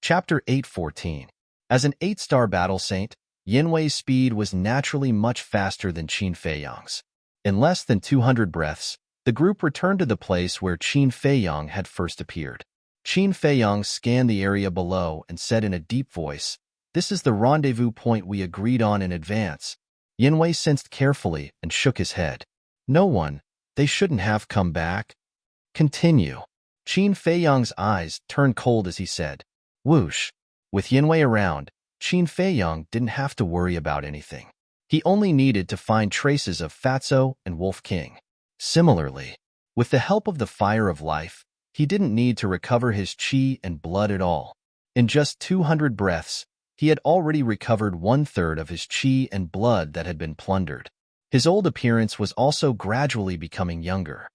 Chapter 814. As an 8-star battle saint, Yanwei's speed was naturally much faster than Qin Feiyang's. In less than 200 breaths, the group returned to the place where Qin Feiyang had first appeared. Qin Feiyang scanned the area below and said in a deep voice, "This is the rendezvous point we agreed on in advance." Yanwei sensed carefully and shook his head. "No one. They shouldn't have come back." "Continue." Qin Feiyang's eyes turned cold as he said, "Whoosh." With Yanwei around, Qin Feiyang didn't have to worry about anything. He only needed to find traces of Fatso and Wolf King. Similarly, with the help of the Fire of Life, he didn't need to recover his qi and blood at all. In just 200 breaths, he had already recovered 1/3 of his qi and blood that had been plundered. His old appearance was also gradually becoming younger.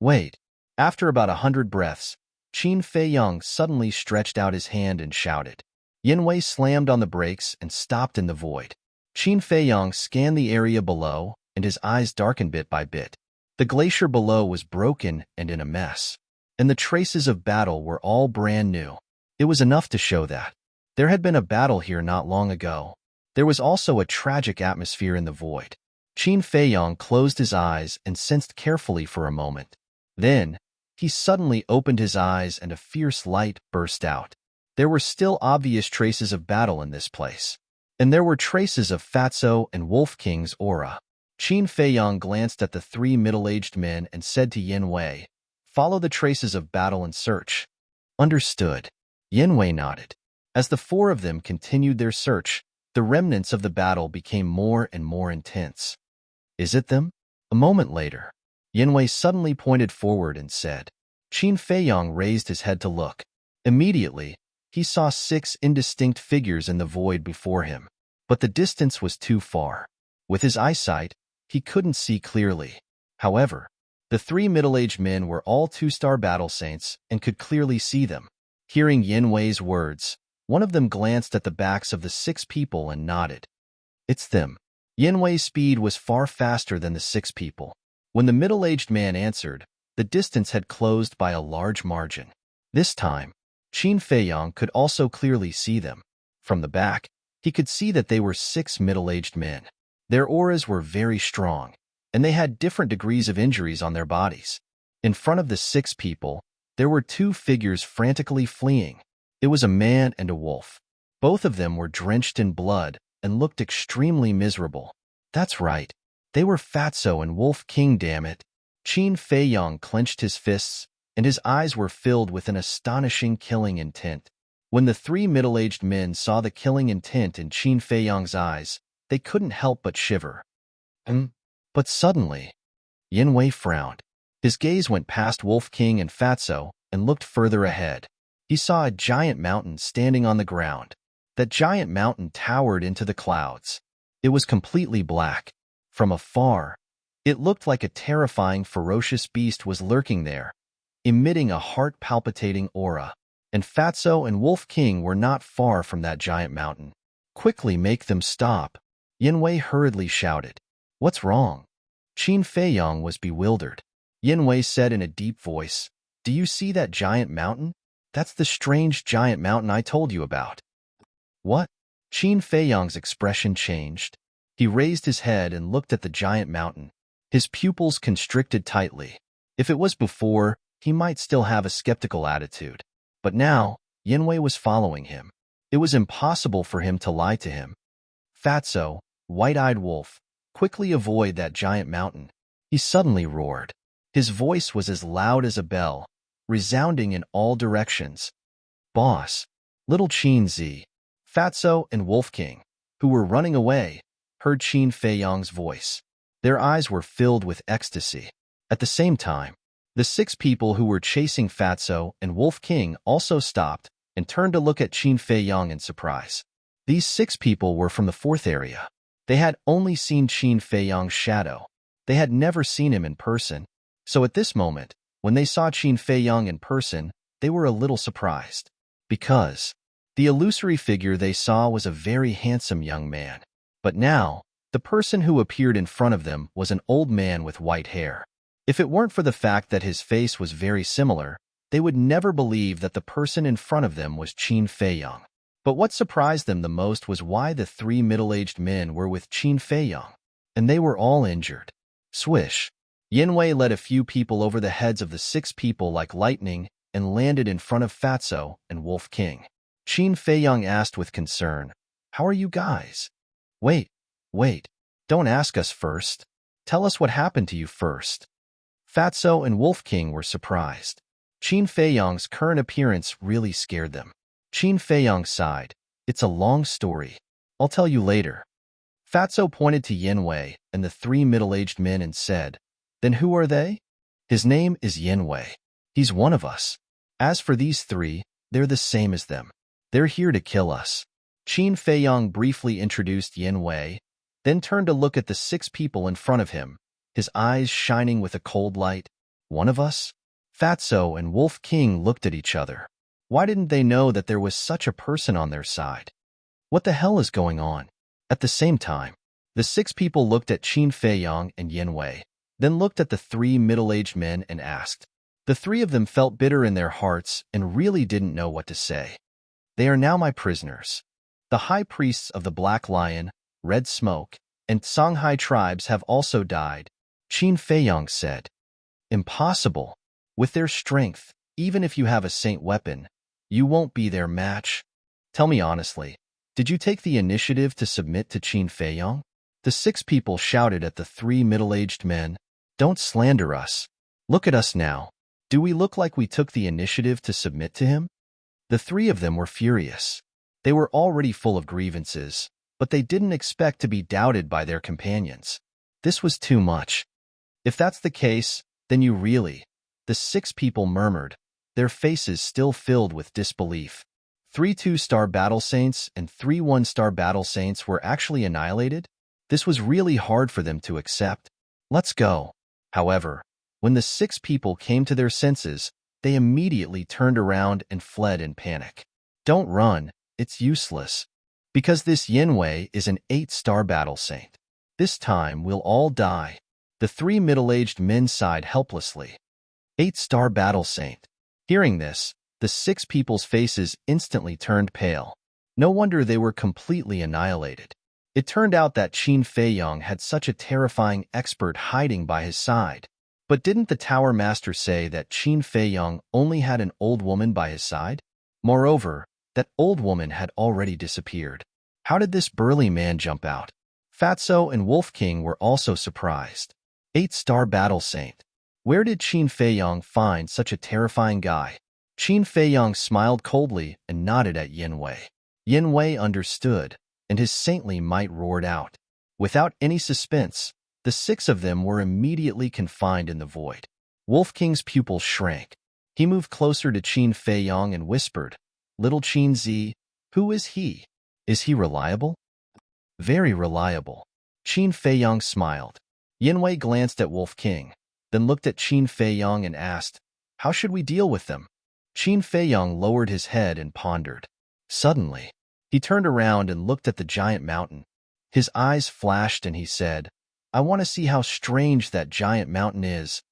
Wait. After about 100 breaths, Qin Feiyang suddenly stretched out his hand and shouted. Yanwei slammed on the brakes and stopped in the void. Qin Feiyang scanned the area below, and his eyes darkened bit by bit. The glacier below was broken and in a mess, and the traces of battle were all brand new. It was enough to show that there had been a battle here not long ago. There was also a tragic atmosphere in the void. Qin Feiyang closed his eyes and sensed carefully for a moment. Then, he suddenly opened his eyes and a fierce light burst out. There were still obvious traces of battle in this place, and there were traces of Fatso and Wolf King's aura. Qin Feiyang glanced at the 3 middle-aged men and said to Yanwei, "Follow the traces of battle and search." "Understood." Yanwei nodded. As the 4 of them continued their search, the remnants of the battle became more and more intense. "Is it them?" A moment later, Yanwei suddenly pointed forward and said. Qin Feiyang raised his head to look. Immediately, he saw 6 indistinct figures in the void before him, but the distance was too far. With his eyesight, he couldn't see clearly. However, the 3 middle-aged men were all 2-star battle saints and could clearly see them. Hearing Yanwei's words, one of them glanced at the backs of the 6 people and nodded. "It's them." Yanwei's speed was far faster than the 6 people. When the middle-aged man answered, the distance had closed by a large margin. This time, Qin Feiyang could also clearly see them. From the back, he could see that they were 6 middle-aged men. Their auras were very strong, and they had different degrees of injuries on their bodies. In front of the 6 people, there were 2 figures frantically fleeing. It was a man and a wolf. Both of them were drenched in blood and looked extremely miserable. That's right. They were Fatso and Wolf King, damn it. Qin Feiyang clenched his fists, and his eyes were filled with an astonishing killing intent. When the 3 middle-aged men saw the killing intent in Qin Feiyang's eyes, they couldn't help but shiver. But suddenly, Yanwei frowned. His gaze went past Wolf King and Fatso and looked further ahead. He saw a giant mountain standing on the ground. That giant mountain towered into the clouds. It was completely black. From afar, it looked like a terrifying, ferocious beast was lurking there, emitting a heart-palpitating aura. And Fatso and Wolf King were not far from that giant mountain. "Quickly make them stop," Yanwei hurriedly shouted. "What's wrong?" Qin Feiyang was bewildered. Yanwei said in a deep voice, "Do you see that giant mountain? That's the strange giant mountain I told you about." "What?" Qin Feiyang's expression changed. He raised his head and looked at the giant mountain. His pupils constricted tightly. If it was before, he might still have a skeptical attitude. But now, Yanwei was following him. It was impossible for him to lie to him. "Fatso, white-eyed wolf, quickly avoid that giant mountain." He suddenly roared. His voice was as loud as a bell, resounding in all directions. "Boss!" Little Qin Z, Fatso and Wolf King, who were running away, heard Qin Feiyang's voice. Their eyes were filled with ecstasy. At the same time, the 6 people who were chasing Fatso and Wolf King also stopped and turned to look at Qin Feiyang in surprise. These 6 people were from the 4th area. They had only seen Qin Feiyang's shadow. They had never seen him in person. So at this moment, when they saw Qin Feiyang in person, they were a little surprised. Because the illusory figure they saw was a very handsome young man. But now, the person who appeared in front of them was an old man with white hair. If it weren't for the fact that his face was very similar, They would never believe that the person in front of them was Qin Feiyang. But what surprised them the most was why the three middle-aged men were with Qin Feiyang, and they were all injured. Swish! Yanwei led a few people over the heads of the 6 people like lightning and landed in front of Fatso and Wolf King. Qin Feiyang asked with concern, "How are you guys?" Wait, don't ask us first. Tell us what happened to you first." Fatso and Wolf King were surprised. Qin Feiyang's current appearance really scared them. Qin Feiyang sighed. "It's a long story. I'll tell you later." Fatso pointed to Yanwei and the 3 middle-aged men and said, "Then who are they?" "His name is Yanwei. He's one of us. As for these 3, they're the same as them. They're here to kill us." Qin Feiyang briefly introduced Yanwei, then turned to look at the 6 people in front of him, his eyes shining with a cold light. "One of us?" Fatso and Wolf King looked at each other. Why didn't they know that there was such a person on their side? What the hell is going on? At the same time, the 6 people looked at Qin Feiyang and Yanwei, then looked at the 3 middle-aged men and asked. The 3 of them felt bitter in their hearts and really didn't know what to say. "They are now my prisoners. The high priests of the Black Lion, Red Smoke, and Songhai tribes have also died," Qin Feiyang said. "Impossible. With their strength, even if you have a saint weapon, you won't be their match. Tell me honestly, did you take the initiative to submit to Qin Feiyang?" The 6 people shouted at the 3 middle-aged men, "Don't slander us. Look at us now. Do we look like we took the initiative to submit to him?" The 3 of them were furious. They were already full of grievances, but they didn't expect to be doubted by their companions. This was too much. "If that's the case, then you really," the 6 people murmured, their faces still filled with disbelief. 3 2-star battle saints and 3 1-star battle saints were actually annihilated? This was really hard for them to accept. "Let's go." However, when the 6 people came to their senses, they immediately turned around and fled in panic. "Don't run, it's useless. Because this Yanwei is an 8-star battle saint. This time we'll all die." The 3 middle-aged men sighed helplessly. 8-star battle saint. Hearing this, the 6 people's faces instantly turned pale. No wonder they were completely annihilated. It turned out that Qin Feiyang had such a terrifying expert hiding by his side. But didn't the Tower Master say that Qin Feiyang only had an old woman by his side? Moreover, that old woman had already disappeared. How did this burly man jump out? Fatso and Wolf King were also surprised. 8-star battle saint. Where did Qin Feiyang find such a terrifying guy? Qin Feiyang smiled coldly and nodded at Yanwei. Yanwei understood, and his saintly might roared out. Without any suspense, the 6 of them were immediately confined in the void. Wolf King's pupils shrank. He moved closer to Qin Feiyang and whispered, "Little Qin Zi, who is he? Is he reliable?" "Very reliable." Qin Feiyang smiled. Yanwei glanced at Wolf King, then looked at Qin Feiyang and asked, "How should we deal with them?" Qin Feiyang lowered his head and pondered. Suddenly, he turned around and looked at the giant mountain. His eyes flashed and he said, "I want to see how strange that giant mountain is."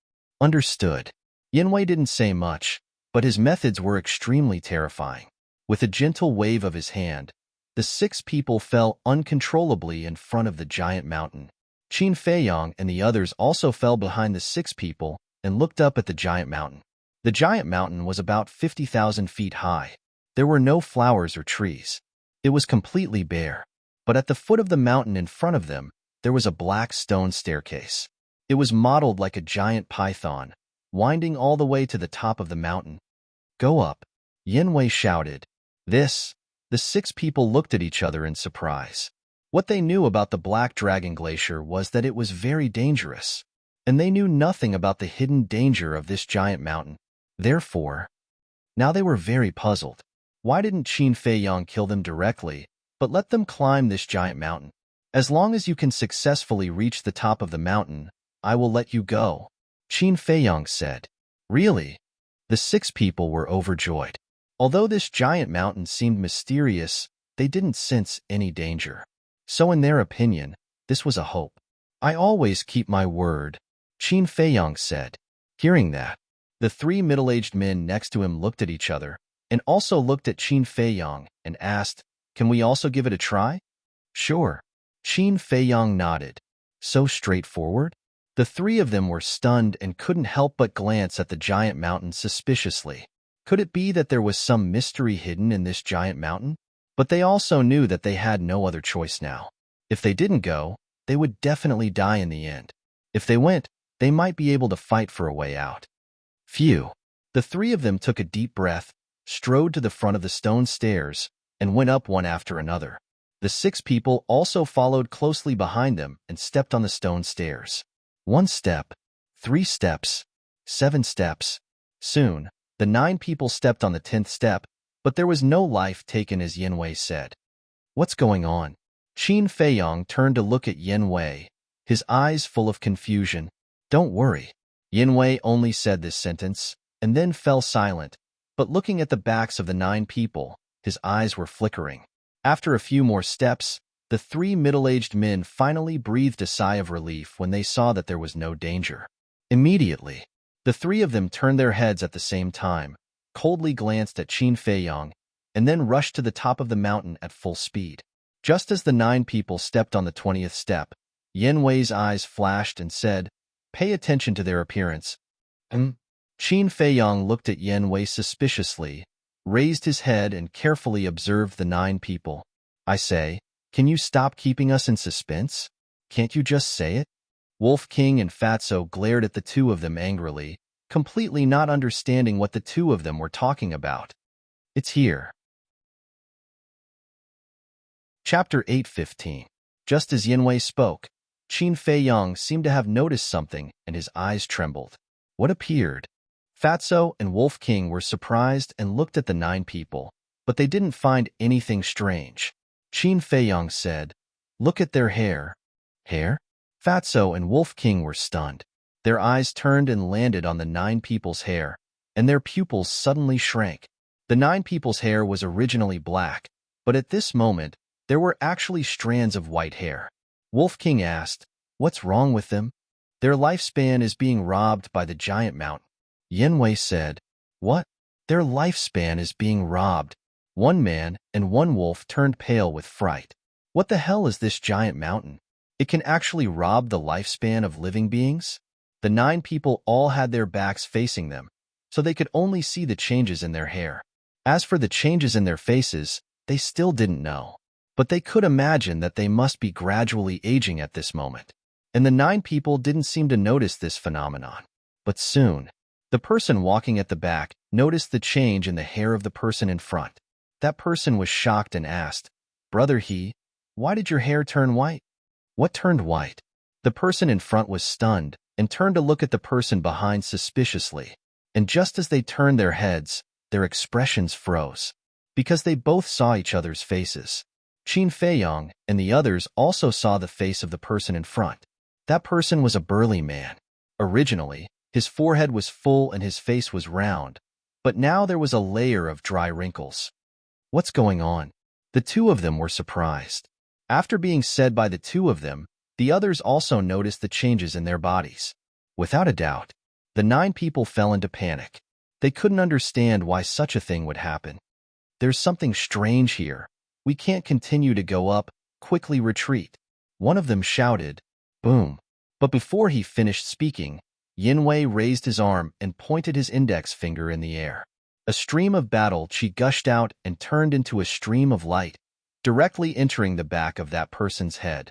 Understood. Yanwei didn't say much, but his methods were extremely terrifying. With a gentle wave of his hand, the 6 people fell uncontrollably in front of the giant mountain. Qin Feiyang and the others also fell behind the 6 people and looked up at the giant mountain. The giant mountain was about 50,000 feet high. There were no flowers or trees. It was completely bare. But at the foot of the mountain in front of them, there was a black stone staircase. It was modeled like a giant python, winding all the way to the top of the mountain. "Go up," Yanwei shouted. The 6 people looked at each other in surprise. What they knew about the Black Dragon Glacier was that it was very dangerous, and they knew nothing about the hidden danger of this giant mountain. Therefore, now they were very puzzled. Why didn't Qin Feiyang kill them directly, but let them climb this giant mountain? "As long as you can successfully reach the top of the mountain, I will let you go," Qin Feiyang said. Really? The 6 people were overjoyed. Although this giant mountain seemed mysterious, they didn't sense any danger. So in their opinion, this was a hope. "I always keep my word," Qin Feiyang said. Hearing that, The three middle-aged men next to him looked at each other and also looked at Qin Feiyang and asked, "Can we also give it a try?" "Sure." Qin Feiyang nodded. "So straightforward?" The three of them were stunned and couldn't help but glance at the giant mountain suspiciously. Could it be that there was some mystery hidden in this giant mountain? But they also knew that they had no other choice now. If they didn't go, they would definitely die in the end. If they went, they might be able to fight for a way out. Phew. The three of them took a deep breath, strode to the front of the stone stairs, and went up one after another. The 6 people also followed closely behind them and stepped on the stone stairs. 1 step, 3 steps, 7 steps. Soon, the 9 people stepped on the 10th step, but there was no life taken as Yin Wei said. "What's going on?" Qin Feiyang turned to look at Yin Wei, his eyes full of confusion. "Don't worry." Yin Wei only said this sentence, and then fell silent, but looking at the backs of the 9 people, his eyes were flickering. After a few more steps, the 3 middle-aged men finally breathed a sigh of relief when they saw that there was no danger. Immediately, the 3 of them turned their heads at the same time, coldly glanced at Qin Feiyang, and then rushed to the top of the mountain at full speed. Just as the 9 people stepped on the 20th step, Yin Wei's eyes flashed and said, "Pay attention to their appearance." Qin Feiyang looked at Yin Wei suspiciously, raised his head and carefully observed the 9 people. "I say, can you stop keeping us in suspense? Can't you just say it?" Wolf King and Fatso glared at the 2 of them angrily, completely not understanding what the 2 of them were talking about. "It's here." Chapter 8:15. Just as Yin Wei spoke, Qin Feiyang seemed to have noticed something and his eyes trembled. What appeared? Fatso and Wolf King were surprised and looked at the 9 people, but they didn't find anything strange. Qin Feiyang said, "Look at their hair." "Hair?" Fatso and Wolf King were stunned. Their eyes turned and landed on the 9 people's hair, and their pupils suddenly shrank. The 9 people's hair was originally black, but at this moment, there were actually strands of white hair. Wolf King asked, "What's wrong with them?" "Their lifespan is being robbed by the giant mountain." Yin Wei said, "What? Their lifespan is being robbed?" One man and one wolf turned pale with fright. What the hell is this giant mountain? It can actually rob the lifespan of living beings? The 9 people all had their backs facing them, so they could only see the changes in their hair. As for the changes in their faces, they still didn't know. But they could imagine that they must be gradually aging at this moment. And the 9 people didn't seem to notice this phenomenon. But soon, the person walking at the back noticed the change in the hair of the person in front. That person was shocked and asked, "Brother He, why did your hair turn white?" "What turned white?" The person in front was stunned and turned to look at the person behind suspiciously. And just as they turned their heads, their expressions froze, because they both saw each other's faces. Qin Feiyang and the others also saw the face of the person in front. That person was a burly man. Originally, his forehead was full and his face was round, but now there was a layer of dry wrinkles. What's going on? The 2 of them were surprised. After being said by the 2 of them, the others also noticed the changes in their bodies. Without a doubt, the 9 people fell into panic. They couldn't understand why such a thing would happen. "There's something strange here. We can't continue to go up, quickly retreat." One of them shouted, "Boom." But before he finished speaking, Yin Wei raised his arm and pointed his index finger in the air. A stream of battle chi gushed out and turned into a stream of light, directly entering the back of that person's head.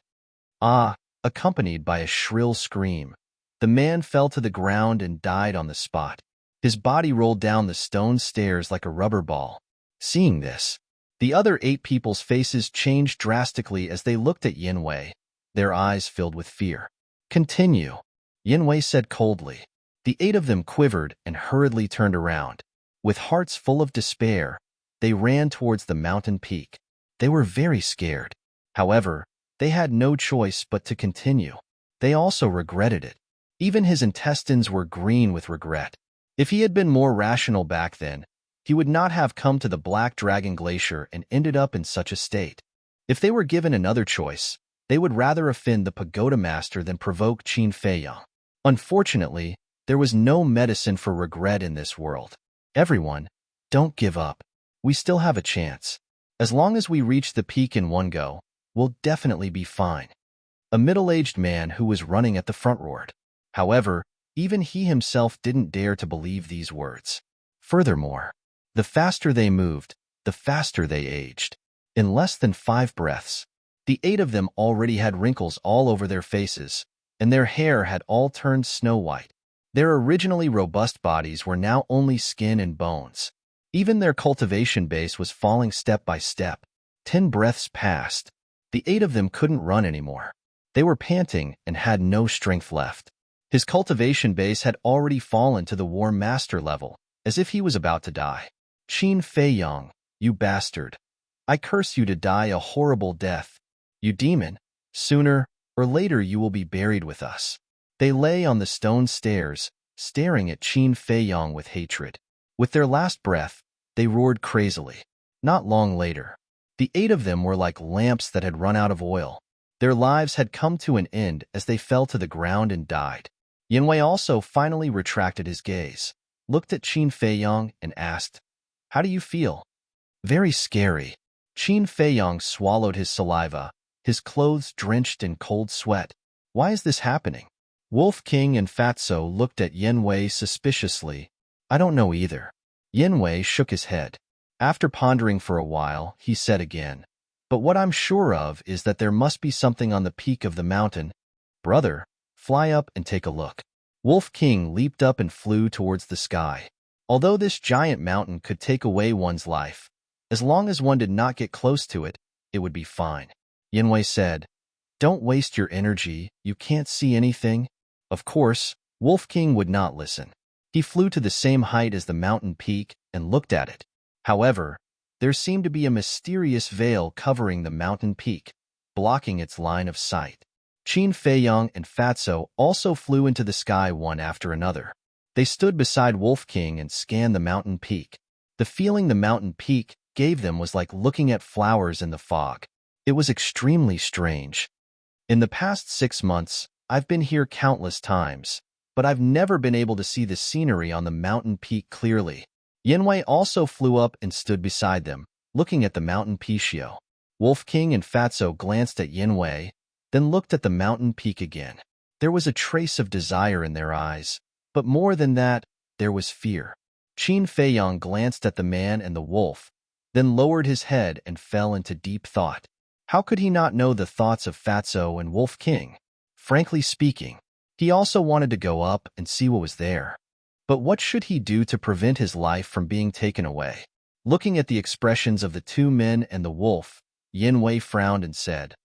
"Ah!" accompanied by a shrill scream. The man fell to the ground and died on the spot. His body rolled down the stone stairs like a rubber ball. Seeing this, the other 8 people's faces changed drastically as they looked at Yin Wei, their eyes filled with fear. "Continue," Yin Wei said coldly. The 8 of them quivered and hurriedly turned around. With hearts full of despair, they ran towards the mountain peak. They were very scared. However, they had no choice but to continue. They also regretted it. Even his intestines were green with regret. If he had been more rational back then, he would not have come to the Black Dragon Glacier and ended up in such a state. If they were given another choice, they would rather offend the pagoda master than provoke Qin Feiyang. Unfortunately, There was no medicine for regret in this world. Everyone, don't give up. We still have a chance. As long as we reach the peak in one go, we'll definitely be fine. A middle-aged man who was running at the front roared. However, even he himself didn't dare to believe these words. Furthermore, the faster they moved, the faster they aged. In less than 5 breaths, the 8 of them already had wrinkles all over their faces, and their hair had all turned snow white. Their originally robust bodies were now only skin and bones. Even their cultivation base was falling step by step. 10 breaths passed. The 8 of them couldn't run anymore. They were panting and had no strength left. His cultivation base had already fallen to the War Master level, as if he was about to die. Qin Feiyang, you bastard. I curse you to die a horrible death. You demon, sooner or later you will be buried with us. They lay on the stone stairs, staring at Qin Feiyang with hatred. With their last breath, they roared crazily. Not long later, the 8 of them were like lamps that had run out of oil. Their lives had come to an end as they fell to the ground and died. Yanwei also finally retracted his gaze, looked at Qin Feiyang and asked, "How do you feel?" "Very scary." Qin Feiyang swallowed his saliva, his clothes drenched in cold sweat. "Why is this happening?" Wolf King and Fatso looked at Yanwei suspiciously. "I don't know either." Yanwei shook his head. After pondering for a while, he said again, "But what I'm sure of is that there must be something on the peak of the mountain. Brother, fly up and take a look." Wolf King leaped up and flew towards the sky. Although this giant mountain could take away one's life, as long as one did not get close to it, it would be fine. Yanwei said, "Don't waste your energy, you can't see anything." Of course, Wolf King would not listen. He flew to the same height as the mountain peak and looked at it. However, there seemed to be a mysterious veil covering the mountain peak, blocking its line of sight. Qin Feiyang and Fatso also flew into the sky one after another. They stood beside Wolf King and scanned the mountain peak. The feeling the mountain peak gave them was like looking at flowers in the fog. It was extremely strange. In the past 6 months, I've been here countless times, but I've never been able to see the scenery on the mountain peak clearly. Yanwei also flew up and stood beside them, looking at the mountain peak. Wolf King and Fatso glanced at Yanwei, then looked at the mountain peak again. There was a trace of desire in their eyes, but more than that, there was fear. Qin Feiyang glanced at the man and the wolf, then lowered his head and fell into deep thought. How could he not know the thoughts of Fatso and Wolf King? Frankly speaking, he also wanted to go up and see what was there. But what should he do to prevent his life from being taken away? Looking at the expressions of the 2 men and the wolf, Yanwei frowned and said,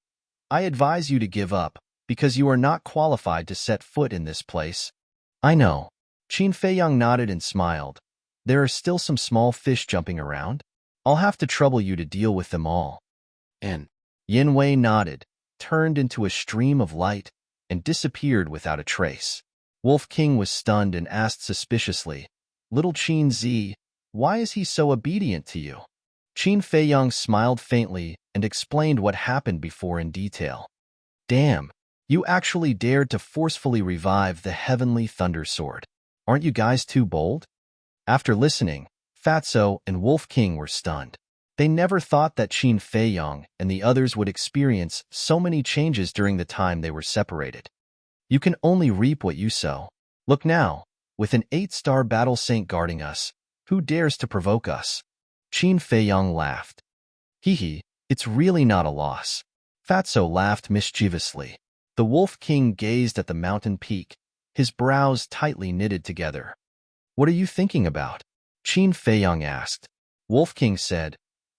"I advise you to give up, because you are not qualified to set foot in this place." "I know." Qin Feiyang nodded and smiled. "There are still some small fish jumping around. I'll have to trouble you to deal with them all." And Yanwei nodded, turned into a stream of light, and disappeared without a trace. Wolf King was stunned and asked suspiciously, "Little Qin Zi, why is he so obedient to you?" Qin Feiyang smiled faintly and explained what happened before in detail. "Damn, you actually dared to forcefully revive the heavenly thunder sword. Aren't you guys too bold?" After listening, Fatso and Wolf King were stunned. They never thought that Qin Feiyang and the others would experience so many changes during the time they were separated. You can only reap what you sow. Look now, with an 8-star battle saint guarding us, who dares to provoke us? Qin Feiyang laughed. Hee, it's really not a loss. Fatso laughed mischievously. The Wolf King gazed at the mountain peak, his brows tightly knitted together. "What are you thinking about?" Qin Feiyang asked. Wolf King said,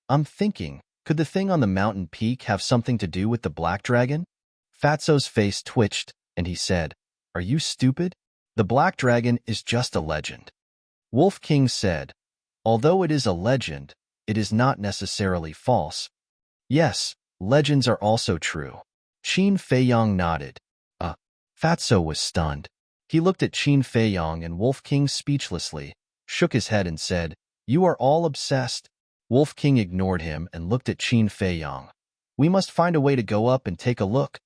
"I'm thinking, could the thing on the mountain peak have something to do with the black dragon?" Fatso's face twitched, and he said, "Are you stupid? The black dragon is just a legend." Wolf King said, "Although it is a legend, it is not necessarily false." "Yes, legends are also true." Qin Feiyang nodded. Fatso was stunned. He looked at Qin Feiyang and Wolf King speechlessly, shook his head and said, "You are all obsessed." Wolf King ignored him and looked at Qin Feiyang. "We must find a way to go up and take a look."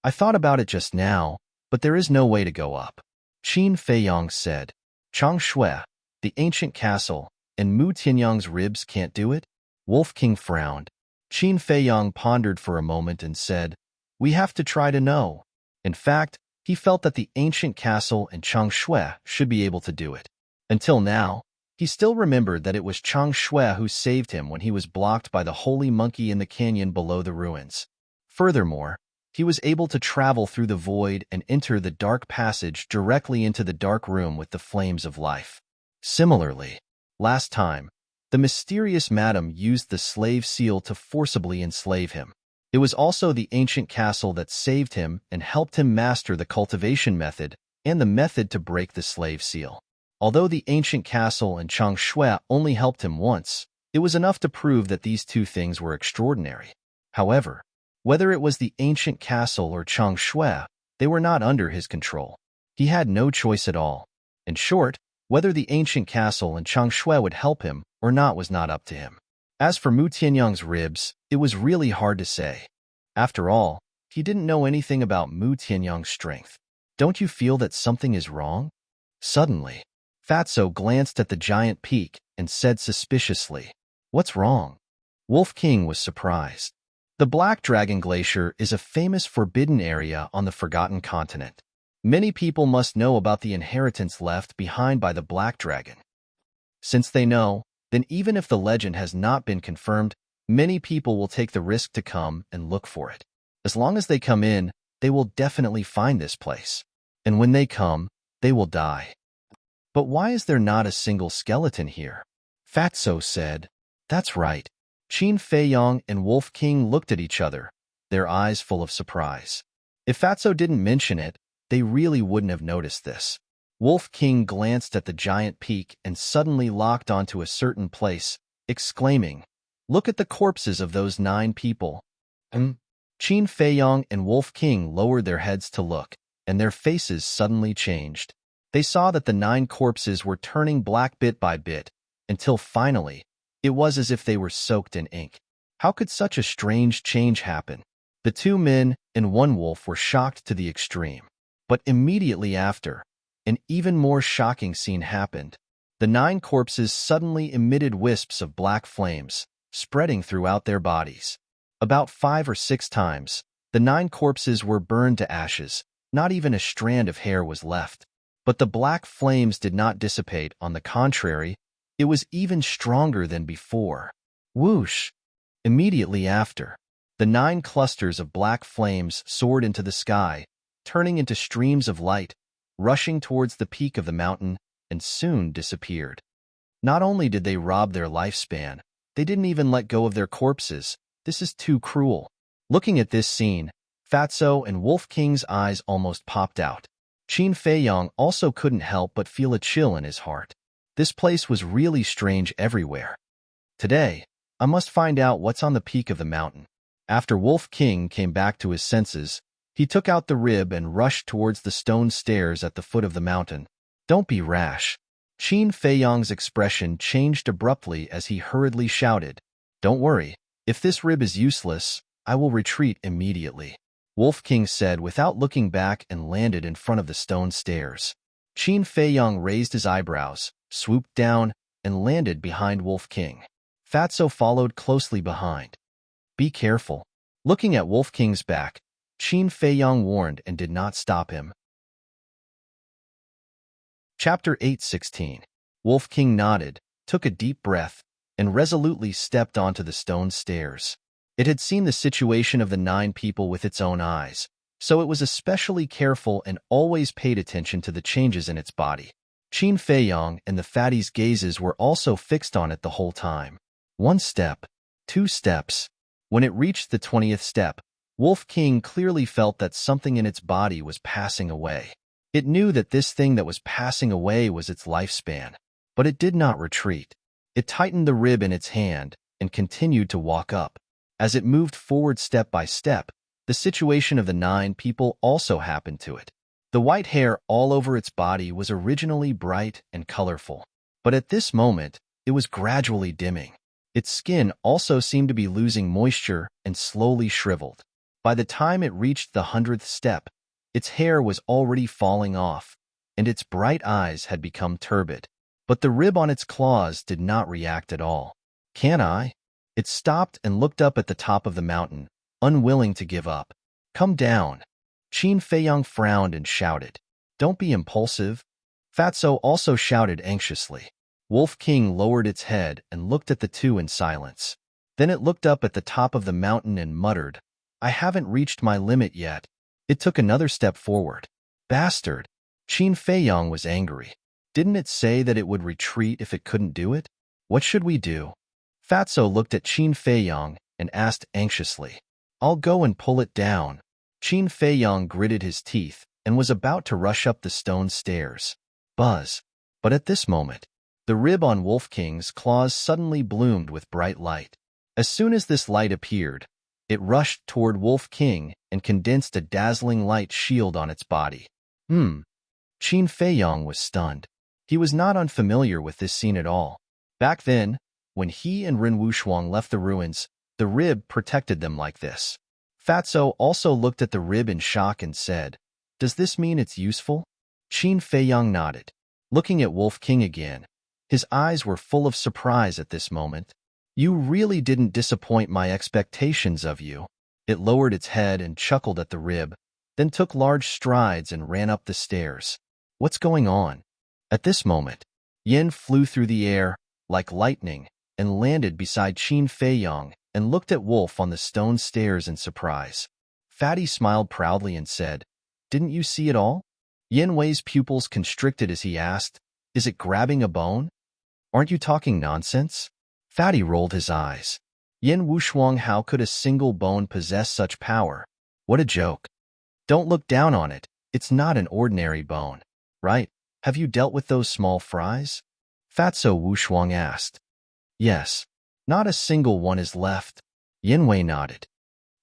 "I thought about it just now, but there is no way to go up." Qin Feiyong said. Chang Shui, the ancient castle, and Mu Tianyang's ribs can't do it? Wolf King frowned. Qin Feiyong pondered for a moment and said, we have to try to know. In fact, he felt that the ancient castle and Chang Shui should be able to do it. Until now, he still remembered that it was Chang Shui who saved him when he was blocked by the holy monkey in the canyon below the ruins. Furthermore, he was able to travel through the void and enter the dark passage directly into the dark room with the flames of life. Similarly, last time, the mysterious madam used the slave seal to forcibly enslave him. It was also the ancient castle that saved him and helped him master the cultivation method and the method to break the slave seal. Although the ancient castle and Chang Shui only helped him once, it was enough to prove that these two things were extraordinary. However, whether it was the ancient castle or Chang Shui, they were not under his control. He had no choice at all. In short, whether the ancient castle and Chang Shui would help him or not was not up to him. As for Mu Tianyang's ribs, it was really hard to say. After all, he didn't know anything about Mu Tianyang's strength. Don't you feel that something is wrong? Suddenly, Fatso glanced at the giant peak and said suspiciously, what's wrong? Wolf King was surprised. The Black Dragon Glacier is a famous forbidden area on the Forgotten Continent. Many people must know about the inheritance left behind by the Black Dragon. Since they know, then even if the legend has not been confirmed, many people will take the risk to come and look for it. As long as they come in, they will definitely find this place. And when they come, they will die. But why is there not a single skeleton here? Fatso said. That's right. Qin Feiyong and Wolf King looked at each other, their eyes full of surprise. If Fatso didn't mention it, they really wouldn't have noticed this. Wolf King glanced at the giant peak and suddenly locked onto a certain place, exclaiming, look at the corpses of those 9 people. Qin Feiyong and Wolf King lowered their heads to look, and their faces suddenly changed. They saw that the 9 corpses were turning black bit by bit, until finally, it was as if they were soaked in ink. How could such a strange change happen? The 2 men and 1 wolf were shocked to the extreme. But immediately after, an even more shocking scene happened. The 9 corpses suddenly emitted wisps of black flames, spreading throughout their bodies. About 5 or 6 times, the 9 corpses were burned to ashes. Not even a strand of hair was left. But the black flames did not dissipate. On the contrary, it was even stronger than before. Whoosh! Immediately after, the 9 clusters of black flames soared into the sky, turning into streams of light, rushing towards the peak of the mountain, and soon disappeared. Not only did they rob their lifespan, they didn't even let go of their corpses. This is too cruel. Looking at this scene, Fatso and Wolf King's eyes almost popped out. Qin Feiyong also couldn't help but feel a chill in his heart. This place was really strange everywhere. Today, I must find out what's on the peak of the mountain. After Wolf King came back to his senses, he took out the rib and rushed towards the stone stairs at the foot of the mountain. Don't be rash. Qin Feiyong's expression changed abruptly as he hurriedly shouted, don't worry, if this rib is useless, I will retreat immediately. Wolf King said without looking back and landed in front of the stone stairs. Qin Feiyong raised his eyebrows, swooped down, and landed behind Wolf King. Fatso followed closely behind. Be careful. Looking at Wolf King's back, Qin Feiyong warned and did not stop him. Chapter 8:16. Wolf King nodded, took a deep breath, and resolutely stepped onto the stone stairs. It had seen the situation of the 9 people with its own eyes, so it was especially careful and always paid attention to the changes in its body. Qin Feiyong and the fatty's gazes were also fixed on it the whole time. 1 step, 2 steps. When it reached the 20th step, Wolf King clearly felt that something in its body was passing away. It knew that this thing that was passing away was its lifespan, but it did not retreat. It tightened the rib in its hand and continued to walk up. As it moved forward step by step, the situation of the 9 people also happened to it. The white hair all over its body was originally bright and colorful, but at this moment, it was gradually dimming. Its skin also seemed to be losing moisture and slowly shriveled. By the time it reached the 100th step, its hair was already falling off, and its bright eyes had become turbid. But the rib on its claws did not react at all. "Can I?" It stopped and looked up at the top of the mountain, unwilling to give up. "Come down." Qin Feiyang frowned and shouted. "Don't be impulsive." Fatso also shouted anxiously. Wolf King lowered its head and looked at the two in silence. Then it looked up at the top of the mountain and muttered, "I haven't reached my limit yet." It took another step forward. "Bastard!" Qin Feiyang was angry. "Didn't it say that it would retreat if it couldn't do it? What should we do?" Fatso looked at Qin Feiyang and asked anxiously. "I'll go and pull it down." Qin Feiyang gritted his teeth and was about to rush up the stone stairs. Buzz! But at this moment, the rib on Wolf King's claws suddenly bloomed with bright light. As soon as this light appeared, it rushed toward Wolf King and condensed a dazzling light shield on its body. Qin Feiyang was stunned. He was not unfamiliar with this scene at all. Back then, when he and Ren Wushuang left the ruins, the rib protected them like this. Fatso also looked at the rib in shock and said, "Does this mean it's useful?" Qin Feiyang nodded. Looking at Wolf King again, his eyes were full of surprise at this moment. "You really didn't disappoint my expectations of you." It lowered its head and chuckled at the rib, then took large strides and ran up the stairs. "What's going on?" At this moment, Yin flew through the air like lightning and landed beside Qin Feiyang and looked at Wolf on the stone stairs in surprise. Fatty smiled proudly and said, "Didn't you see it all?" Yin Wei's pupils constricted as he asked, "Is it grabbing a bone? Aren't you talking nonsense?" Fatty rolled his eyes. "Yin Wushuang, how could a single bone possess such power? What a joke. Don't look down on it. It's not an ordinary bone, right? Have you dealt with those small fries?" Fatso Wushuang asked. "Yes. Not a single one is left." Yin Wei nodded.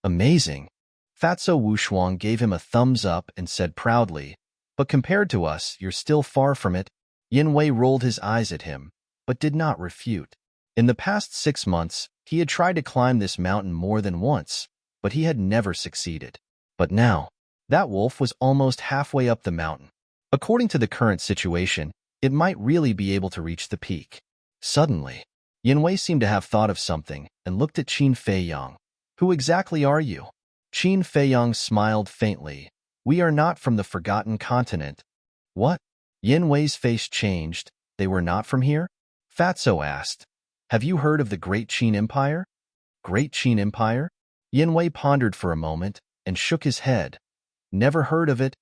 "Amazing." Fatso Wushuang gave him a thumbs up and said proudly, "But compared to us, you're still far from it." Yin Wei rolled his eyes at him, but did not refute. In the past 6 months, he had tried to climb this mountain more than once, but he had never succeeded. But now, that wolf was almost halfway up the mountain. According to the current situation, it might really be able to reach the peak. Suddenly, Yin Wei seemed to have thought of something and looked at Qin Feiyang. "Who exactly are you?" Qin Feiyang smiled faintly. "We are not from the Forgotten Continent." "What?" Yin Wei's face changed. "They were not from here?" Fatso asked. "Have you heard of the Great Qin Empire?" "Great Qin Empire?" Yin Wei pondered for a moment and shook his head. "Never heard of it."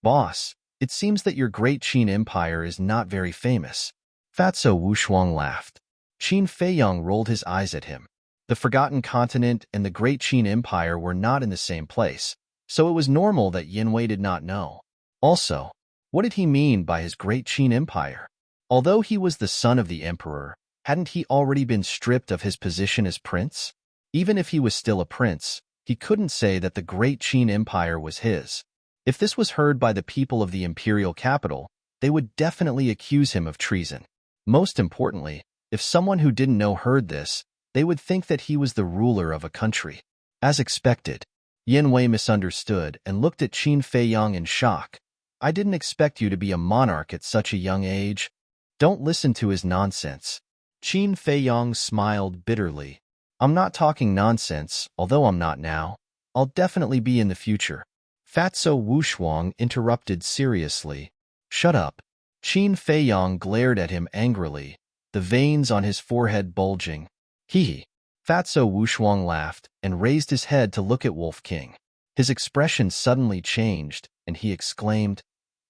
"Boss, it seems that your Great Qin Empire is not very famous." Fatso Wushuang laughed. Qin Feiyang rolled his eyes at him. The Forgotten Continent and the Great Qin Empire were not in the same place, so it was normal that Yin Wei did not know. Also, what did he mean by his Great Qin Empire? Although he was the son of the emperor, hadn't he already been stripped of his position as prince? Even if he was still a prince, he couldn't say that the Great Qin Empire was his. If this was heard by the people of the imperial capital, they would definitely accuse him of treason. Most importantly, if someone who didn't know heard this, they would think that he was the ruler of a country. As expected, Yin Wei misunderstood and looked at Qin Feiyang in shock. "I didn't expect you to be a monarch at such a young age." "Don't listen to his nonsense." Qin Feiyang smiled bitterly. "I'm not talking nonsense, although I'm not now. I'll definitely be in the future." Fatso Wushuang interrupted seriously. "Shut up." Qin Feiyang glared at him angrily, the veins on his forehead bulging. "Hee." Fatso Wushuang laughed and raised his head to look at Wolf King. His expression suddenly changed, and he exclaimed,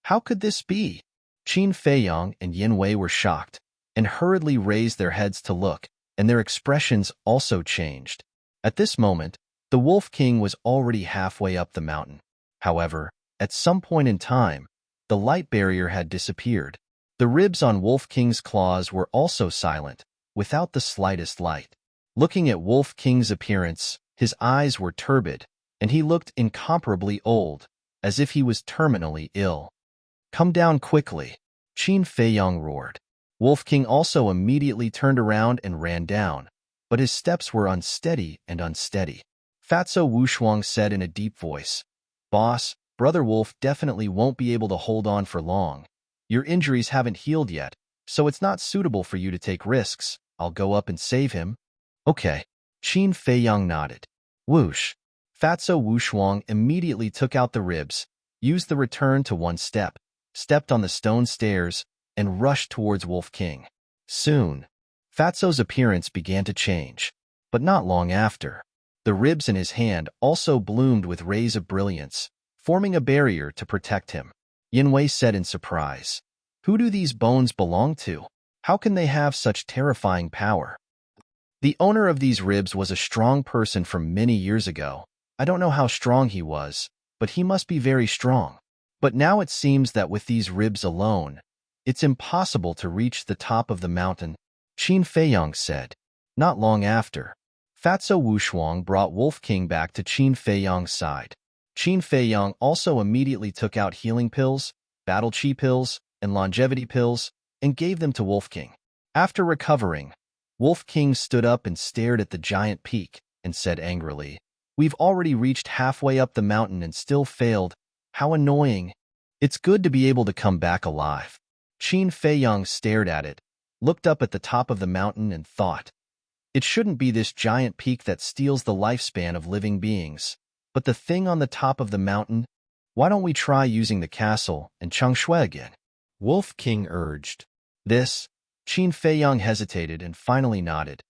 "How could this be?" Qin Feiyang and Yin Wei were shocked, and hurriedly raised their heads to look, and their expressions also changed. At this moment, the Wolf King was already halfway up the mountain. However, at some point in time, the light barrier had disappeared. The ribs on Wolf King's claws were also silent, without the slightest light. Looking at Wolf King's appearance, his eyes were turbid, and he looked incomparably old, as if he was terminally ill. "Come down quickly," Qin Feiyang roared. Wolf King also immediately turned around and ran down, but his steps were unsteady and unsteady. Fatso Wushuang said in a deep voice, "Boss, Brother Wolf definitely won't be able to hold on for long. Your injuries haven't healed yet, so it's not suitable for you to take risks. I'll go up and save him. Okay. Qin Feiyang nodded. Whoosh. Fatso Wushuang immediately took out the ribs, used the return to one step, stepped on the stone stairs, and rushed towards Wolf King. Soon, Fatso's appearance began to change, but not long after. The ribs in his hand also bloomed with rays of brilliance, forming a barrier to protect him. Yinwei said in surprise, "Who do these bones belong to? How can they have such terrifying power?" The owner of these ribs was a strong person from many years ago. I don't know how strong he was, but he must be very strong. But now it seems that with these ribs alone, it's impossible to reach the top of the mountain, Qin Feiyang said. Not long after, Fatso Wushuang brought Wolf King back to Qin Feiyang's side. Qin Feiyang also immediately took out healing pills, battle chi pills, and longevity pills, and gave them to Wolf King. After recovering, Wolf King stood up and stared at the giant peak and said angrily, "We've already reached halfway up the mountain and still failed. How annoying. It's good to be able to come back alive." Qin Feiyang stared at it, looked up at the top of the mountain and thought, "It shouldn't be this giant peak that steals the lifespan of living beings, but the thing on the top of the mountain. Why don't we try using the castle and Changshui again?" Wolf King urged. This, Qin Feiyang hesitated and finally nodded.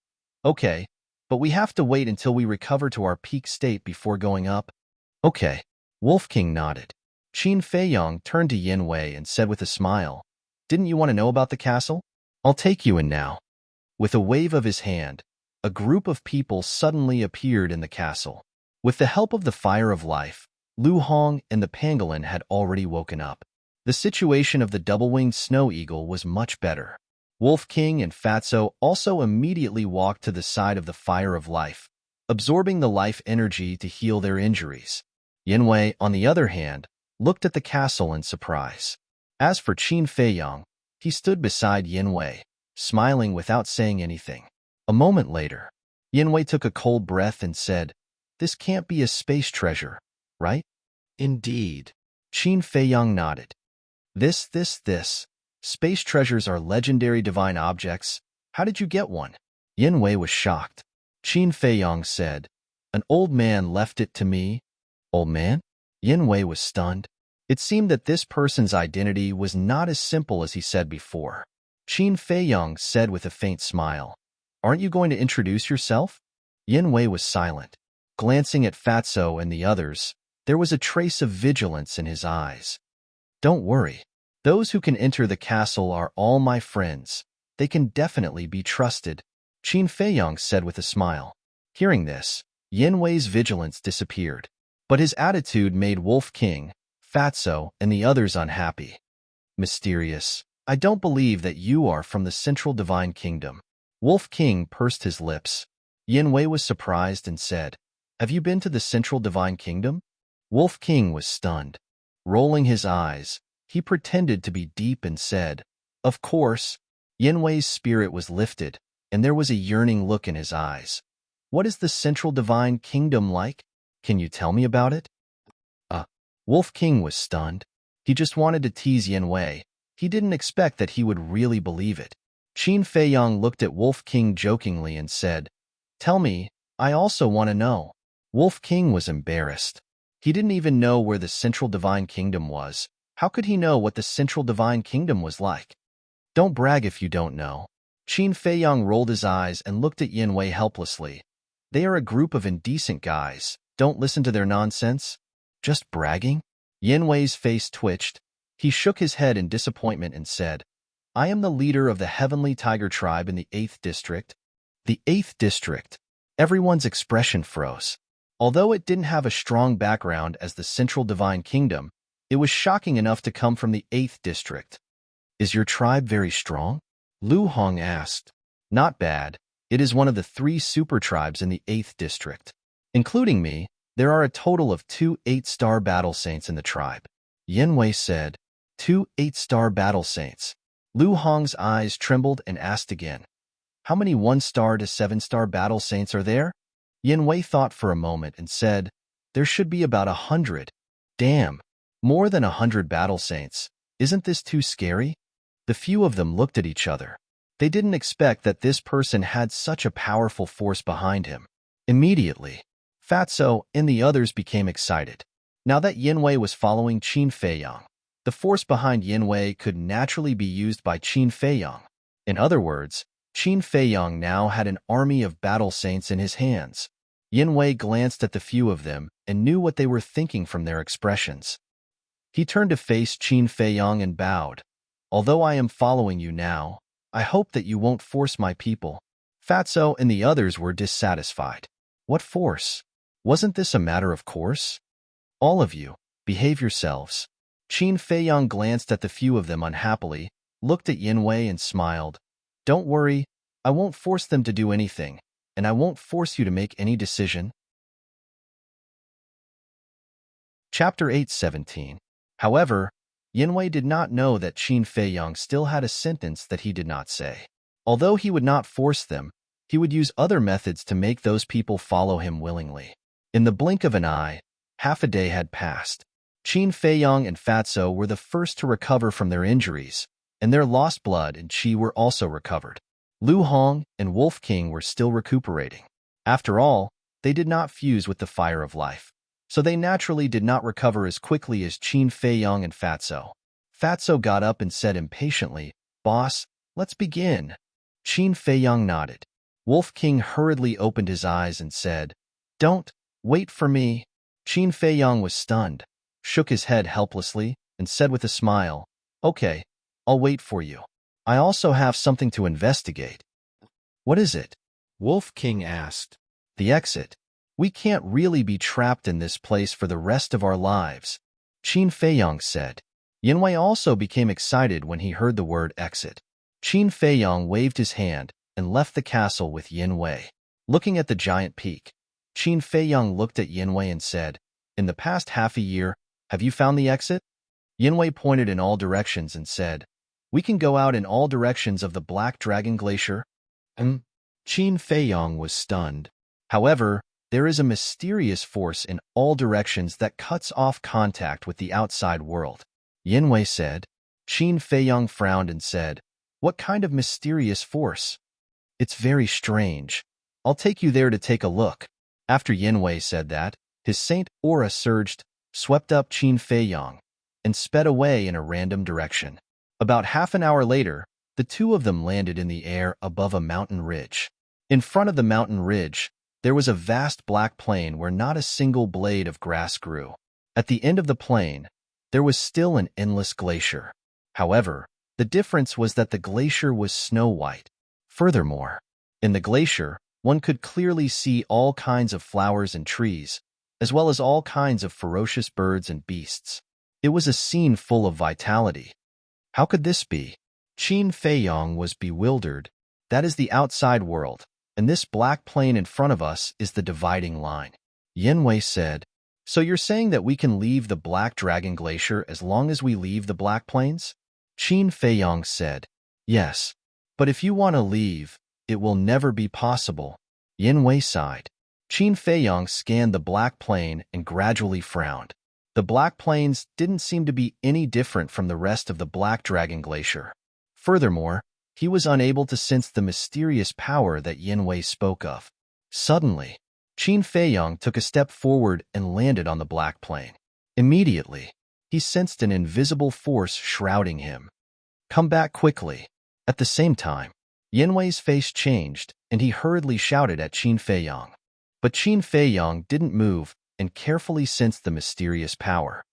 "Okay, but we have to wait until we recover to our peak state before going up." "Okay." Wolf King nodded. Qin Feiyang turned to Yinwei and said with a smile, "Didn't you want to know about the castle? I'll take you in now." With a wave of his hand, a group of people suddenly appeared in the castle. With the help of the Fire of Life, Lu Hong and the pangolin had already woken up. The situation of the double-winged snow eagle was much better. Wolf King and Fatso also immediately walked to the side of the Fire of Life, absorbing the life energy to heal their injuries. Yinwei, on the other hand, looked at the castle in surprise. As for Qin Feiyang, he stood beside Yinwei, smiling without saying anything. A moment later, Yinwei took a cold breath and said, "This can't be a space treasure, right?" "Indeed." Qin Feiyang nodded. This. Space treasures are legendary divine objects. How did you get one?" Yinwei was shocked. Qin Feiyang said, "An old man left it to me." "Old man?" Yinwei was stunned. It seemed that this person's identity was not as simple as he said before. Qin Feiyang said with a faint smile, "Aren't you going to introduce yourself?" Yinwei was silent. Glancing at Fatso and the others, there was a trace of vigilance in his eyes. "Don't worry. Those who can enter the castle are all my friends. They can definitely be trusted," Qin Feiyang said with a smile. Hearing this, Yinwei's vigilance disappeared, but his attitude made Wolf King, Fatso, and the others unhappy. "Mysterious. I don't believe that you are from the Central Divine Kingdom." Wolf King pursed his lips. Yinwei was surprised and said, "Have you been to the Central Divine Kingdom?" Wolf King was stunned. Rolling his eyes, he pretended to be deep and said, "Of course." Yinwei's spirit was lifted, and there was a yearning look in his eyes. "What is the Central Divine Kingdom like? Can you tell me about it?" Wolf King was stunned. He just wanted to tease Yinwei. He didn't expect that he would really believe it. Qin Feiyang looked at Wolf King jokingly and said, "Tell me, I also want to know." Wolf King was embarrassed. He didn't even know where the Central Divine Kingdom was. How could he know what the Central Divine Kingdom was like? "Don't brag if you don't know." Qin Feiyang rolled his eyes and looked at Yinwei helplessly. "They are a group of indecent guys. Don't listen to their nonsense." "Just bragging?" Yinwei's face twitched. He shook his head in disappointment and said, "I am the leader of the Heavenly Tiger Tribe in the 8th District." The 8th District. Everyone's expression froze. Although it didn't have a strong background as the Central Divine Kingdom, it was shocking enough to come from the 8th District. "Is your tribe very strong?" Lu Hong asked. "Not bad. It is one of the 3 super tribes in the 8th District. Including me, there are a total of 2 8-star battle saints in the tribe." Yinwei said, 2 8-star battle saints." Lu Hong's eyes trembled and asked again, "How many 1-star to 7-star battle saints are there?" Yinwei thought for a moment and said, "There should be about 100. Damn, more than 100 battle saints. Isn't this too scary? The few of them looked at each other. They didn't expect that this person had such a powerful force behind him. Immediately, Fatso and the others became excited. Now that Yinwei was following Qin Feiyang, the force behind Yinwei could naturally be used by Qin Feiyang. In other words, Qin Feiyang now had an army of battle saints in his hands. Yinwei glanced at the few of them and knew what they were thinking from their expressions. He turned to face Qin Feiyang and bowed. Although I am following you now, I hope that you won't force my people. Fatso and the others were dissatisfied. What force? Wasn't this a matter of course? All of you, behave yourselves. Qin Feiyang glanced at the few of them unhappily, looked at Yinwei and smiled. Don't worry, I won't force them to do anything, and I won't force you to make any decision. Chapter 8:17. However, Yinwei did not know that Qin Feiyang still had a sentence that he did not say. Although he would not force them, he would use other methods to make those people follow him willingly. In the blink of an eye, half a day had passed. Qin Feiyang and Fatso were the first to recover from their injuries, and their lost blood and qi were also recovered. Lu Hong and Wolf King were still recuperating. After all, they did not fuse with the fire of life, so they naturally did not recover as quickly as Qin Feiyang and Fatso. Fatso got up and said impatiently, "Boss, let's begin." Qin Feiyang nodded. Wolf King hurriedly opened his eyes and said, "Don't, wait for me." Qin Feiyang was stunned, shook his head helplessly, and said with a smile, "Okay, I'll wait for you. I also have something to investigate." "What is it?" Wolf King asked. "The exit. We can't really be trapped in this place for the rest of our lives," Qin Feiyang said. Yinwei also became excited when he heard the word exit. Qin Feiyang waved his hand and left the castle with Yinwei. Looking at the giant peak, Qin Feiyang looked at Yinwei and said, "In the past half a year, have you found the exit?" Yinwei pointed in all directions and said, "We can go out in all directions of the Black Dragon Glacier." Qin Feiyang was stunned. However, there is a mysterious force in all directions that cuts off contact with the outside world, Yinwei said. Qin Feiyang frowned and said, "What kind of mysterious force?" "It's very strange. I'll take you there to take a look." After Yinwei said that, his saint aura surged, swept up Qin Feiyang, and sped away in a random direction. About half an hour later, the two of them landed in the air above a mountain ridge. In front of the mountain ridge, there was a vast black plain where not a single blade of grass grew. At the end of the plain, there was still an endless glacier. However, the difference was that the glacier was snow-white. Furthermore, in the glacier, one could clearly see all kinds of flowers and trees, as well as all kinds of ferocious birds and beasts. It was a scene full of vitality. How could this be? Qin Feiyang was bewildered. That is the outside world, and this black plain in front of us is the dividing line. Yinwei said, "So you're saying that we can leave the Black Dragon Glacier as long as we leave the Black Plains?" Qin Feiyang said, "Yes, but if you want to leave, it will never be possible." Yinwei sighed. Qin Feiyang scanned the Black Plain and gradually frowned. The Black Plains didn't seem to be any different from the rest of the Black Dragon Glacier. Furthermore, he was unable to sense the mysterious power that Yinwei spoke of. Suddenly, Qin Feiyang took a step forward and landed on the Black Plain. Immediately, he sensed an invisible force shrouding him. "Come back quickly." At the same time, Yinwei's face changed, and he hurriedly shouted at Qin Feiyang. But Qin Feiyang didn't move and carefully sensed the mysterious power.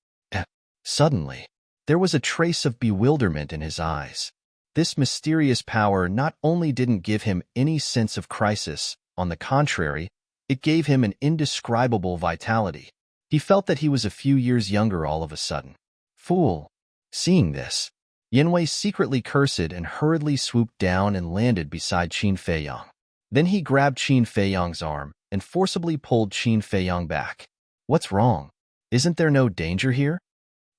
Suddenly, there was a trace of bewilderment in his eyes. This mysterious power not only didn't give him any sense of crisis, on the contrary, it gave him an indescribable vitality. He felt that he was a few years younger all of a sudden. Fool! Seeing this, Yinwei secretly cursed and hurriedly swooped down and landed beside Qin Feiyang. Then he grabbed Qin Feiyang's arm and forcibly pulled Qin Feiyang back. "What's wrong? Isn't there no danger here?"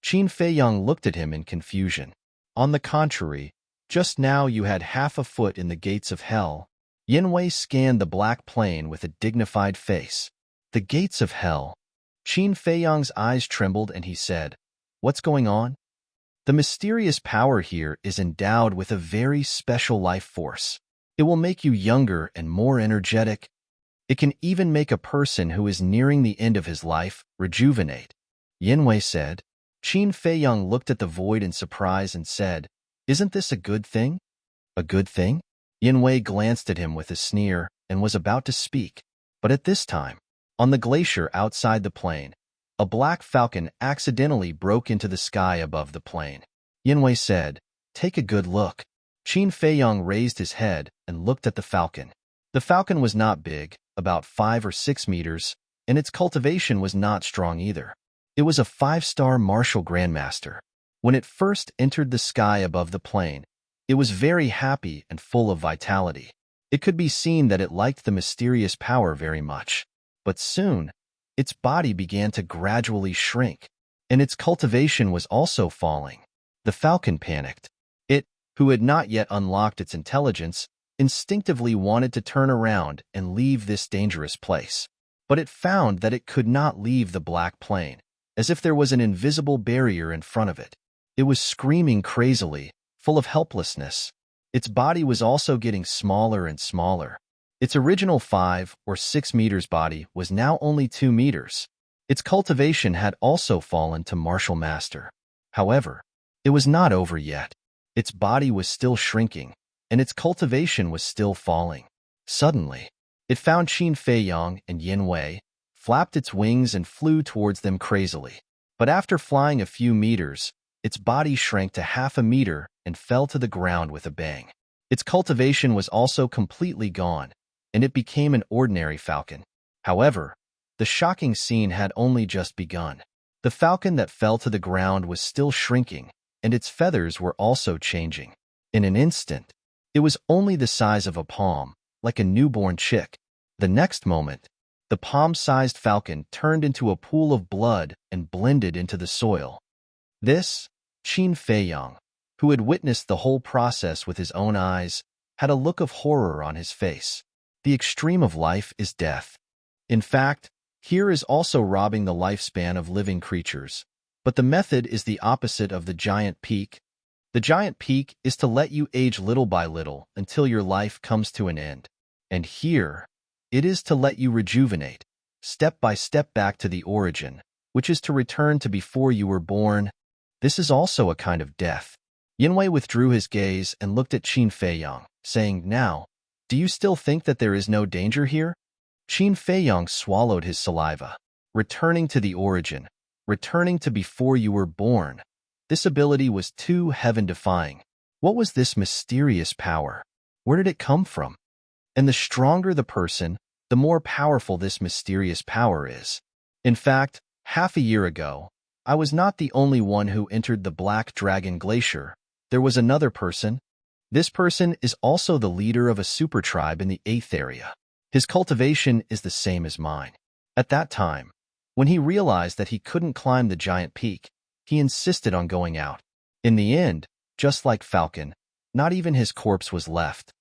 Qin Feiyang looked at him in confusion. "On the contrary, just now you had half a foot in the gates of hell." Yinwei scanned the black plain with a dignified face. "The gates of hell?" Qin Feiyang's eyes trembled and he said, "What's going on?" The mysterious power here is endowed with a very special life force. It will make you younger and more energetic. It can even make a person who is nearing the end of his life rejuvenate, Yinwei said. Qin Feiyang looked at the void in surprise and said, "Isn't this a good thing?" "A good thing?" Yinwei glanced at him with a sneer and was about to speak. But at this time, on the glacier outside the plain, a black falcon accidentally broke into the sky above the plain. Yinwei said, "Take a good look." Qin Feiyang raised his head and looked at the falcon. The falcon was not big, about 5 or 6 meters, and its cultivation was not strong either. It was a 5-star martial grandmaster. When it first entered the sky above the plain, it was very happy and full of vitality. It could be seen that it liked the mysterious power very much. But soon, its body began to gradually shrink, and its cultivation was also falling. The falcon panicked. It, who had not yet unlocked its intelligence, instinctively wanted to turn around and leave this dangerous place. But it found that it could not leave the black plain, as if there was an invisible barrier in front of it. It was screaming crazily, full of helplessness. Its body was also getting smaller and smaller. Its original 5 or 6 meters body was now only 2 meters. Its cultivation had also fallen to martial master. However, it was not over yet. Its body was still shrinking, and its cultivation was still falling. Suddenly, it found Qin Feiyang and Yinwei, flapped its wings and flew towards them crazily. But after flying a few meters, its body shrank to half a meter and fell to the ground with a bang. Its cultivation was also completely gone, and it became an ordinary falcon. However, the shocking scene had only just begun. The falcon that fell to the ground was still shrinking, and its feathers were also changing. In an instant, it was only the size of a palm, like a newborn chick. The next moment, the palm-sized falcon turned into a pool of blood and blended into the soil. This, Qin Feiyang, who had witnessed the whole process with his own eyes, had a look of horror on his face. The extreme of life is death. In fact, here is also robbing the lifespan of living creatures. But the method is the opposite of the giant peak. The giant peak is to let you age little by little until your life comes to an end. And here, it is to let you rejuvenate, step by step back to the origin, which is to return to before you were born. This is also a kind of death. Yinwei withdrew his gaze and looked at Qin Feiyang, saying, "Now, do you still think that there is no danger here?" Qin Feiyang swallowed his saliva. Returning to the origin, returning to before you were born. This ability was too heaven-defying. What was this mysterious power? Where did it come from? And the stronger the person, the more powerful this mysterious power is. In fact, half a year ago, I was not the only one who entered the Black Dragon Glacier. There was another person. This person is also the leader of a super tribe in the 8th area. His cultivation is the same as mine. At that time, when he realized that he couldn't climb the giant peak, he insisted on going out. In the end, just like Falcon, not even his corpse was left.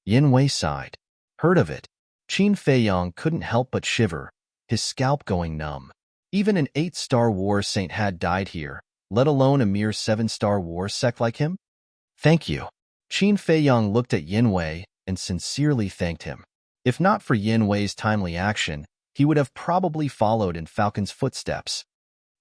Yinwei sighed. Heard of it? Qin Feiyang couldn't help but shiver, his scalp going numb. Even an 8-star war saint had died here, let alone a mere 7-star war sect like him? Thank you. Qin Feiyang looked at Yinwei and sincerely thanked him. If not for Yinwei's timely action, he would have probably followed in Falcon's footsteps.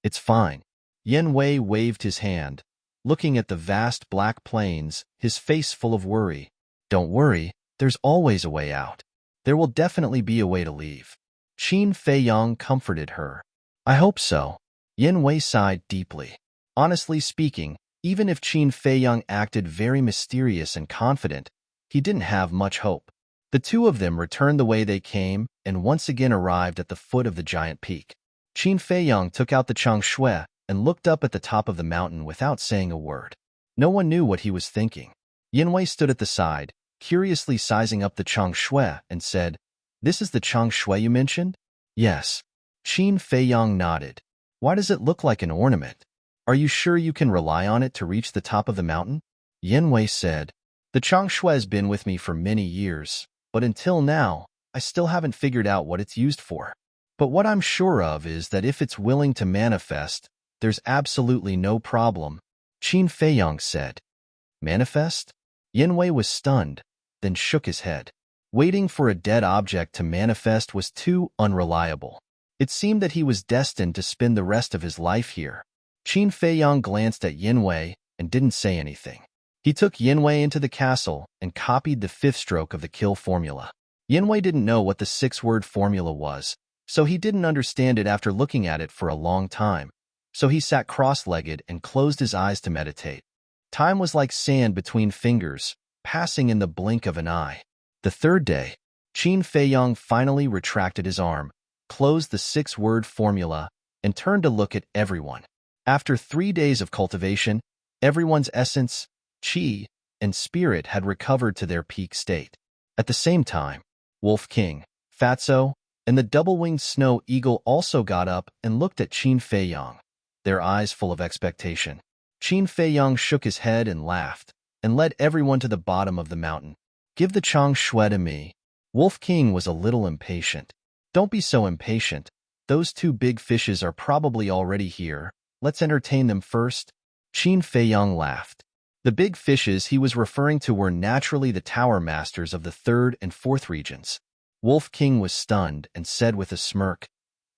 It's fine. Yinwei waved his hand, looking at the vast black plains, his face full of worry. Don't worry, there's always a way out. There will definitely be a way to leave. Qin Feiyang comforted her. I hope so. Yinwei sighed deeply. Honestly speaking, even if Qin Feiyang acted very mysterious and confident, he didn't have much hope. The two of them returned the way they came and once again arrived at the foot of the giant peak. Qin Feiyang took out the changshui and looked up at the top of the mountain without saying a word. No one knew what he was thinking. Yinwei stood at the side, curiously sizing up the changshui, and said, "This is the changshui you mentioned?" Yes. Qin Feiyang nodded. Why does it look like an ornament? Are you sure you can rely on it to reach the top of the mountain? Yinwei said, The changshui has been with me for many years, but until now, I still haven't figured out what it's used for. But what I'm sure of is that if it's willing to manifest, there's absolutely no problem. Qin Feiyang said. Manifest? Yanwei was stunned, then shook his head. Waiting for a dead object to manifest was too unreliable. It seemed that he was destined to spend the rest of his life here. Qin Feiyang glanced at Yanwei and didn't say anything. He took Yanwei into the castle and copied the fifth stroke of the kill formula. Yanwei didn't know what the six-word formula was, so he didn't understand it after looking at it for a long time. So he sat cross-legged and closed his eyes to meditate. Time was like sand between fingers, passing in the blink of an eye. The third day, Qin Feiyang finally retracted his arm, closed the six-word formula, and turned to look at everyone. After 3 days of cultivation, everyone's essence, qi, and spirit had recovered to their peak state. At the same time, Wolf King, Fatso, and the double-winged snow eagle also got up and looked at Qin Feiyang, their eyes full of expectation. Qin Feiyang shook his head and laughed, and led everyone to the bottom of the mountain. Give the Chang Shui to me. Wolf King was a little impatient. Don't be so impatient. Those two big fishes are probably already here. Let's entertain them first. Qin Feiyang laughed. The big fishes he was referring to were naturally the tower masters of the third and fourth regions. Wolf King was stunned and said with a smirk,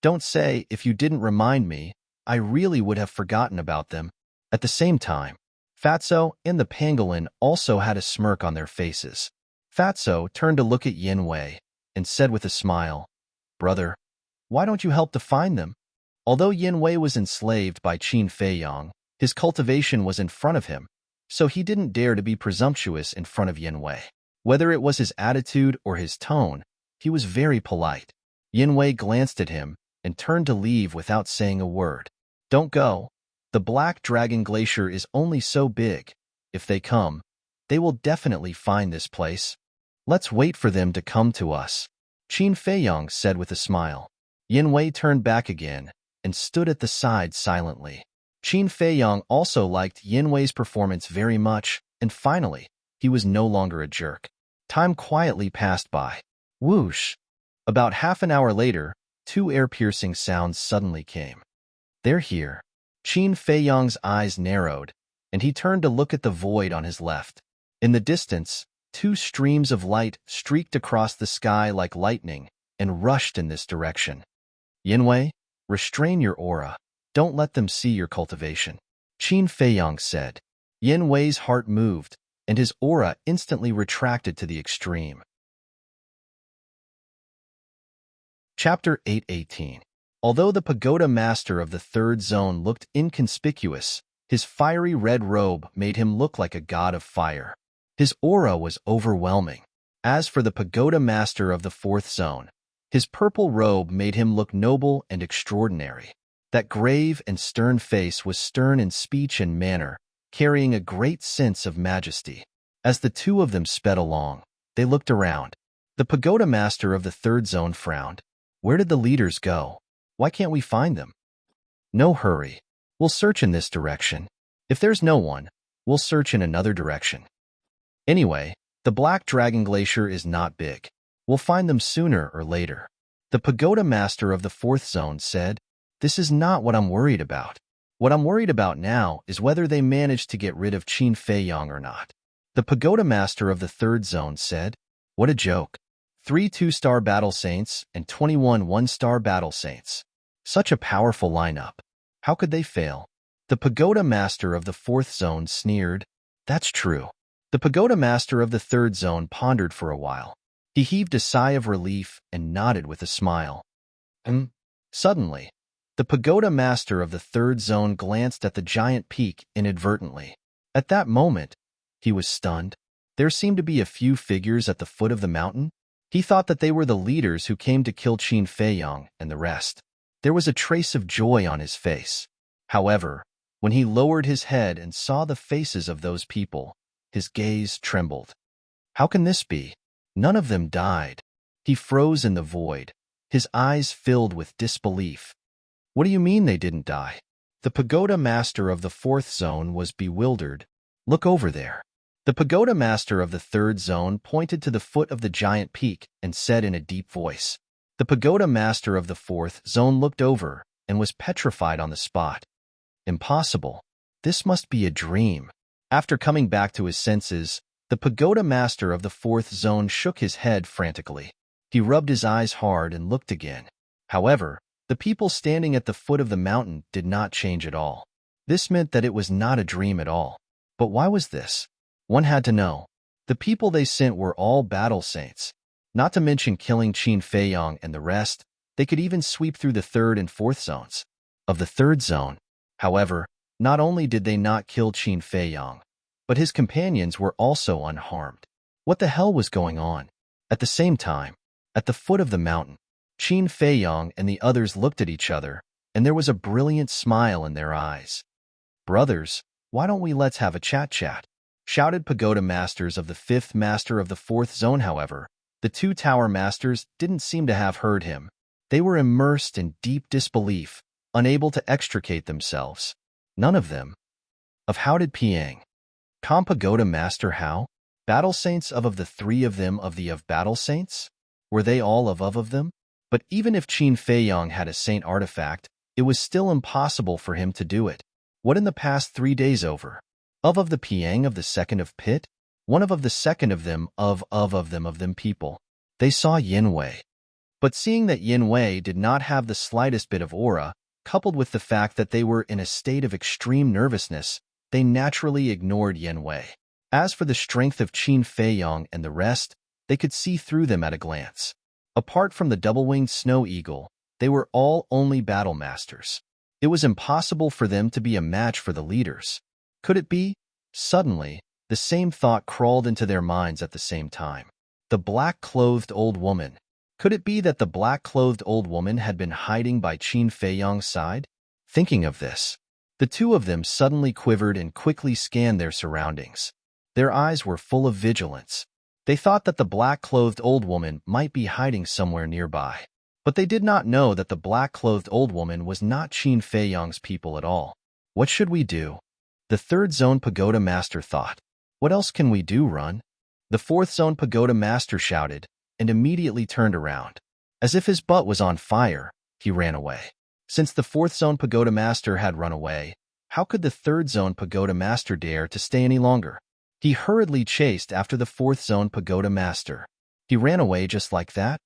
Don't say, if you didn't remind me, I really would have forgotten about them. At the same time, Fatso and the pangolin also had a smirk on their faces. Fatso turned to look at Yanwei and said with a smile, Brother, why don't you help to find them? Although Yanwei was enslaved by Qin Feiyang, his cultivation was in front of him, so he didn't dare to be presumptuous in front of Yanwei. Whether it was his attitude or his tone, he was very polite. Yanwei glanced at him and turned to leave without saying a word. Don't go. The Black Dragon Glacier is only so big. If they come, they will definitely find this place. Let's wait for them to come to us. Qin Feiyang said with a smile. Yanwei turned back again and stood at the side silently. Qin Feiyang also liked Yanwei's performance very much, and finally, he was no longer a jerk. Time quietly passed by. Whoosh! About half an hour later, 2 ear-piercing sounds suddenly came. They're here. Qin Feiyang's eyes narrowed, and he turned to look at the void on his left. In the distance, 2 streams of light streaked across the sky like lightning and rushed in this direction. Yanwei, restrain your aura. Don't let them see your cultivation. Qin Feiyang said. Yanwei's heart moved, and his aura instantly retracted to the extreme. Chapter 818. Although the pagoda master of the third zone looked inconspicuous, his fiery red robe made him look like a god of fire. His aura was overwhelming. As for the pagoda master of the fourth zone, his purple robe made him look noble and extraordinary. That grave and stern face was stern in speech and manner, carrying a great sense of majesty. As the two of them sped along, they looked around. The pagoda master of the third zone frowned. Where did the leaders go? Why can't we find them? No hurry. We'll search in this direction. If there's no one, we'll search in another direction. Anyway, the Black Dragon Glacier is not big. We'll find them sooner or later. The pagoda master of the fourth zone said, This is not what I'm worried about. What I'm worried about now is whether they managed to get rid of Qin Feiyang or not. The pagoda master of the third zone said, What a joke. 3 2-star battle saints and 21 1-star battle saints. Such a powerful lineup. How could they fail? The pagoda master of the fourth zone sneered. That's true. The pagoda master of the third zone pondered for a while. He heaved a sigh of relief and nodded with a smile. Suddenly, the pagoda master of the third zone glanced at the giant peak inadvertently. At that moment, he was stunned. There seemed to be a few figures at the foot of the mountain. He thought that they were the leaders who came to kill Qin Feiyang and the rest. There was a trace of joy on his face. However, when he lowered his head and saw the faces of those people, his gaze trembled. How can this be? None of them died. He froze in the void, his eyes filled with disbelief. What do you mean they didn't die? The pagoda master of the fourth zone was bewildered. Look over there. The pagoda master of the third zone pointed to the foot of the giant peak and said in a deep voice. The pagoda master of the fourth zone looked over and was petrified on the spot. Impossible. This must be a dream. After coming back to his senses, the pagoda master of the fourth zone shook his head frantically. He rubbed his eyes hard and looked again. However, the people standing at the foot of the mountain did not change at all. This meant that it was not a dream at all. But why was this? One had to know. The people they sent were all battle saints. Not to mention killing Qin Feiyong and the rest, they could even sweep through the third and fourth zones. Of the third zone, however, not only did they not kill Qin Feiyong, but his companions were also unharmed. What the hell was going on? At the same time, at the foot of the mountain, Qin Feiyong and the others looked at each other, and there was a brilliant smile in their eyes. "Brothers, why don't we let's have a chat?" shouted pagoda masters of the fifth master of the fourth zone. However, the two tower masters didn't seem to have heard him. They were immersed in deep disbelief, unable to extricate themselves. None of them. Of how did Piang Com pagoda master how? Battle saints of the three of them of battle saints? Were they all of them? But even if Qin Feiyong had a saint artifact, it was still impossible for him to do it. What in the past 3 days over? Of the Piang of the second of pit? One of the second of them of them people. They saw Yin Wei. But seeing that Yin Wei did not have the slightest bit of aura, coupled with the fact that they were in a state of extreme nervousness, they naturally ignored Yin Wei. As for the strength of Qin Feiyong and the rest, they could see through them at a glance. Apart from the double-winged snow eagle, they were all only battle masters. It was impossible for them to be a match for the leaders. Could it be? Suddenly, the same thought crawled into their minds at the same time. The black-clothed old woman. Could it be that the black-clothed old woman had been hiding by Qin Feiyong's side? Thinking of this, the two of them suddenly quivered and quickly scanned their surroundings. Their eyes were full of vigilance. They thought that the black-clothed old woman might be hiding somewhere nearby. But they did not know that the black-clothed old woman was not Qin Feiyong's people at all. What should we do? The third zone pagoda master thought. What else can we do, run? The fourth zone pagoda master shouted, and immediately turned around. As if his butt was on fire, he ran away. Since the fourth zone pagoda master had run away, how could the third zone pagoda master dare to stay any longer? He hurriedly chased after the fourth zone pagoda master. He ran away just like that?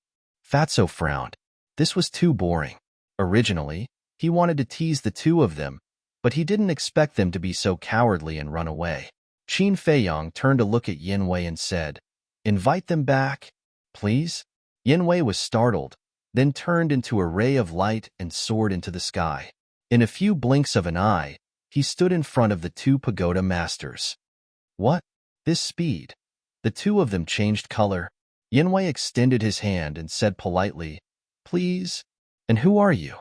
Fatso frowned. This was too boring. Originally, he wanted to tease the two of them, but he didn't expect them to be so cowardly and run away. Qin Feiyong turned to look at Yin Wei and said, "Invite them back, please?" Yin Wei was startled, then turned into a ray of light and soared into the sky. In a few blinks of an eye, he stood in front of the two pagoda masters. What? This speed? The two of them changed color. Yin Wei extended his hand and said politely, "Please? And who are you?"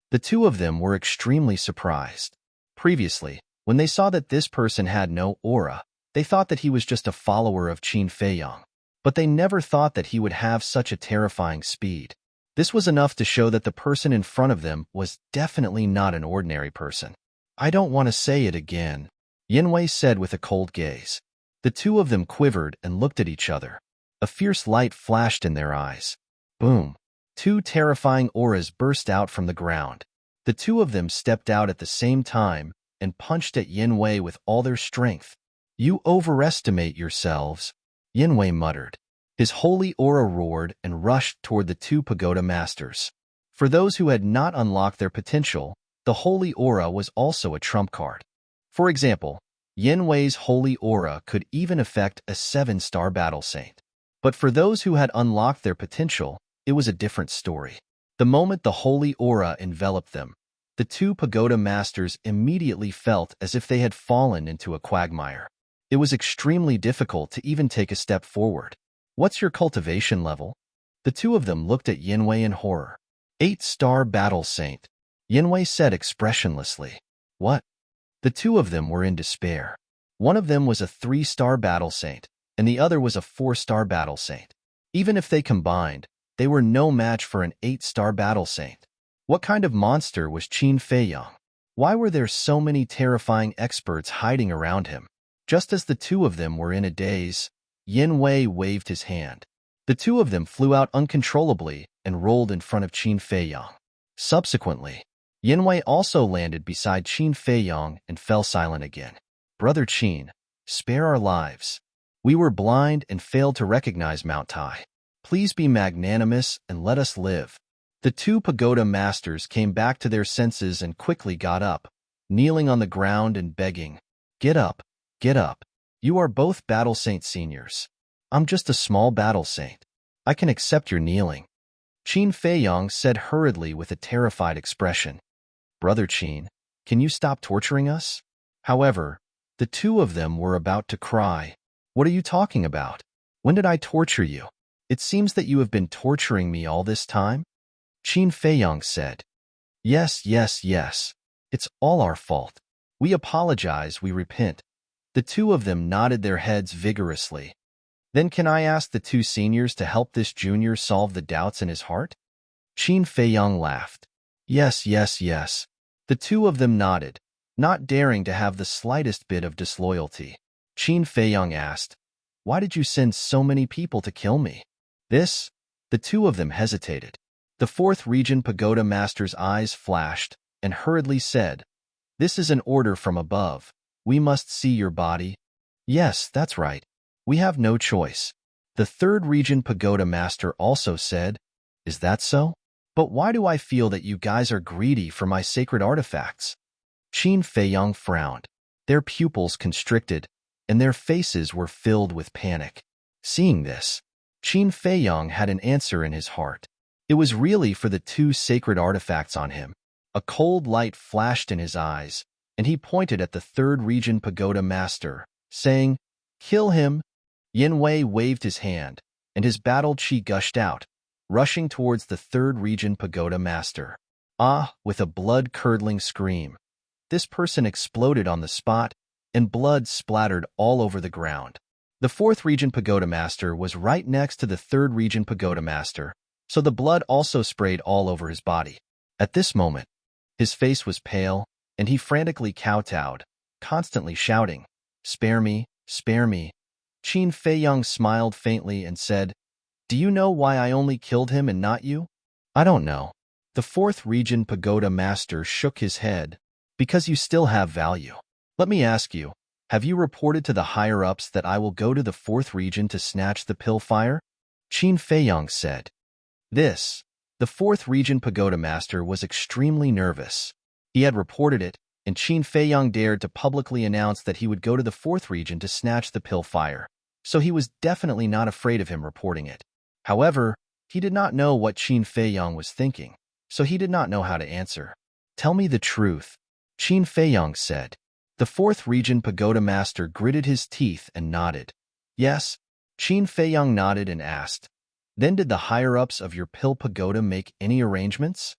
The two of them were extremely surprised. Previously, when they saw that this person had no aura, they thought that he was just a follower of Qin Feiyong. But they never thought that he would have such a terrifying speed. This was enough to show that the person in front of them was definitely not an ordinary person. "I don't want to say it again," Yin Wei said with a cold gaze. The two of them quivered and looked at each other. A fierce light flashed in their eyes. Boom! Two terrifying auras burst out from the ground. The two of them stepped out at the same time and punched at Yin Wei with all their strength. "You overestimate yourselves," Yin Wei muttered. His holy aura roared and rushed toward the two pagoda masters. For those who had not unlocked their potential, the holy aura was also a trump card. For example, Yin Wei's holy aura could even affect a 7-star battle saint. But for those who had unlocked their potential, it was a different story. The moment the holy aura enveloped them, the two pagoda masters immediately felt as if they had fallen into a quagmire. It was extremely difficult to even take a step forward. "What's your cultivation level?" The two of them looked at Yin Wei in horror. 8-star battle saint, Yin Wei said expressionlessly. "What?" The two of them were in despair. One of them was a 3-star battle saint, and the other was a 4-star battle saint. Even if they combined, they were no match for an 8-star battle saint. What kind of monster was Qin Feiyong? Why were there so many terrifying experts hiding around him? Just as the two of them were in a daze, Yin Wei waved his hand. The two of them flew out uncontrollably and rolled in front of Qin Feiyong. Subsequently, Yinwei also landed beside Qin Feiyong and fell silent again. Brother Qin, spare our lives. We were blind and failed to recognize Mount Tai. Please be magnanimous and let us live. The two pagoda masters came back to their senses and quickly got up, kneeling on the ground and begging, Get up, get up. You are both battle saint seniors. I'm just a small battle saint. I can accept your kneeling. Qin Feiyong said hurriedly with a terrified expression. Brother Qin, can you stop torturing us? However, the two of them were about to cry. What are you talking about? When did I torture you? It seems that you have been torturing me all this time? Qin Feiyong said. Yes, yes, yes. It's all our fault. We apologize, we repent. The two of them nodded their heads vigorously. Then can I ask the two seniors to help this junior solve the doubts in his heart? Qin Feiyong laughed. Yes, yes, yes. The two of them nodded, not daring to have the slightest bit of disloyalty. Qin Feiyong asked, Why did you send so many people to kill me? The two of them hesitated. The fourth region pagoda master's eyes flashed and hurriedly said, This is an order from above. We must see your body. Yes, that's right. We have no choice. The third region pagoda master also said, Is that so? But why do I feel that you guys are greedy for my sacred artifacts? Qin Feiyong frowned. Their pupils constricted, and their faces were filled with panic. Seeing this, Qin Feiyong had an answer in his heart. It was really for the two sacred artifacts on him. A cold light flashed in his eyes, and he pointed at the third region pagoda master, saying, Kill him. Yinwei waved his hand, and his battle chi gushed out, rushing towards the third region pagoda master. With a blood-curdling scream. This person exploded on the spot, and blood splattered all over the ground. The fourth region pagoda master was right next to the third region pagoda master, so the blood also sprayed all over his body. At this moment, his face was pale, and he frantically kowtowed, constantly shouting, Spare me, spare me. Qin Feiyong smiled faintly and said, Do you know why I only killed him and not you? I don't know. The fourth region pagoda master shook his head. Because you still have value. Let me ask you, have you reported to the higher-ups that I will go to the fourth region to snatch the pill fire? Qin Feiyong said. The fourth region pagoda master was extremely nervous. He had reported it, and Qin Feiyong dared to publicly announce that he would go to the fourth region to snatch the pill fire, so he was definitely not afraid of him reporting it. However, he did not know what Qin Feiyong was thinking, so he did not know how to answer. Tell me the truth, Qin Feiyong said. The fourth region pagoda master gritted his teeth and nodded. Yes, Qin Feiyong nodded and asked, Then did the higher-ups of your pill pagoda make any arrangements?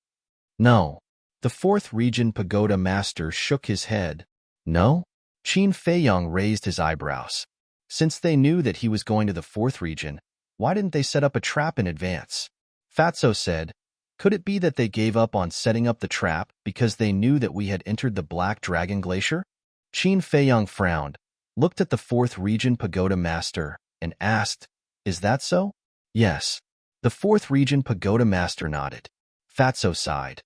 No. The fourth region pagoda master shook his head. No? Qin Feiyong raised his eyebrows. Since they knew that he was going to the fourth region, why didn't they set up a trap in advance? Fatso said, Could it be that they gave up on setting up the trap because they knew that we had entered the Black Dragon Glacier? Qin Feiyong frowned, looked at the fourth region pagoda master, and asked, Is that so? Yes. The fourth region pagoda master nodded. Fatso sighed.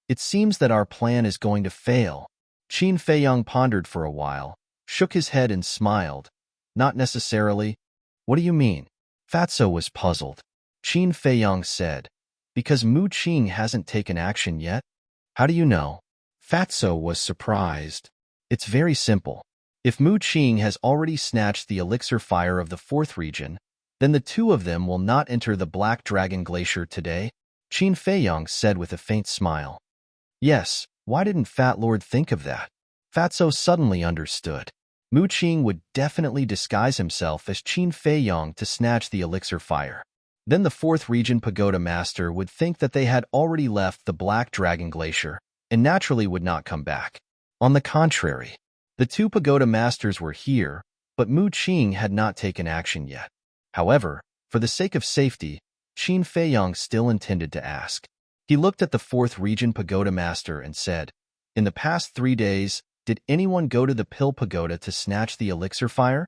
It seems that our plan is going to fail. Qin Feiyong pondered for a while, shook his head and smiled. Not necessarily. What do you mean? Fatso was puzzled. Qin Feiyong said, Because Mu Qing hasn't taken action yet? How do you know? Fatso was surprised. It's very simple. If Mu Qing has already snatched the elixir fire of the fourth region, then the two of them will not enter the Black Dragon Glacier today, Qin Feiyong said with a faint smile. Yes, why didn't Fat Lord think of that? Fatso suddenly understood. Mu Qing would definitely disguise himself as Qin Feiyong to snatch the elixir fire. Then the fourth region pagoda master would think that they had already left the Black Dragon Glacier and naturally would not come back. On the contrary, the two pagoda masters were here, but Mu Qing had not taken action yet. However, for the sake of safety, Qin Feiyong still intended to ask. He looked at the fourth region pagoda master and said, In the past 3 days, did anyone go to the pill pagoda to snatch the elixir fire?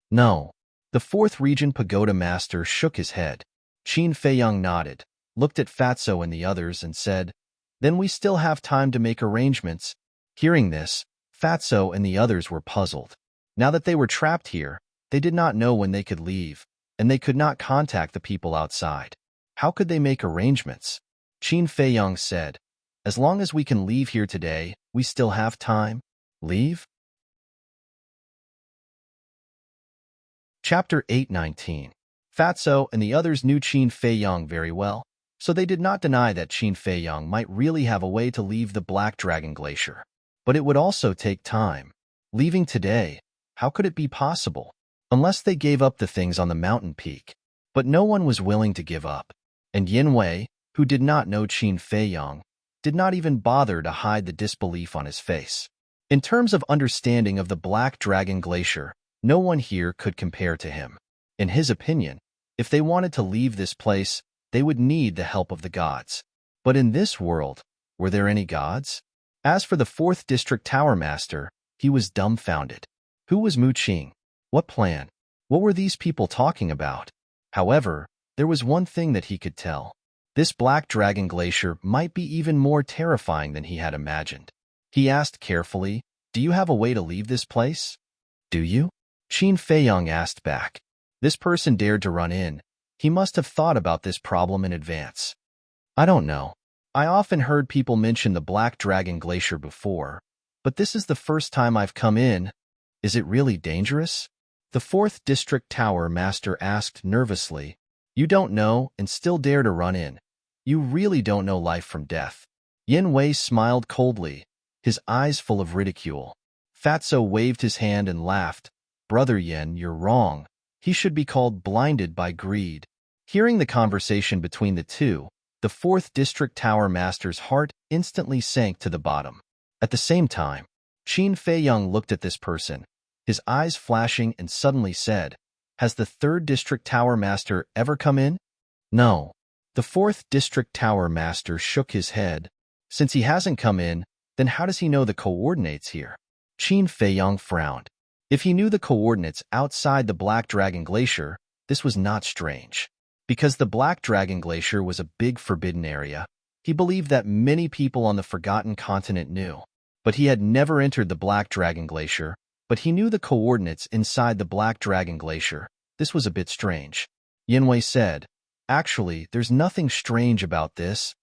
No. The fourth region pagoda master shook his head. Qin Feiyong nodded, looked at Fatso and the others and said, Then we still have time to make arrangements. Hearing this, Fatso and the others were puzzled. Now that they were trapped here, they did not know when they could leave, and they could not contact the people outside. How could they make arrangements? Qin Feiyong said, "As long as we can leave here today, we still have time." Leave? Chapter 8:19. Fatso and the others knew Qin Feiyong very well, so they did not deny that Qin Feiyong might really have a way to leave the Black Dragon Glacier. But it would also take time. Leaving today, how could it be possible? Unless they gave up the things on the mountain peak. But no one was willing to give up. And Yin Wei, who did not know Qin Feiyong, did not even bother to hide the disbelief on his face. In terms of understanding of the Black Dragon Glacier, no one here could compare to him. In his opinion, if they wanted to leave this place, they would need the help of the gods. But in this world, were there any gods? As for the 4th District Tower Master, he was dumbfounded. Who was Mu Qing? What plan? What were these people talking about? However, there was one thing that he could tell. This Black Dragon Glacier might be even more terrifying than he had imagined. He asked carefully, "Do you have a way to leave this place?" "Do you?" Qin Feiyong asked back. This person dared to run in. He must have thought about this problem in advance. "I don't know. I often heard people mention the Black Dragon Glacier before, but this is the first time I've come in. Is it really dangerous?" The 4th District Tower Master asked nervously. "You don't know and still dare to run in. You really don't know life from death." Yin Wei smiled coldly, his eyes full of ridicule. Fatso waved his hand and laughed. "Brother Yin, you're wrong. He should be called blinded by greed." Hearing the conversation between the two, the 4th District Tower Master's heart instantly sank to the bottom. At the same time, Qin Feiyong looked at this person, his eyes flashing, and suddenly said, "Has the 3rd District Tower Master ever come in?" "No." The 4th District Tower Master shook his head. "Since he hasn't come in, then how does he know the coordinates here?" Qin Feiyong frowned. If he knew the coordinates outside the Black Dragon Glacier, this was not strange. Because the Black Dragon Glacier was a big forbidden area, he believed that many people on the Forgotten Continent knew. But he had never entered the Black Dragon Glacier, but he knew the coordinates inside the Black Dragon Glacier. This was a bit strange. Yin Wei said, "Actually, there's nothing strange about this."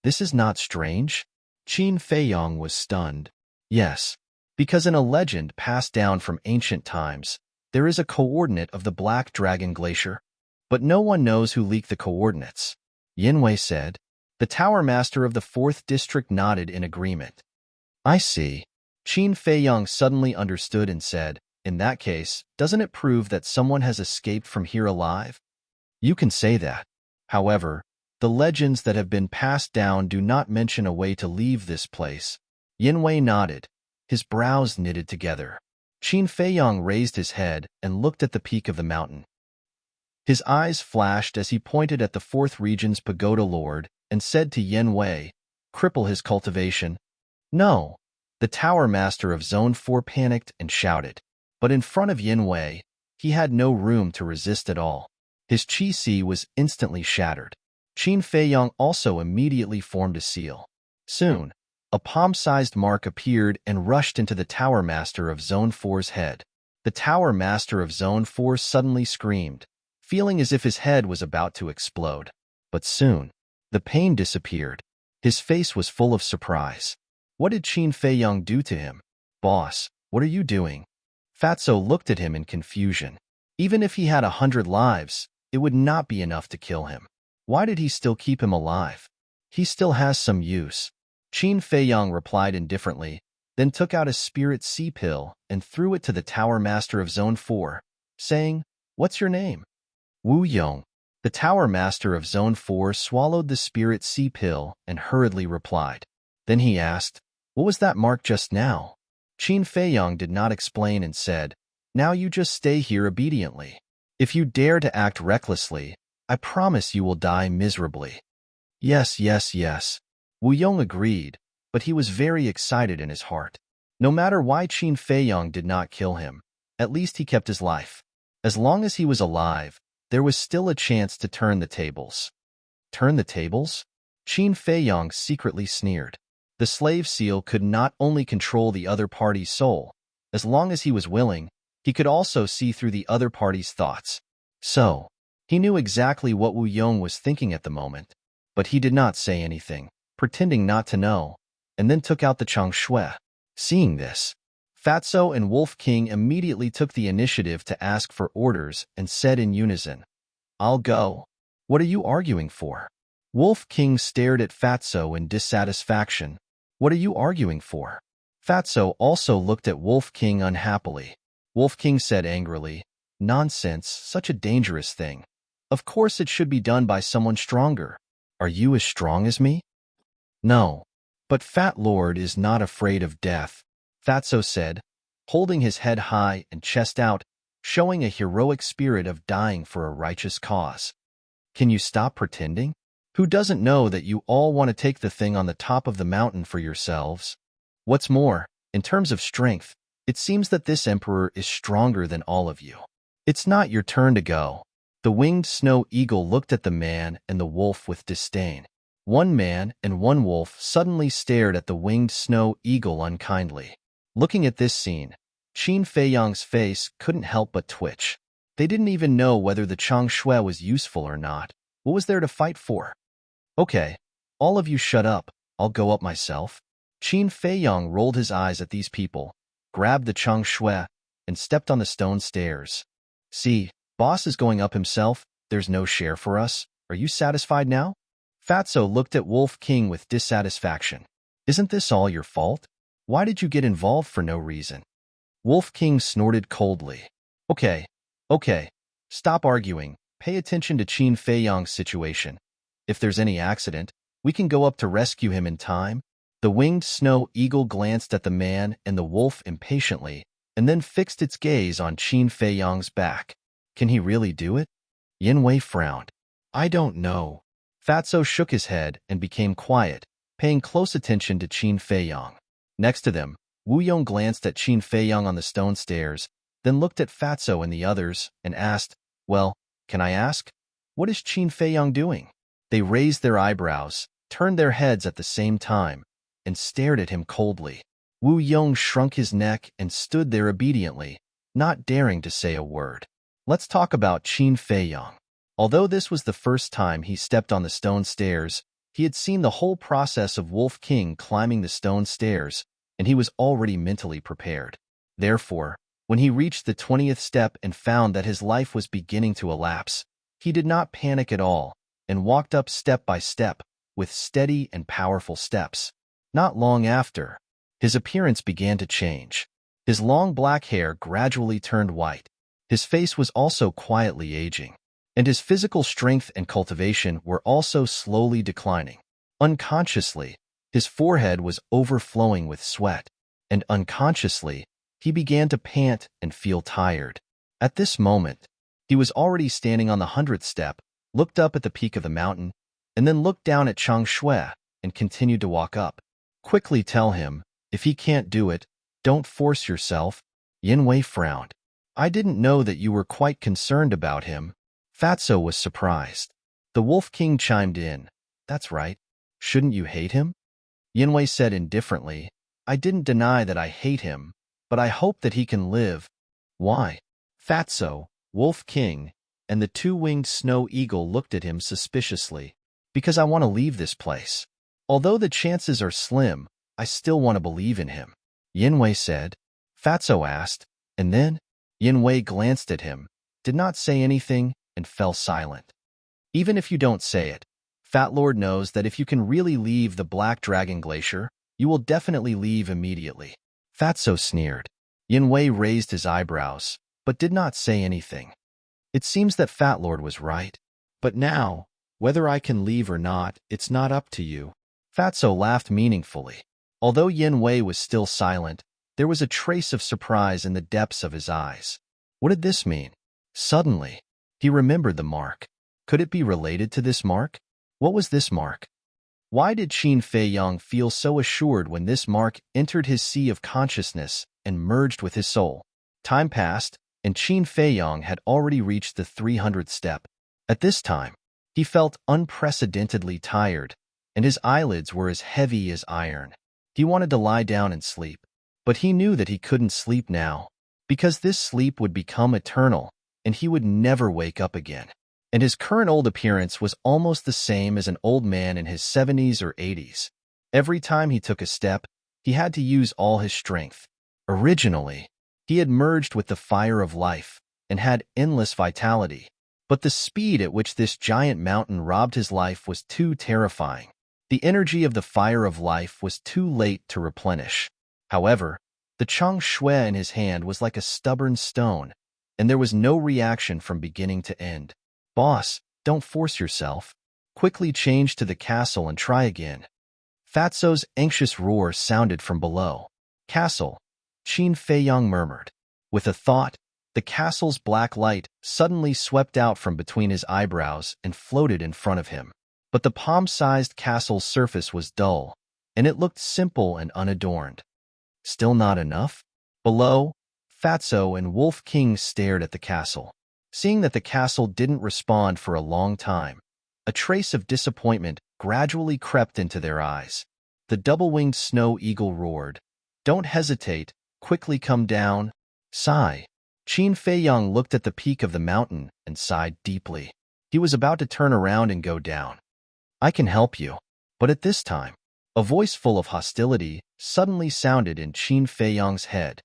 "This is not strange?" Qin Feiyong was stunned. "Yes, because in a legend passed down from ancient times, there is a coordinate of the Black Dragon Glacier. But no one knows who leaked the coordinates." Yin Wei said. The Tower Master of the 4th District nodded in agreement. "I see." Qin Feiyong suddenly understood and said, "In that case, doesn't it prove that someone has escaped from here alive?" "You can say that. However, the legends that have been passed down do not mention a way to leave this place." Yin Wei nodded, his brows knitted together. Qin Feiyong raised his head and looked at the peak of the mountain. His eyes flashed as he pointed at the 4th Region's Pagoda Lord and said to Yin Wei, "Cripple his cultivation." "No." The Tower Master of Zone 4 panicked and shouted. But in front of Yin Wei, he had no room to resist at all. His Qi was instantly shattered. Qin Feiyong also immediately formed a seal. Soon, a palm-sized mark appeared and rushed into the Tower Master of Zone 4's head. The Tower Master of Zone 4 suddenly screamed, feeling as if his head was about to explode. But soon, the pain disappeared. His face was full of surprise. What did Qin Feiyong do to him? "Boss, what are you doing?" Fatso looked at him in confusion. Even if he had 100 lives, it would not be enough to kill him. Why did he still keep him alive? "He still has some use." Qin Feiyong replied indifferently, then took out a spirit sea pill and threw it to the Tower Master of Zone 4, saying, "What's your name?" "Wu Yong." The Tower Master of Zone 4 swallowed the spirit sea pill and hurriedly replied. Then he asked, "What was that mark just now?" Qin Feiyong did not explain and said, "Now you just stay here obediently. If you dare to act recklessly, I promise you will die miserably." "Yes, yes, yes." Wu Yong agreed, but he was very excited in his heart. No matter why Qin Feiyong did not kill him, at least he kept his life. As long as he was alive, there was still a chance to turn the tables. Turn the tables? Qin Feiyang secretly sneered. The slave seal could not only control the other party's soul, as long as he was willing, he could also see through the other party's thoughts. So, he knew exactly what Wu Yong was thinking at the moment, but he did not say anything, pretending not to know, and then took out the changshui. Seeing this, Fatso and Wolf King immediately took the initiative to ask for orders and said in unison, "I'll go." "What are you arguing for?" Wolf King stared at Fatso in dissatisfaction. "What are you arguing for?" Fatso also looked at Wolf King unhappily. Wolf King said angrily, "Nonsense, such a dangerous thing. Of course it should be done by someone stronger. Are you as strong as me?" "No. But Fat Lord is not afraid of death," Fatso said, holding his head high and chest out, showing a heroic spirit of dying for a righteous cause. "Can you stop pretending? Who doesn't know that you all want to take the thing on the top of the mountain for yourselves? What's more, in terms of strength, it seems that this emperor is stronger than all of you. It's not your turn to go." The winged snow eagle looked at the man and the wolf with disdain. One man and one wolf suddenly stared at the winged snow eagle unkindly. Looking at this scene, Qin Feiyang's face couldn't help but twitch. They didn't even know whether the changshui was useful or not. What was there to fight for? "Okay, all of you shut up, I'll go up myself." Qin Feiyang rolled his eyes at these people, grabbed the changshui, and stepped on the stone stairs. "See, boss is going up himself, there's no share for us. Are you satisfied now?" Fatso looked at Wolf King with dissatisfaction. "Isn't this all your fault? Why did you get involved for no reason?" Wolf King snorted coldly. Okay, stop arguing. Pay attention to Qin Feiyang's situation. If there's any accident, we can go up to rescue him in time." The winged snow eagle glanced at the man and the wolf impatiently, and then fixed its gaze on Qin Feiyang's back. "Can he really do it?" Yin Wei frowned. "I don't know." Fatso shook his head and became quiet, paying close attention to Qin Feiyang. Next to them, Wu Yong glanced at Qin Feiyang on the stone stairs, then looked at Fatso and the others, and asked, "Well, can I ask? What is Qin Feiyang doing?" They raised their eyebrows, turned their heads at the same time, and stared at him coldly. Wu Yong shrunk his neck and stood there obediently, not daring to say a word. Let's talk about Qin Feiyang. Although this was the first time he stepped on the stone stairs, he had seen the whole process of Wolf King climbing the stone stairs, and he was already mentally prepared. Therefore, when he reached the 20th step and found that his life was beginning to elapse, he did not panic at all and walked up step by step with steady and powerful steps. Not long after, his appearance began to change. His long black hair gradually turned white. His face was also quietly aging, and his physical strength and cultivation were also slowly declining. Unconsciously, his forehead was overflowing with sweat, and unconsciously, he began to pant and feel tired. At this moment, he was already standing on the 100th step, looked up at the peak of the mountain, and then looked down at Changshui and continued to walk up. "Quickly tell him, if he can't do it, don't force yourself." Yin Wei frowned. "I didn't know that you were quite concerned about him." Fatso was surprised. The Wolf King chimed in. "That's right. Shouldn't you hate him?" Yin Wei said indifferently, "I didn't deny that I hate him, but I hope that he can live." "Why?" Fatso, Wolf King, and the two-winged snow eagle looked at him suspiciously. "Because I want to leave this place. Although the chances are slim, I still want to believe in him," Yin Wei said. Fatso asked, "And then?" Yin Wei glanced at him, did not say anything, and fell silent. "Even if you don't say it, Fat Lord knows that if you can really leave the Black Dragon Glacier, you will definitely leave immediately." Fatso sneered. Yin Wei raised his eyebrows, but did not say anything. It seems that Fat Lord was right. But now, whether I can leave or not, it's not up to you. Fatso laughed meaningfully. Although Yin Wei was still silent, there was a trace of surprise in the depths of his eyes. What did this mean? Suddenly, he remembered the mark. Could it be related to this mark? What was this mark? Why did Qin Feiyang feel so assured when this mark entered his sea of consciousness and merged with his soul? Time passed, and Qin Feiyang had already reached the 300th step. At this time, he felt unprecedentedly tired, and his eyelids were as heavy as iron. He wanted to lie down and sleep, but he knew that he couldn't sleep now, because this sleep would become eternal, and he would never wake up again. And his current old appearance was almost the same as an old man in his 70s or 80s. Every time he took a step, he had to use all his strength. Originally, he had merged with the fire of life and had endless vitality, but the speed at which this giant mountain robbed his life was too terrifying. The energy of the fire of life was too late to replenish. However, the Chang Shui in his hand was like a stubborn stone, and there was no reaction from beginning to end. Boss, don't force yourself. Quickly change to the castle and try again. Fatso's anxious roar sounded from below. Castle, Qin Feiyang murmured. With a thought, the castle's black light suddenly swept out from between his eyebrows and floated in front of him. But the palm-sized castle's surface was dull, and it looked simple and unadorned. Still not enough? Below, Fatso and Wolf King stared at the castle. Seeing that the castle didn't respond for a long time, a trace of disappointment gradually crept into their eyes. The double-winged snow eagle roared, "Don't hesitate, quickly come down." Sigh. Qin Feiyang looked at the peak of the mountain and sighed deeply. He was about to turn around and go down. "I can help you." But at this time, a voice full of hostility suddenly sounded in Qin Feiyang's head.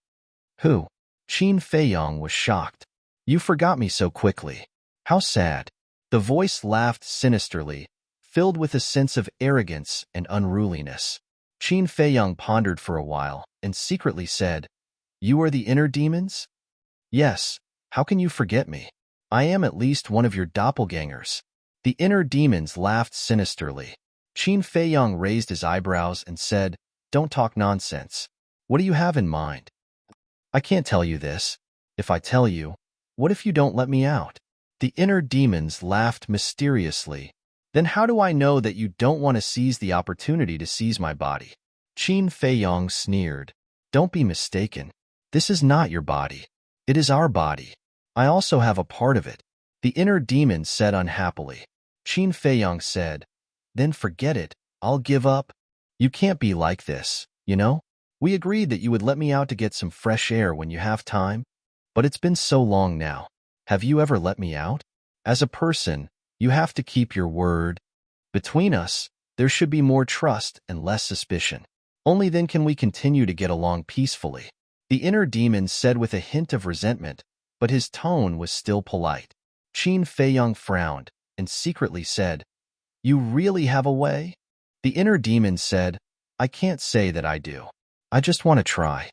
"Who?" Qin Feiyang was shocked. "You forgot me so quickly. How sad." The voice laughed sinisterly, filled with a sense of arrogance and unruliness. Qin Feiyang pondered for a while and secretly said, "You are the inner demons?" "Yes, how can you forget me? I am at least one of your doppelgangers." The inner demons laughed sinisterly. Qin Feiyang raised his eyebrows and said, "Don't talk nonsense. What do you have in mind?" "I can't tell you this. If I tell you, what if you don't let me out?" The inner demons laughed mysteriously. "Then how do I know that you don't want to seize the opportunity to seize my body?" Qin Feiyang sneered. "Don't be mistaken. This is not your body. It is our body. I also have a part of it." The inner demon said unhappily. Qin Feiyang said, "Then forget it. I'll give up." "You can't be like this, you know? We agreed that you would let me out to get some fresh air when you have time. But it's been so long now. Have you ever let me out? As a person, you have to keep your word. Between us, there should be more trust and less suspicion. Only then can we continue to get along peacefully." The inner demon said with a hint of resentment, but his tone was still polite. Qin Feiyang frowned and secretly said, "You really have a way?" The inner demon said, "I can't say that I do. I just want to try."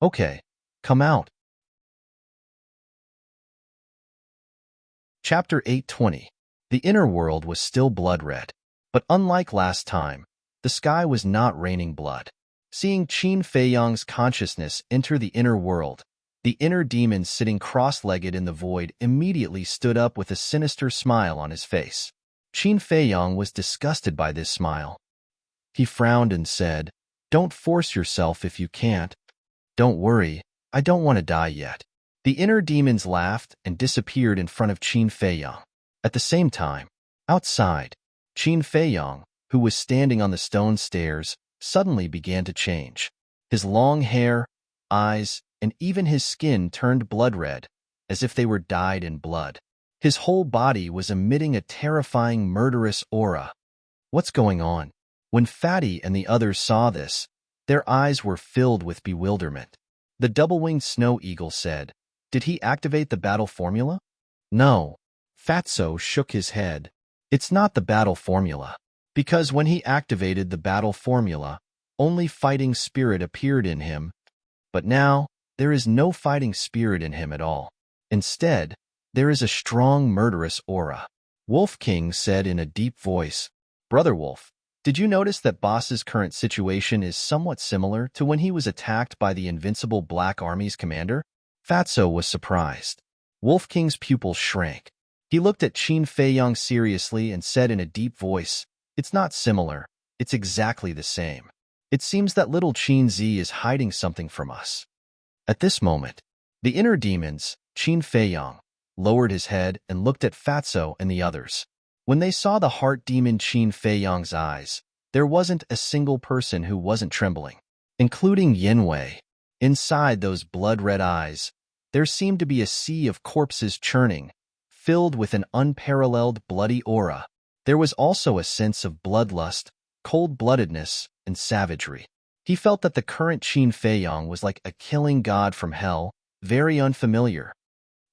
"Okay, come out." Chapter 820. The inner world was still blood-red, but unlike last time, the sky was not raining blood. Seeing Qin Feiyang's consciousness enter the inner world, the inner demon sitting cross-legged in the void immediately stood up with a sinister smile on his face. Qin Feiyang was disgusted by this smile. He frowned and said, "Don't force yourself if you can't. Don't worry, I don't want to die yet." The inner demons laughed and disappeared in front of Qin Feiyang. At the same time, outside, Qin Feiyang, who was standing on the stone stairs, suddenly began to change. His long hair, eyes, and even his skin turned blood-red, as if they were dyed in blood. His whole body was emitting a terrifying murderous aura. "What's going on?" When Fatty and the others saw this, their eyes were filled with bewilderment. The double-winged snow eagle said, "Did he activate the battle formula?" "No." Fatso shook his head. "It's not the battle formula. Because when he activated the battle formula, only fighting spirit appeared in him. But now, there is no fighting spirit in him at all. Instead, there is a strong murderous aura." Wolf King said in a deep voice, "Brother Wolf, did you notice that Boss's current situation is somewhat similar to when he was attacked by the invincible Black Army's commander?" Fatso was surprised. Wolf King's pupils shrank. He looked at Qin Feiyang seriously and said in a deep voice, "It's not similar, it's exactly the same. It seems that little Qin Zi is hiding something from us." At this moment, the inner demons, Qin Feiyang, lowered his head and looked at Fatso and the others. When they saw the heart demon Qin Feiyang's eyes, there wasn't a single person who wasn't trembling, including Yinwei. Inside those blood-red eyes, there seemed to be a sea of corpses churning, filled with an unparalleled bloody aura. There was also a sense of bloodlust, cold-bloodedness, and savagery. He felt that the current Qin Feiyang was like a killing god from hell, very unfamiliar.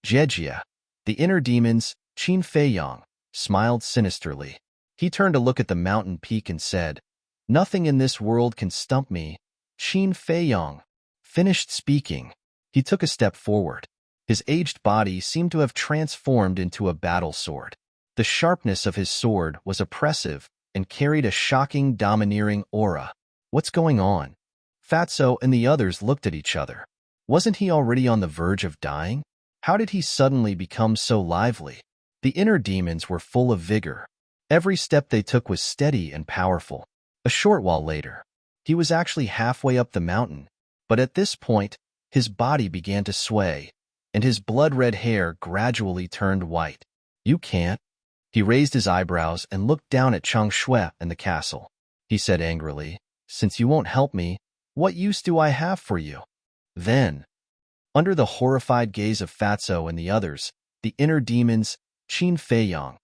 Jejia, the inner demons, Qin Feiyang, smiled sinisterly. He turned to look at the mountain peak and said, "Nothing in this world can stump me." Qin Feiyang finished speaking. He took a step forward. His aged body seemed to have transformed into a battle sword. The sharpness of his sword was oppressive and carried a shocking, domineering aura. What's going on? Fatso and the others looked at each other. Wasn't he already on the verge of dying? How did he suddenly become so lively? The inner demons were full of vigor. Every step they took was steady and powerful. A short while later, he was actually halfway up the mountain, but at this point, his body began to sway, and his blood-red hair gradually turned white. "You can't." He raised his eyebrows and looked down at Chang Shui and the castle. He said angrily, "Since you won't help me, what use do I have for you?" Then, under the horrified gaze of Fatso and the others, the inner demons, Qin Feiyang,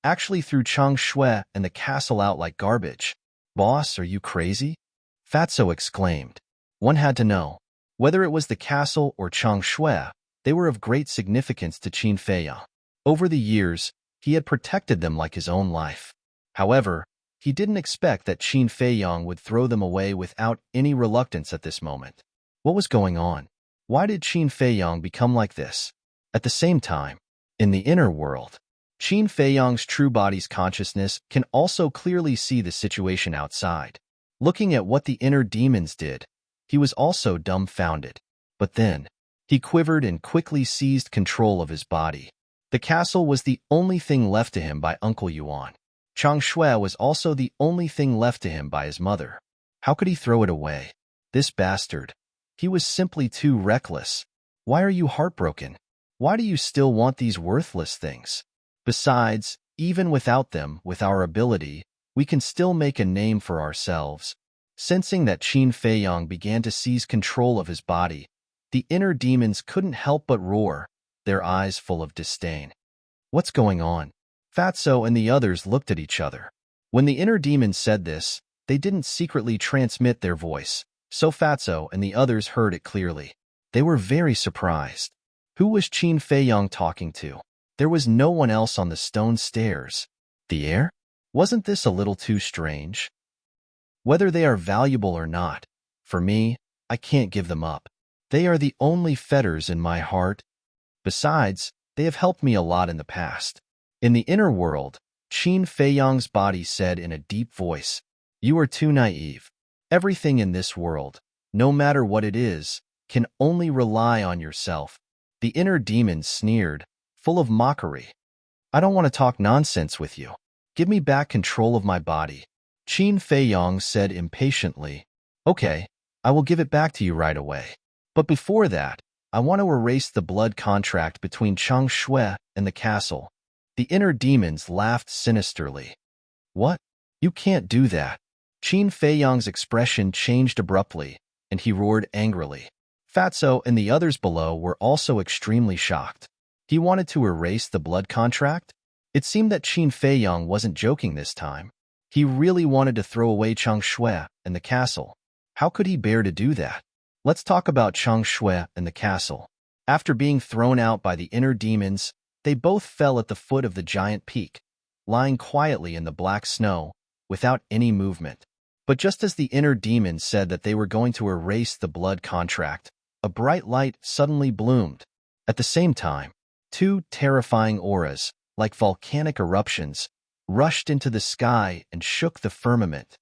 actually threw Chang Shui and the castle out like garbage. "Boss, are you crazy?" Fatso exclaimed. One had to know. Whether it was the castle or Chang Shui, they were of great significance to Qin Feiyang. Over the years, he had protected them like his own life. However, he didn't expect that Qin Feiyang would throw them away without any reluctance at this moment. What was going on? Why did Qin Feiyang become like this? At the same time, in the inner world, Qin Feiyang's true body's consciousness can also clearly see the situation outside. Looking at what the inner demons did, he was also dumbfounded. But then, he quivered and quickly seized control of his body. The castle was the only thing left to him by Uncle Yuan. Chang Shui was also the only thing left to him by his mother. How could he throw it away? This bastard. He was simply too reckless. Why are you heartbroken? Why do you still want these worthless things? Besides, even without them, with our ability, we can still make a name for ourselves. Sensing that Qin Feiyang began to seize control of his body, the inner demons couldn't help but roar, their eyes full of disdain. What's going on? Fatso and the others looked at each other. When the inner demons said this, they didn't secretly transmit their voice, so Fatso and the others heard it clearly. They were very surprised. Who was Qin Feiyang talking to? There was no one else on the stone stairs. The air? Wasn't this a little too strange? Whether they are valuable or not, for me, I can't give them up. They are the only fetters in my heart. Besides, they have helped me a lot in the past. In the inner world, Qin Feiyang's body said in a deep voice, "You are too naive. Everything in this world, no matter what it is, can only rely on yourself." The inner demon sneered, full of mockery. "I don't want to talk nonsense with you. Give me back control of my body." Qin Feiyang said impatiently, "Okay, I will give it back to you right away. But before that, I want to erase the blood contract between Chang Shui and the castle." The inner demons laughed sinisterly. "What? You can't do that." Qin Feiyang's expression changed abruptly, and he roared angrily. Fatso and the others below were also extremely shocked. He wanted to erase the blood contract? It seemed that Qin Feiyang wasn't joking this time. He really wanted to throw away Chang Shui and the castle. How could he bear to do that? Let's talk about Chang Shui and the castle. After being thrown out by the inner demons, they both fell at the foot of the giant peak, lying quietly in the black snow, without any movement. But just as the inner demons said that they were going to erase the blood contract, a bright light suddenly bloomed. At the same time, two terrifying auras, like volcanic eruptions, rushed into the sky and shook the firmament.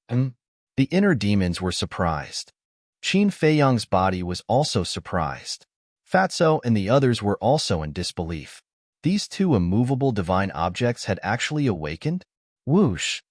The inner demons were surprised. Qin Feiyang's body was also surprised. Fatso and the others were also in disbelief. These two immovable divine objects had actually awakened? Whoosh!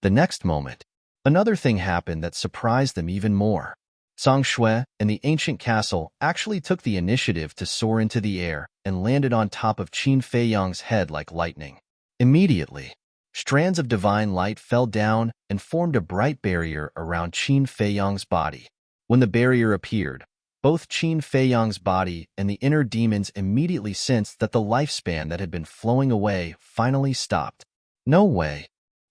The next moment, another thing happened that surprised them even more. Chang Shui and the ancient castle actually took the initiative to soar into the air and landed on top of Qin Feiyang's head like lightning. Immediately, strands of divine light fell down and formed a bright barrier around Qin Feiyang's body. When the barrier appeared, both Qin Feiyang's body and the inner demons immediately sensed that the lifespan that had been flowing away finally stopped. No way.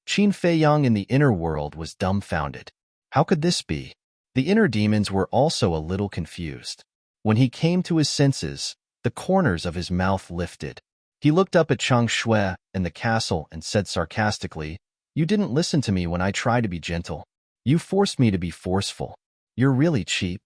Qin Feiyang in the inner world was dumbfounded. How could this be? The inner demons were also a little confused. When he came to his senses, the corners of his mouth lifted. He looked up at Chang Shui and the castle and said sarcastically, "You didn't listen to me when I tried to be gentle. You forced me to be forceful. You're really cheap."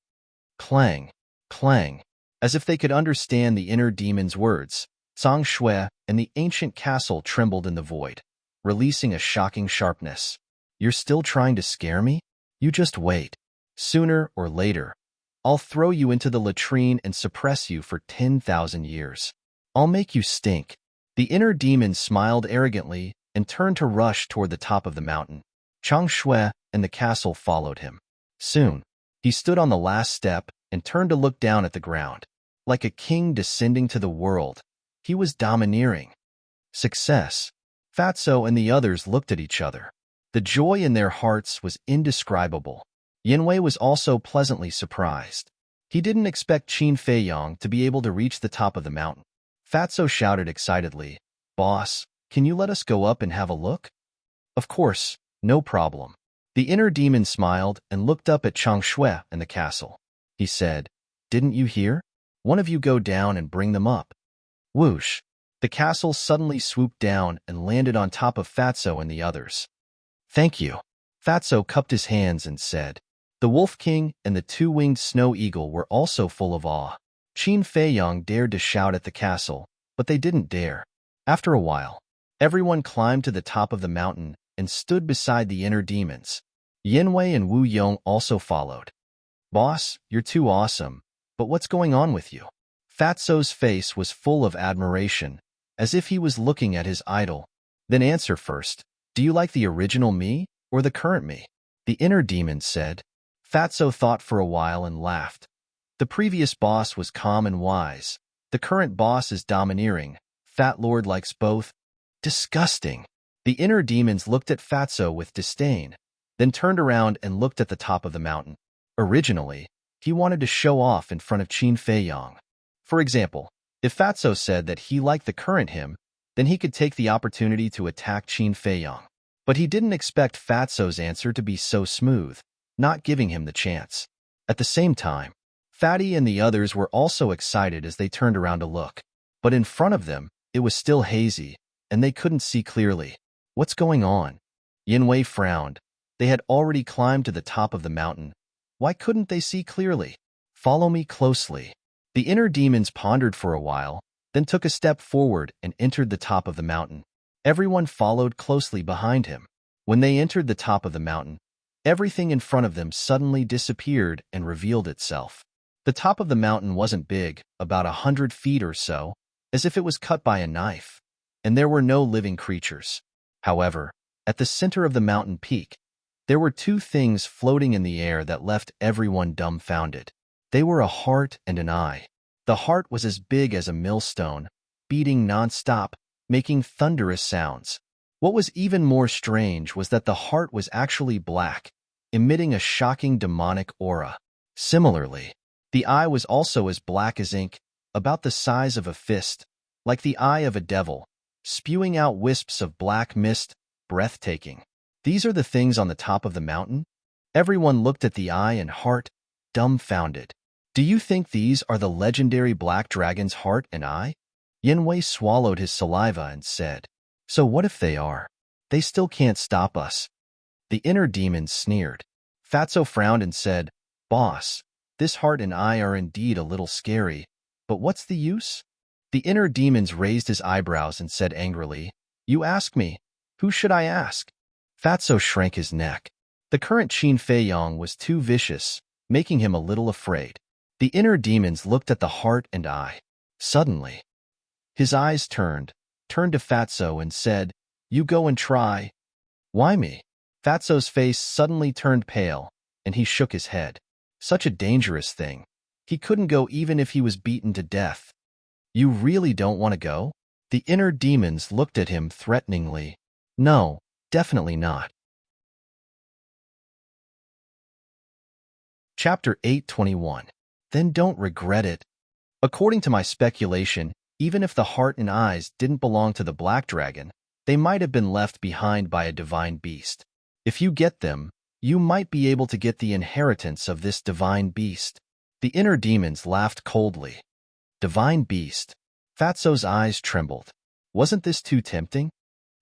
Clang, clang. As if they could understand the inner demon's words, Chang Shui and the ancient castle trembled in the void, releasing a shocking sharpness. "You're still trying to scare me? You just wait. Sooner or later, I'll throw you into the latrine and suppress you for 10,000 years. I'll make you stink." The inner demon smiled arrogantly and turned to rush toward the top of the mountain. Chang Shui and the castle followed him. Soon, he stood on the last step and turned to look down at the ground. Like a king descending to the world, he was domineering. Success. Fatso and the others looked at each other. The joy in their hearts was indescribable. Yanwei was also pleasantly surprised. He didn't expect Qin Feiyang to be able to reach the top of the mountain. Fatso shouted excitedly, "Boss, can you let us go up and have a look?" "Of course, no problem." The inner demon smiled and looked up at Chang Shui and the castle. He said, "Didn't you hear? One of you go down and bring them up." Whoosh! The castle suddenly swooped down and landed on top of Fatso and the others. "Thank you." Fatso cupped his hands and said. The Wolf King and the two-winged snow eagle were also full of awe. Qin Feiyang dared to shout at the castle, but they didn't dare. After a while, everyone climbed to the top of the mountain and stood beside the inner demons. Yanwei and Wu Yong also followed. "Boss, you're too awesome, but what's going on with you?" Fatso's face was full of admiration, as if he was looking at his idol. "Then answer first. Do you like the original me or the current me?" The inner demon said. Fatso thought for a while and laughed. The previous boss was calm and wise. The current boss is domineering. Fat Lord likes both. Disgusting. The inner demons looked at Fatso with disdain, then turned around and looked at the top of the mountain. Originally, he wanted to show off in front of Qin Feiyang. For example, if Fatso said that he liked the current him, then he could take the opportunity to attack Qin Feiyang. But he didn't expect Fatso's answer to be so smooth, not giving him the chance. At the same time, Fatty and the others were also excited as they turned around to look. But in front of them, it was still hazy, and they couldn't see clearly. What's going on? Yanwei frowned. They had already climbed to the top of the mountain. Why couldn't they see clearly? Follow me closely. The inner demons pondered for a while, then took a step forward and entered the top of the mountain. Everyone followed closely behind him. When they entered the top of the mountain, everything in front of them suddenly disappeared and revealed itself. The top of the mountain wasn't big, about 100 feet or so, as if it was cut by a knife, and there were no living creatures. However, at the center of the mountain peak, there were two things floating in the air that left everyone dumbfounded. They were a heart and an eye. The heart was as big as a millstone, beating nonstop, making thunderous sounds. What was even more strange was that the heart was actually black, emitting a shocking demonic aura. Similarly, the eye was also as black as ink, about the size of a fist, like the eye of a devil, spewing out wisps of black mist, breathtaking. These are the things on the top of the mountain? Everyone looked at the eye and heart, dumbfounded. Do you think these are the legendary black dragon's heart and eye? Yanwei swallowed his saliva and said, "So what if they are? They still can't stop us." The inner demon sneered. Fatso frowned and said, "Boss, this heart and eye are indeed a little scary, but what's the use?" The inner demons raised his eyebrows and said angrily, "You ask me. Who should I ask?" Fatso shrank his neck. The current Qin Feiyang was too vicious, making him a little afraid. The inner demons looked at the heart and eye. Suddenly, his eyes turned to Fatso and said, "You go and try." "Why me?" Fatso's face suddenly turned pale, and he shook his head. Such a dangerous thing. He couldn't go even if he was beaten to death. "You really don't want to go?" The inner demons looked at him threateningly. No, definitely not. Chapter 8:21. Then don't regret it. According to my speculation, even if the heart and eyes didn't belong to the black dragon, they might have been left behind by a divine beast. If you get them, you might be able to get the inheritance of this divine beast. The inner demons laughed coldly. Divine beast. Fatso's eyes trembled. Wasn't this too tempting?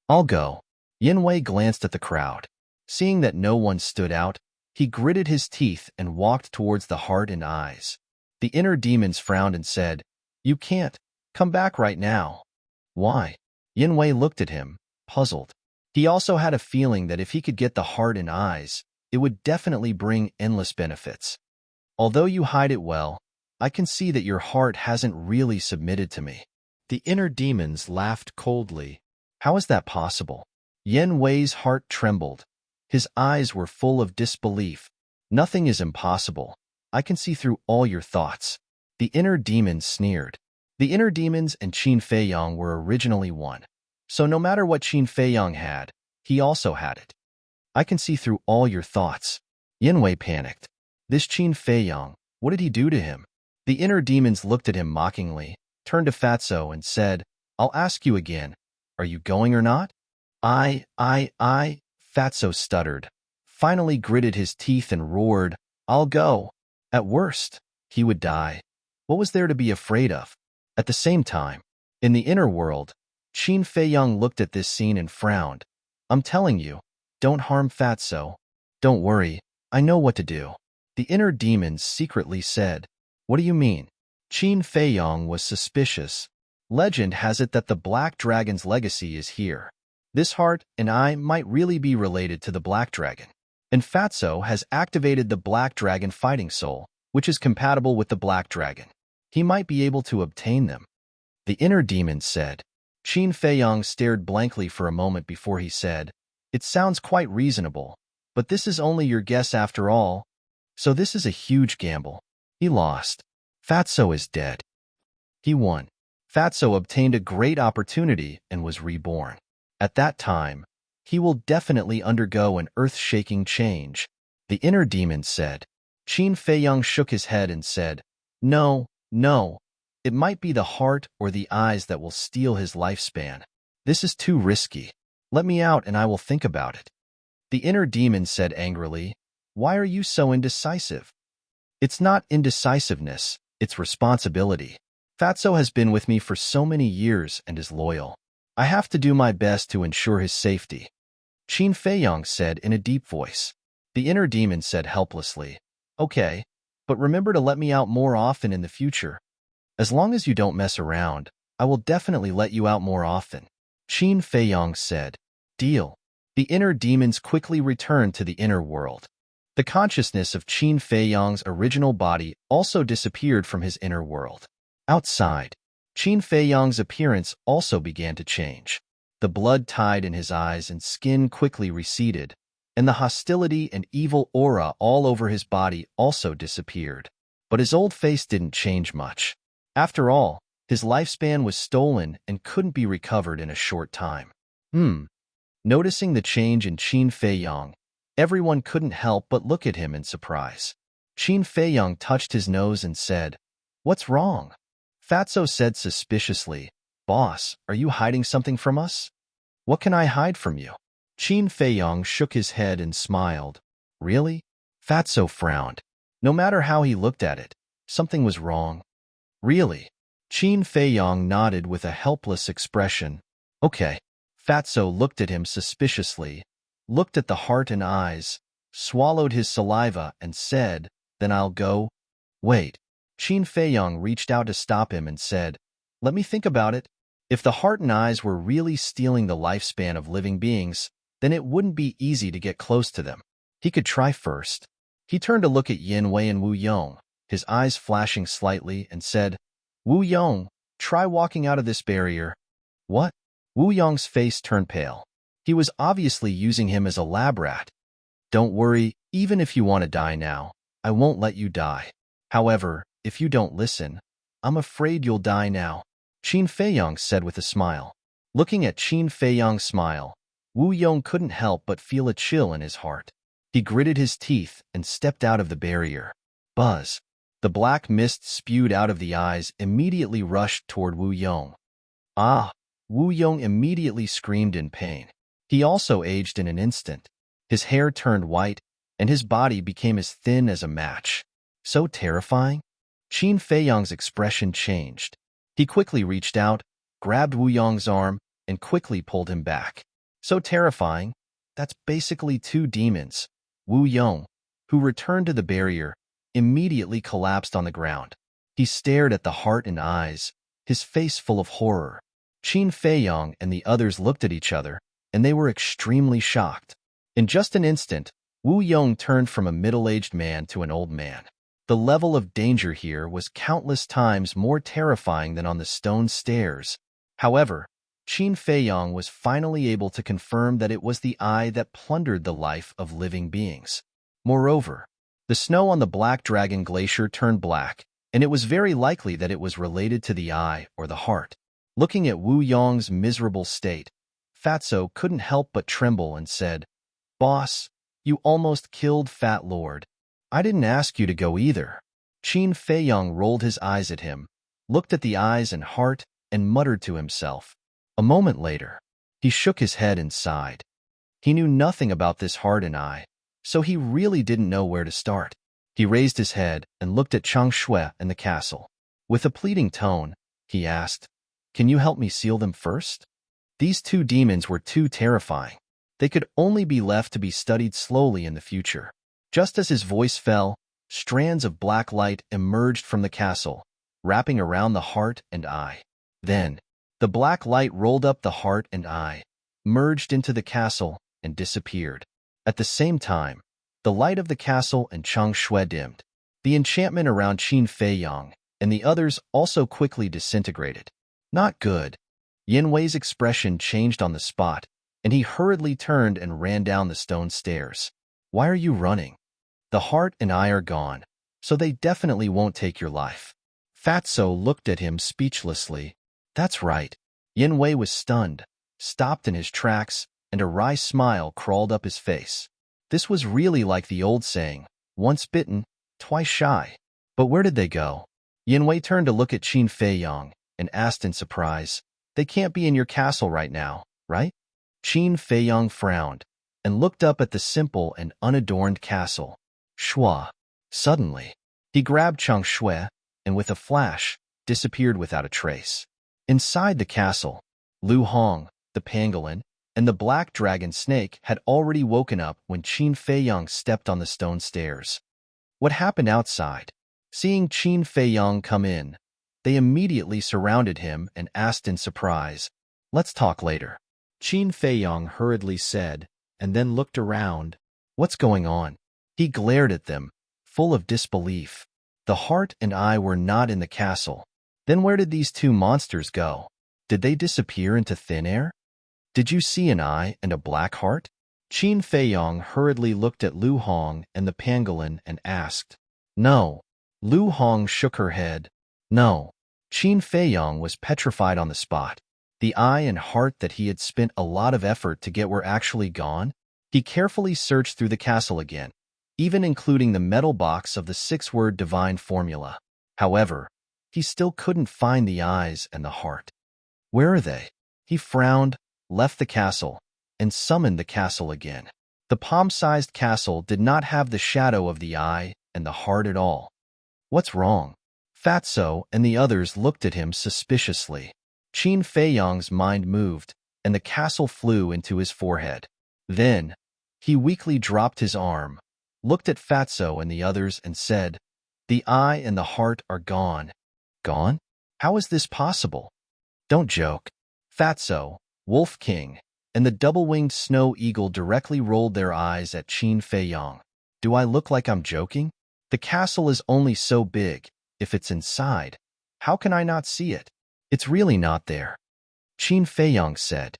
I'll go. Yinwei glanced at the crowd. Seeing that no one stood out, he gritted his teeth and walked towards the heart and eyes. The inner demons frowned and said, "You can't. Come back right now." Why? Yinwei looked at him, puzzled. He also had a feeling that if he could get the heart and eyes, it would definitely bring endless benefits. Although you hide it well, I can see that your heart hasn't really submitted to me. The inner demons laughed coldly. How is that possible? Yinwei's heart trembled. His eyes were full of disbelief. Nothing is impossible. I can see through all your thoughts. The inner demons sneered. The inner demons and Qin Feiyang were originally one. So no matter what Qin Feiyang had, he also had it. I can see through all your thoughts. Yinwei panicked. This Qin Feiyang, what did he do to him? The inner demons looked at him mockingly, turned to Fatso and said, "I'll ask you again. Are you going or not?" I, Fatso stuttered, finally gritted his teeth and roared, "I'll go." At worst, he would die. What was there to be afraid of? At the same time, in the inner world, Qin Feiyang looked at this scene and frowned. "I'm telling you, don't harm Fatso. Don't worry, I know what to do." The inner demons secretly said, "What do you mean?" Qin Feiyang was suspicious. Legend has it that the Black Dragon's legacy is here. This heart and eye might really be related to the Black Dragon. And Fatso has activated the Black Dragon fighting soul, which is compatible with the Black Dragon. He might be able to obtain them. The inner demon said. Qin Feiyang stared blankly for a moment before he said, "It sounds quite reasonable, but this is only your guess after all. So this is a huge gamble." He lost. Fatso is dead. He won. Fatso obtained a great opportunity and was reborn. At that time, he will definitely undergo an earth-shaking change. The inner demon said. Qin Feiyang shook his head and said, No. It might be the heart or the eyes that will steal his lifespan. This is too risky. Let me out and I will think about it. The inner demon said angrily, "Why are you so indecisive?" It's not indecisiveness, it's responsibility. Fatso has been with me for so many years and is loyal. I have to do my best to ensure his safety. Qin Feiyang said in a deep voice. The inner demon said helplessly, "Okay, but remember to let me out more often in the future. As long as you don't mess around, I will definitely let you out more often." Qin Feiyang said, "Deal." The inner demons quickly returned to the inner world. The consciousness of Qin Feiyang's original body also disappeared from his inner world. Outside, Qin Feiyang's appearance also began to change. The blood tied in his eyes and skin quickly receded, and the hostility and evil aura all over his body also disappeared. But his old face didn't change much. After all, his lifespan was stolen and couldn't be recovered in a short time. Noticing the change in Qin Feiyang, everyone couldn't help but look at him in surprise. Qin Feiyang touched his nose and said, "What's wrong?" Fatso said suspiciously, "Boss, are you hiding something from us?" "What can I hide from you?" Qin Feiyang shook his head and smiled. "Really?" Fatso frowned. No matter how he looked at it, something was wrong. "Really?" Qin Feiyang nodded with a helpless expression. "Okay." Fatso looked at him suspiciously, looked at the heart and eyes, swallowed his saliva, and said, "Then I'll go." "Wait." Qin Feiyang reached out to stop him and said, "Let me think about it. If the heart and eyes were really stealing the lifespan of living beings, then it wouldn't be easy to get close to them. He could try first." He turned to look at Yin Wei and Wu Yong, his eyes flashing slightly, and said, "Wu Yong, try walking out of this barrier." "What?" Wu Yong's face turned pale. He was obviously using him as a lab rat. "Don't worry, even if you want to die now, I won't let you die. However, if you don't listen, I'm afraid you'll die now." Qin Feiyong said with a smile. Looking at Qin Feiyong's smile, Wu Yong couldn't help but feel a chill in his heart. He gritted his teeth and stepped out of the barrier. Buzz. The black mist spewed out of the eyes immediately rushed toward Wu Yong. Ah! Wu Yong immediately screamed in pain. He also aged in an instant. His hair turned white, and his body became as thin as a match. So terrifying? Qin Feiyong's expression changed. He quickly reached out, grabbed Wu Yong's arm, and quickly pulled him back. So terrifying? That's basically two demons. Wu Yong, who returned to the barrier, immediately collapsed on the ground. He stared at the heart and eyes, his face full of horror. Qin Feiyong and the others looked at each other, and they were extremely shocked. In just an instant, Wu Yong turned from a middle-aged man to an old man. The level of danger here was countless times more terrifying than on the stone stairs. However, Qin Feiyong was finally able to confirm that it was the eye that plundered the life of living beings. Moreover, the snow on the Black Dragon Glacier turned black, and it was very likely that it was related to the eye or the heart. Looking at Wu Yong's miserable state, Fatso couldn't help but tremble and said, "Boss, you almost killed Fat Lord. I didn't ask you to go either." Qin Feiyong rolled his eyes at him, looked at the eyes and heart, and muttered to himself. A moment later, he shook his head and sighed. He knew nothing about this heart and eye, so he really didn't know where to start. He raised his head and looked at Chang Shui and the castle. With a pleading tone, he asked, "Can you help me seal them first?" These two demons were too terrifying. They could only be left to be studied slowly in the future. Just as his voice fell, strands of black light emerged from the castle, wrapping around the heart and eye. Then, the black light rolled up the heart and eye, merged into the castle, and disappeared. At the same time, the light of the castle and Chang Shui dimmed. The enchantment around Qin Feiyong and the others also quickly disintegrated. Not good. Yin Wei's expression changed on the spot, and he hurriedly turned and ran down the stone stairs. "Why are you running? The heart and eye are gone, so they definitely won't take your life." Fatso looked at him speechlessly. That's right. Yin Wei was stunned, stopped in his tracks, and a wry smile crawled up his face. This was really like the old saying, once bitten, twice shy. But where did they go? Yin Wei turned to look at Qin Feiyong and asked in surprise, "They can't be in your castle right now, right?" Qin Feiyong frowned and looked up at the simple and unadorned castle. Shua. Suddenly, he grabbed Chang Shui and with a flash, disappeared without a trace. Inside the castle, Lu Hong, the pangolin, and the black dragon snake had already woken up when Qin Feiyong stepped on the stone stairs. What happened outside? Seeing Qin Feiyong come in, they immediately surrounded him and asked in surprise, "Let's talk later." Qin Feiyong hurriedly said, and then looked around. What's going on? He glared at them, full of disbelief. The heart and eye were not in the castle. Then where did these two monsters go? Did they disappear into thin air? Did you see an eye and a black heart? Qin Feiyong hurriedly looked at Lu Hong and the pangolin and asked. No. Lu Hong shook her head. No. Qin Feiyong was petrified on the spot. The eye and heart that he had spent a lot of effort to get were actually gone. He carefully searched through the castle again, even including the metal box of the 6-word divine formula. However, he still couldn't find the eyes and the heart. Where are they? He frowned, left the castle, and summoned the castle again. The palm-sized castle did not have the shadow of the eye and the heart at all. What's wrong? Fatso and the others looked at him suspiciously. Qin Feiyong's mind moved, and the castle flew into his forehead. Then, he weakly dropped his arm, looked at Fatso and the others and said, "The eye and the heart are gone." Gone? How is this possible? Don't joke. Fatso, Wolf King, and the double-winged snow eagle directly rolled their eyes at Qin Feiyong. Do I look like I'm joking? The castle is only so big. If it's inside, how can I not see it? It's really not there. Qin Feiyong said.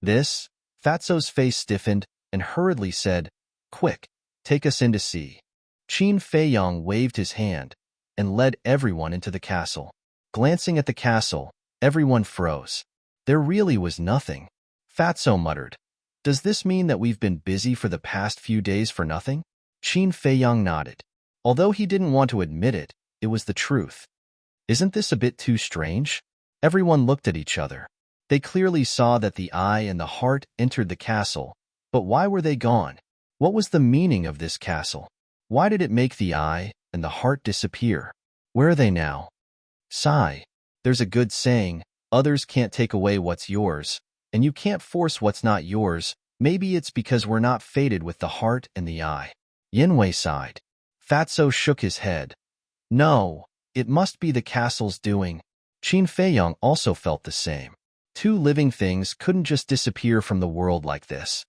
This? Fatso's face stiffened and hurriedly said, "Quick, take us in to see." Qin Feiyong waved his hand and led everyone into the castle. Glancing at the castle, Everyone froze. There really was nothing. Fatso muttered. Does this mean that we've been busy for the past few days for nothing? Qin Feiyang nodded. Although he didn't want to admit it, it was the truth. Isn't this a bit too strange? Everyone looked at each other. They clearly saw that the eye and the heart entered the castle, but why were they gone? What was the meaning of this castle? Why did it make the eye and the heart disappear? Where are they now? Sigh. There's a good saying, others can't take away what's yours, and you can't force what's not yours. Maybe it's because we're not fated with the heart and the eye. Yinwei sighed. Fatso shook his head. No, it must be the castle's doing. Qin Feiyang also felt the same. Two living things couldn't just disappear from the world like this.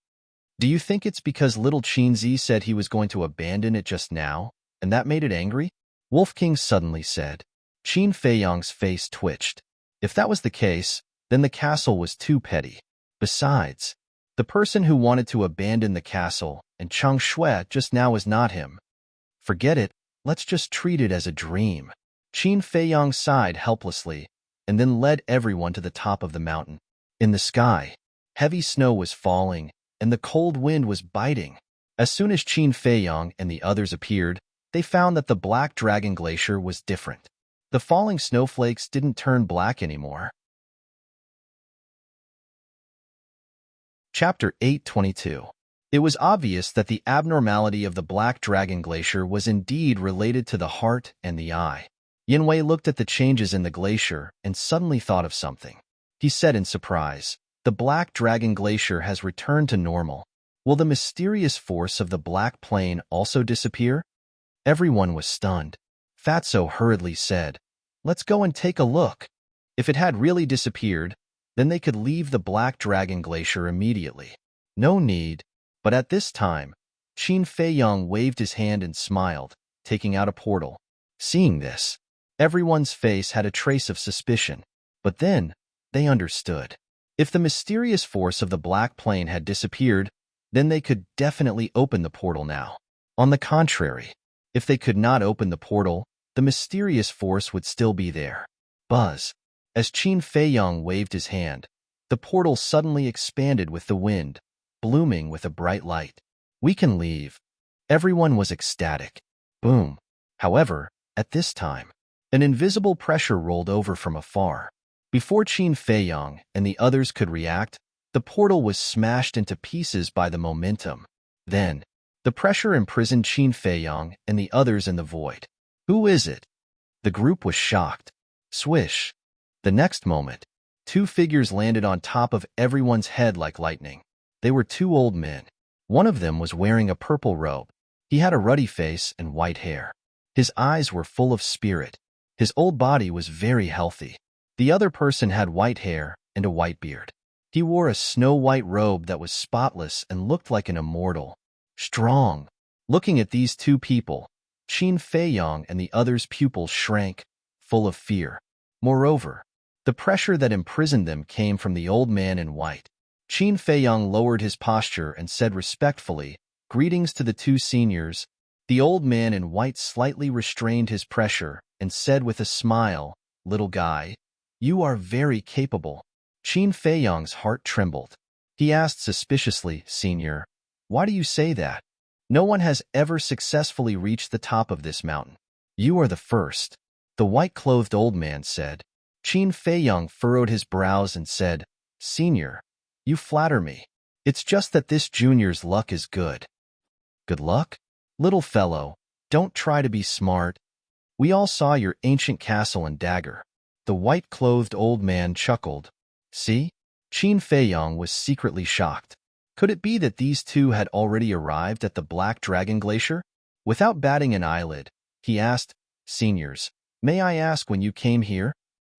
Do you think it's because little Qinzi said he was going to abandon it just now, and that made it angry? Wolf King suddenly said. Qin Feiyang's face twitched. If that was the case, then the castle was too petty. Besides, the person who wanted to abandon the castle and Chang Shui just now is not him. Forget it, let's just treat it as a dream. Qin Feiyang sighed helplessly and then led everyone to the top of the mountain. In the sky, heavy snow was falling and the cold wind was biting. As soon as Qin Feiyang and the others appeared, they found that the Black Dragon Glacier was different. The falling snowflakes didn't turn black anymore. Chapter 822. It was obvious that the abnormality of the Black Dragon Glacier was indeed related to the heart and the eye. Yinwei looked at the changes in the glacier and suddenly thought of something. He said in surprise, "The Black Dragon Glacier has returned to normal. Will the mysterious force of the Black Plain also disappear?" Everyone was stunned. Fatso hurriedly said, "Let's go and take a look." If it had really disappeared, then they could leave the Black Dragon Glacier immediately. No need, but at this time, Qin Feiyang waved his hand and smiled, taking out a portal. Seeing this, everyone's face had a trace of suspicion, but then they understood. If the mysterious force of the Black Plain had disappeared, then they could definitely open the portal now. On the contrary, if they could not open the portal, the mysterious force would still be there. Buzz. As Qin Feiyang waved his hand, the portal suddenly expanded with the wind, blooming with a bright light. "We can leave." Everyone was ecstatic. Boom. However, at this time, an invisible pressure rolled over from afar. Before Qin Feiyang and the others could react, the portal was smashed into pieces by the momentum. Then, the pressure imprisoned Qin Feiyang and the others in the void. Who is it? The group was shocked. Swish. The next moment, two figures landed on top of everyone's head like lightning. They were two old men. One of them was wearing a purple robe. He had a ruddy face and white hair. His eyes were full of spirit. His old body was very healthy. The other person had white hair and a white beard. He wore a snow-white robe that was spotless and looked like an immortal. Strong. Looking at these two people, Qin Feiyang and the others' pupils shrank, full of fear. Moreover, the pressure that imprisoned them came from the old man in white. Qin Feiyang lowered his posture and said respectfully, "Greetings to the two seniors." The old man in white slightly restrained his pressure and said with a smile, "Little guy, you are very capable." Qin Feiyang's heart trembled. He asked suspiciously, "Senior, why do you say that? No one has ever successfully reached the top of this mountain. You are the first." The white-clothed old man said. Qin Feiyang furrowed his brows and said, "Senior, you flatter me. It's just that this junior's luck is good." "Good luck? Little fellow, don't try to be smart. We all saw your ancient castle and dagger." The white-clothed old man chuckled. See? Qin Feiyang was secretly shocked. Could it be that these two had already arrived at the Black Dragon Glacier? Without batting an eyelid, he asked, "Seniors, may I ask when you came here?"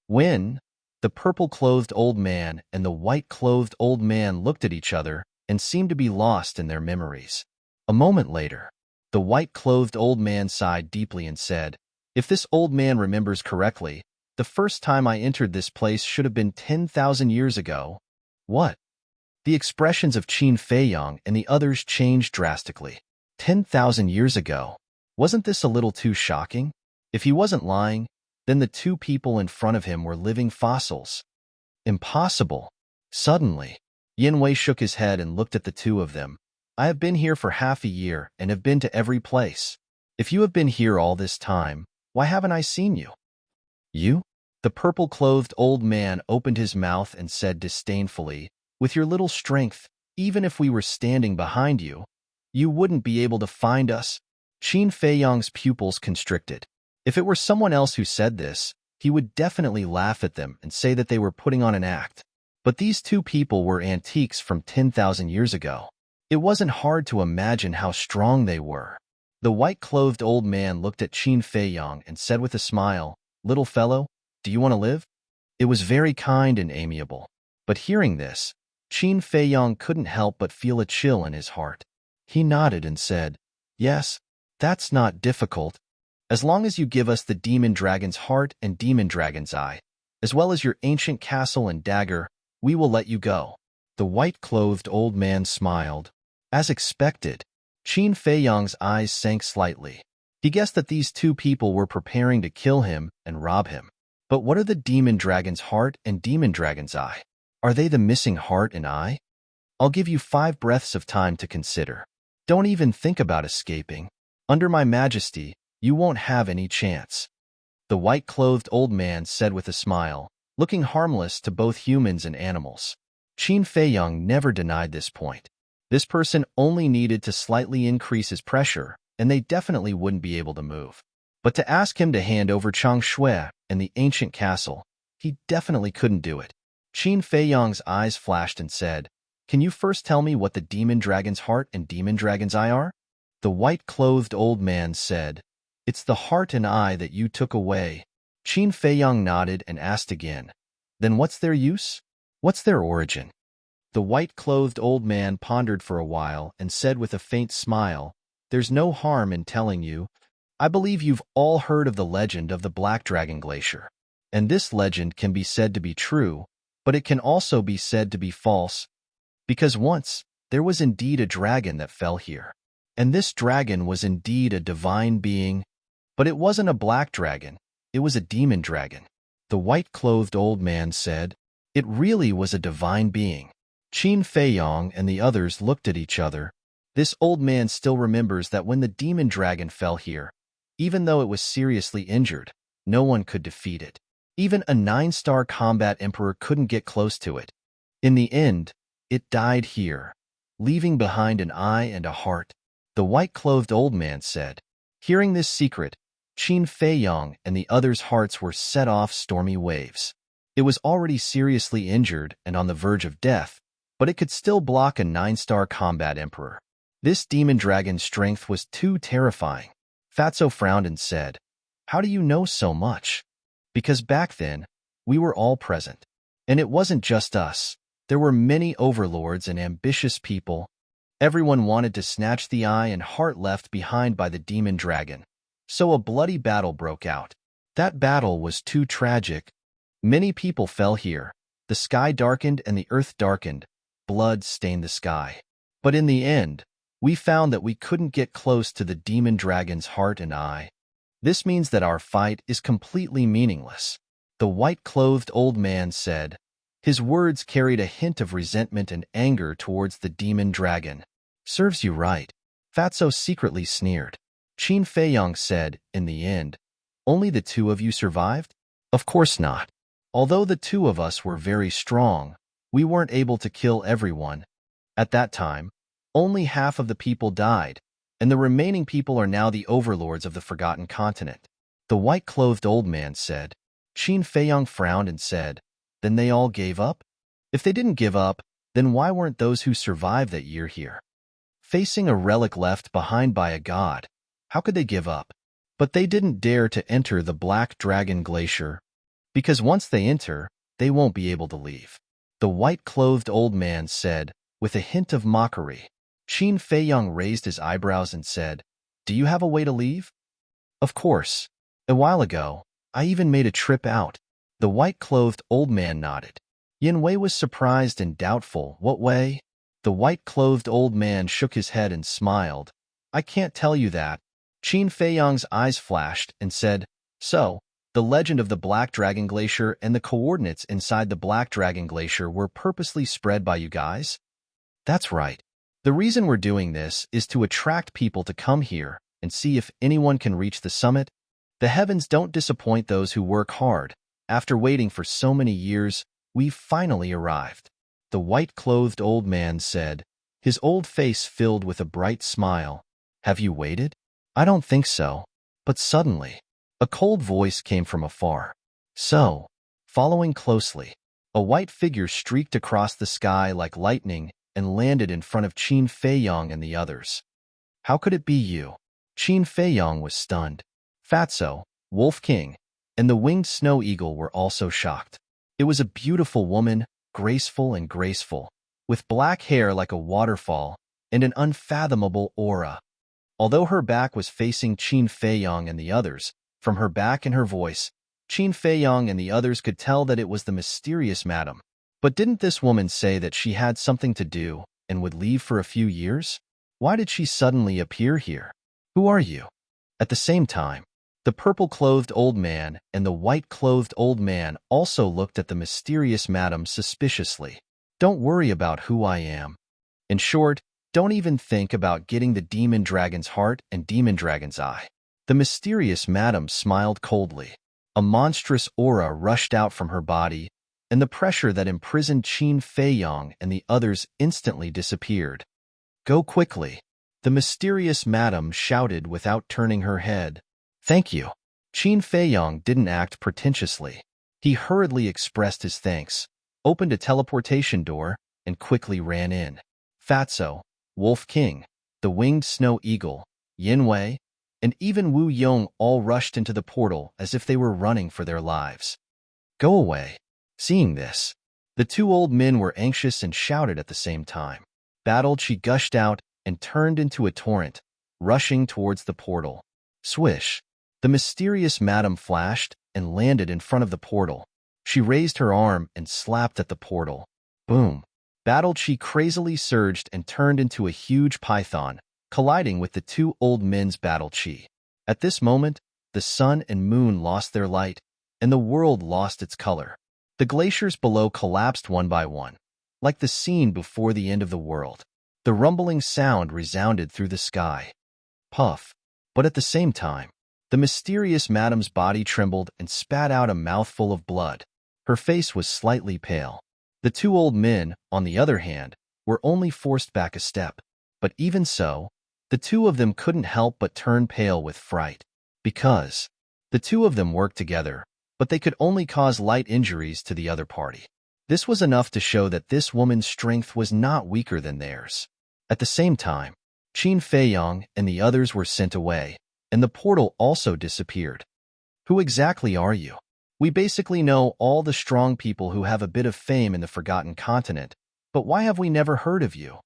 "When?" The purple-clothed old man and the white-clothed old man looked at each other and seemed to be lost in their memories. A moment later, the white-clothed old man sighed deeply and said, "If this old man remembers correctly, the first time I entered this place should have been 10,000 years ago." "What?" The expressions of Qin Feiyang and the others changed drastically. 10,000 years ago? Wasn't this a little too shocking? If he wasn't lying, Then the two people in front of him were living fossils. Impossible. Suddenly, Yin Wei shook his head and looked at the two of them. I have been here for half a year and have been to every place. If you have been here all this time, why haven't I seen you? You? The purple-clothed old man opened his mouth and said disdainfully, with your little strength, even if we were standing behind you, you wouldn't be able to find us. Qin Feiyang's pupils constricted. If it were someone else who said this, he would definitely laugh at them and say that they were putting on an act. But these two people were antiques from 10,000 years ago. It wasn't hard to imagine how strong they were. The white-clothed old man looked at Qin Feiyang and said with a smile, "Little fellow, do you want to live?" It was very kind and amiable. But hearing this, Qin Feiyang couldn't help but feel a chill in his heart. He nodded and said, "Yes, that's not difficult. As long as you give us the demon dragon's heart and demon dragon's eye, as well as your ancient castle and dagger, we will let you go." The white-clothed old man smiled. As expected, Qin Feiyang's eyes sank slightly. He guessed that these two people were preparing to kill him and rob him. But what are the demon dragon's heart and demon dragon's eye? Are they the missing heart and eye? I'll give you 5 breaths of time to consider. Don't even think about escaping. Under my majesty, you won't have any chance. The white-clothed old man said with a smile, looking harmless to both humans and animals. Qin Feiyang never denied this point. This person only needed to slightly increase his pressure, and they definitely wouldn't be able to move. But to ask him to hand over Changshui and the ancient castle, he definitely couldn't do it. Qin Feiyang's eyes flashed and said, "Can you first tell me what the demon dragon's heart and demon dragon's eye are?" The white-clothed old man said, "It's the heart and eye that you took away." Qin Feiyang nodded and asked again, "Then what's their use? What's their origin?" The white-clothed old man pondered for a while and said with a faint smile, "There's no harm in telling you. I believe you've all heard of the legend of the Black Dragon Glacier. And this legend can be said to be true, but it can also be said to be false. Because once, there was indeed a dragon that fell here. And this dragon was indeed a divine being. But it wasn't a black dragon, it was a demon dragon." The white-clothed old man said, "It really was a divine being." Qin Feiyang and the others looked at each other. This old man still remembers that when the demon dragon fell here, even though it was seriously injured, no one could defeat it. Even a 9-star combat emperor couldn't get close to it. In the end, it died here, leaving behind an eye and a heart. The white-clothed old man said. Hearing this secret, Qin Feiyang and the others' hearts were set off stormy waves. It was already seriously injured and on the verge of death, but it could still block a 9-star combat emperor. This demon dragon's strength was too terrifying. Fatso frowned and said, "How do you know so much?" "Because back then, we were all present. And it wasn't just us. There were many overlords and ambitious people. Everyone wanted to snatch the eye and heart left behind by the demon dragon. So a bloody battle broke out. That battle was too tragic. Many people fell here. The sky darkened and the earth darkened. Blood stained the sky. But in the end, we found that we couldn't get close to the demon dragon's heart and eye. This means that our fight is completely meaningless." The white-clothed old man said. His words carried a hint of resentment and anger towards the demon dragon. "Serves you right." Fatso secretly sneered. Qin Feiyang said, "In the end, only the two of you survived?" "Of course not. Although the two of us were very strong, we weren't able to kill everyone. At that time, only half of the people died, and the remaining people are now the overlords of the Forgotten Continent." The white-clothed old man said. Qin Feiyang frowned and said, "Then they all gave up?" "If they didn't give up, then why weren't those who survived that year here? Facing a relic left behind by a god, how could they give up?" "But they didn't dare to enter the Black Dragon Glacier, because once they enter, they won't be able to leave." The white-clothed old man said, with a hint of mockery. Qin Feiyang raised his eyebrows and said, "Do you have a way to leave?" "Of course. A while ago, I even made a trip out." The white-clothed old man nodded. Yin Wei was surprised and doubtful. "What way?" The white-clothed old man shook his head and smiled. "I can't tell you that." Qin Feiyang's eyes flashed and said, "So, The legend of the Black Dragon Glacier and the coordinates inside the Black Dragon Glacier were purposely spread by you guys? That's right. The reason we're doing this is to attract people to come here and see if anyone can reach the summit. The heavens don't disappoint those who work hard. After waiting for so many years, we've finally arrived. The white-clothed old man said, his old face filled with a bright smile. Have you waited? I don't think so. But suddenly, a cold voice came from afar. So, following closely, a white figure streaked across the sky like lightning and landed in front of Qin Feiyong and the others. How could it be you? Qin Feiyong was stunned. Fatso, Wolf King, and the winged snow eagle were also shocked. It was a beautiful woman, graceful and graceful, with black hair like a waterfall and an unfathomable aura. Although her back was facing Qin Feiyong and the others, from her back and her voice, Qin Feiyong and the others could tell that it was the mysterious madam. But didn't this woman say that she had something to do and would leave for a few years? Why did she suddenly appear here? Who are you? At the same time, the purple-clothed old man and the white-clothed old man also looked at the mysterious madam suspiciously. Don't worry about who I am. In short, don't even think about getting the demon dragon's heart and demon dragon's eye. The mysterious madam smiled coldly. A monstrous aura rushed out from her body, and the pressure that imprisoned Qin Feiyong and the others instantly disappeared. Go quickly, the mysterious madam shouted without turning her head. Thank you. Qin Feiyong didn't act pretentiously. He hurriedly expressed his thanks, opened a teleportation door, and quickly ran in. Fatso, Wolf King, the winged snow eagle, Yin Wei, and even Wu Yong all rushed into the portal as if they were running for their lives. Go away. Seeing this, the two old men were anxious and shouted at the same time. Battled, she gushed out and turned into a torrent, rushing towards the portal. Swish! The mysterious madam flashed and landed in front of the portal. She raised her arm and slapped at the portal. Boom! Battled, she crazily surged and turned into a huge python, colliding with the two old men's battle chi. At this moment, the sun and moon lost their light, and the world lost its color. The glaciers below collapsed one by one, like the scene before the end of the world. The rumbling sound resounded through the sky. Puff! But at the same time, the mysterious madam's body trembled and spat out a mouthful of blood. Her face was slightly pale. The two old men, on the other hand, were only forced back a step. But even so, the two of them couldn't help but turn pale with fright. Because the two of them worked together, but they could only cause light injuries to the other party. This was enough to show that this woman's strength was not weaker than theirs. At the same time, Qin Feiyong and the others were sent away, and the portal also disappeared. Who exactly are you? We basically know all the strong people who have a bit of fame in the Forgotten Continent, but why have we never heard of you?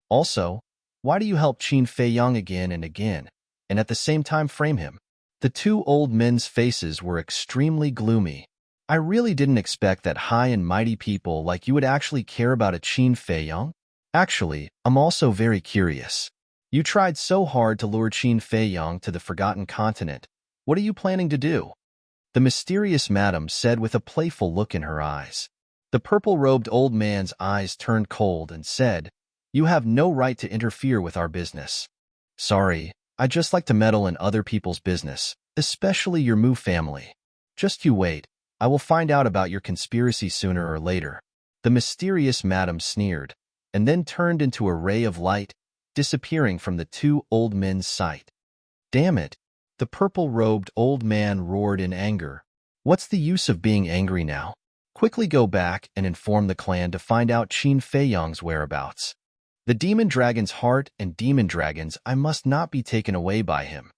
Also, why do you help Qin Feiyong again and again, and at the same time frame him? The two old men's faces were extremely gloomy. I really didn't expect that high and mighty people like you would actually care about a Qin Feiyong. Actually, I'm also very curious. You tried so hard to lure Qin Feiyong to the Forgotten Continent. What are you planning to do? The mysterious madam said with a playful look in her eyes. The purple-robed old man's eyes turned cold and said, You have no right to interfere with our business. Sorry, I just like to meddle in other people's business, especially your Mu family. Just you wait, I will find out about your conspiracy sooner or later. The mysterious madam sneered, and then turned into a ray of light, disappearing from the two old men's sight. Damn it! The purple-robed old man roared in anger. What's the use of being angry now? Quickly go back and inform the clan to find out Qin Feiyong's whereabouts. The demon dragon's heart and demon dragons I must not be taken away by him.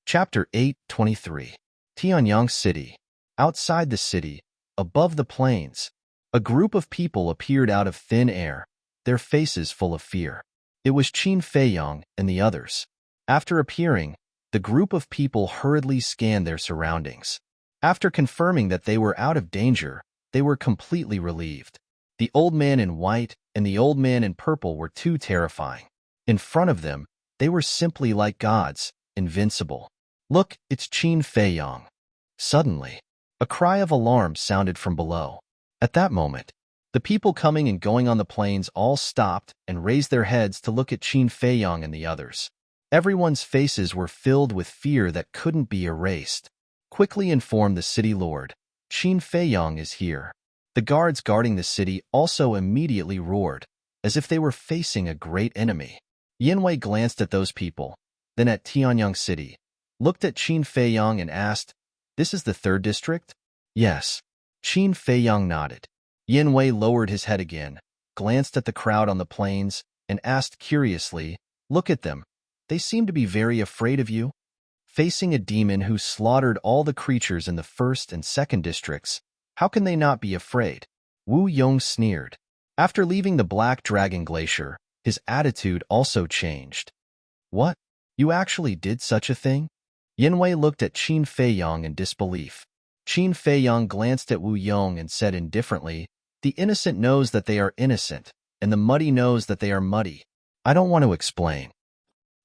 Chapter 8:23. Tianyang City. Outside the city, above the plains, a group of people appeared out of thin air, their faces full of fear. It was Qin Feiyong and the others. After appearing, the group of people hurriedly scanned their surroundings. After confirming that they were out of danger, they were completely relieved. The old man in white and the old man in purple were too terrifying. In front of them, they were simply like gods, invincible. Look, it's Qin Feiyang. Suddenly, a cry of alarm sounded from below. At that moment, the people coming and going on the plains all stopped and raised their heads to look at Qin Feiyang and the others. Everyone's faces were filled with fear that couldn't be erased. Quickly inform the city lord. Qin Feiyang is here. The guards guarding the city also immediately roared, as if they were facing a great enemy. Yanwei glanced at those people, then at Tianyang City, looked at Qin Feiyang and asked, "This is the 3rd district?" "Yes." Qin Feiyang nodded. Yanwei lowered his head again, glanced at the crowd on the plains, and asked curiously, "Look at them. They seem to be very afraid of you." Facing a demon who slaughtered all the creatures in the 1st and 2nd districts, how can they not be afraid? Wu Yong sneered. After leaving the Black Dragon Glacier, his attitude also changed. "What? You actually did such a thing?" Yanwei looked at Qin Feiyang in disbelief. Qin Feiyang glanced at Wu Yong and said indifferently, "The innocent knows that they are innocent, and the muddy knows that they are muddy. I don't want to explain.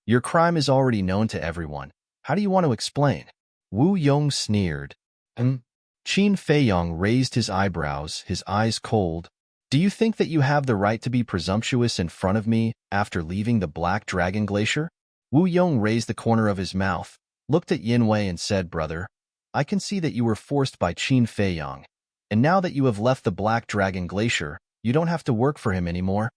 Your crime is already known to everyone. How do you want to explain?" Wu Yong sneered. Qin Feiyang raised his eyebrows, his eyes cold. "Do you think that you have the right to be presumptuous in front of me after leaving the Black Dragon Glacier?" Wu Yong raised the corner of his mouth, looked at Yanwei and said, "Brother, I can see that you were forced by Qin Feiyang, and now that you have left the Black Dragon Glacier, you don't have to work for him anymore.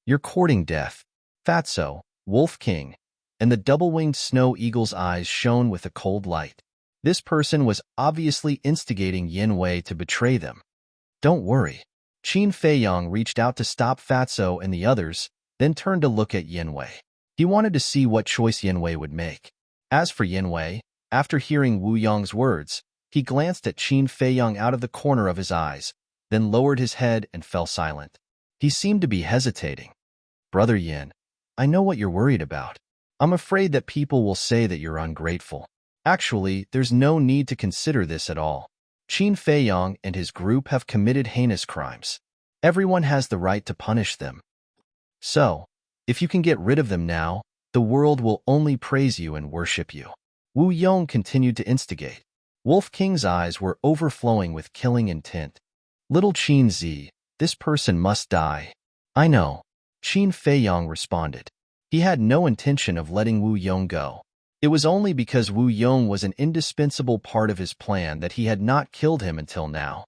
You're courting death." Fatso, Wolf King, and the double-winged snow eagle's eyes shone with a cold light. This person was obviously instigating Yanwei to betray them. "Don't worry." Qin Feiyang reached out to stop Fatso and the others, then turned to look at Yanwei. He wanted to see what choice Yanwei would make. As for Yanwei, after hearing Wu Yong's words, he glanced at Qin Feiyang out of the corner of his eyes, then lowered his head and fell silent. He seemed to be hesitating. "Brother Yin, I know what you're worried about. I'm afraid that people will say that you're ungrateful. Actually, there's no need to consider this at all. Qin Feiyang and his group have committed heinous crimes. Everyone has the right to punish them. So, if you can get rid of them now, the world will only praise you and worship you." Wu Yong continued to instigate. Wolf King's eyes were overflowing with killing intent. "Little Qin Zi, this person must die." "I know," Qin Feiyang responded. He had no intention of letting Wu Yong go. It was only because Wu Yong was an indispensable part of his plan that he had not killed him until now.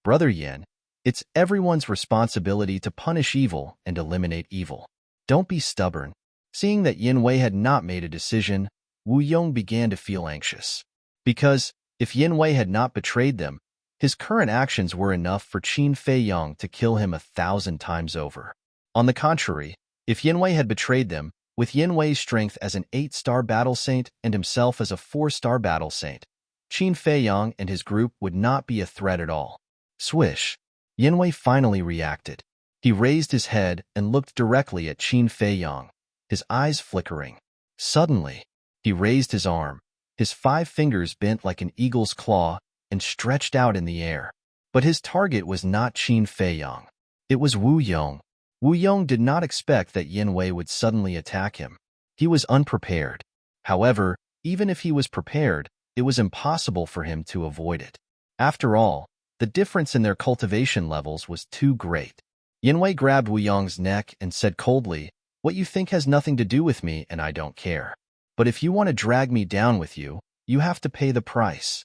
"Brother Yin, it's everyone's responsibility to punish evil and eliminate evil. Don't be stubborn." Seeing that Yanwei had not made a decision, Wu Yong began to feel anxious. Because, if Yanwei had not betrayed them, his current actions were enough for Qin Feiyang to kill him 1,000 times over. On the contrary, if Yanwei had betrayed them, with Yanwei's strength as an 8-star battle saint and himself as a 4-star battle saint, Qin Feiyang and his group would not be a threat at all. Swish! Yanwei finally reacted. He raised his head and looked directly at Qin Feiyang, his eyes flickering. Suddenly, he raised his arm, his 5 fingers bent like an eagle's claw and stretched out in the air. But his target was not Qin Feiyang. It was Wu Yong. Wu Yong did not expect that Yanwei would suddenly attack him. He was unprepared. However, even if he was prepared, it was impossible for him to avoid it. After all, the difference in their cultivation levels was too great. Yanwei grabbed Wu Yong's neck and said coldly, "What you think has nothing to do with me, and I don't care. But if you want to drag me down with you, you have to pay the price."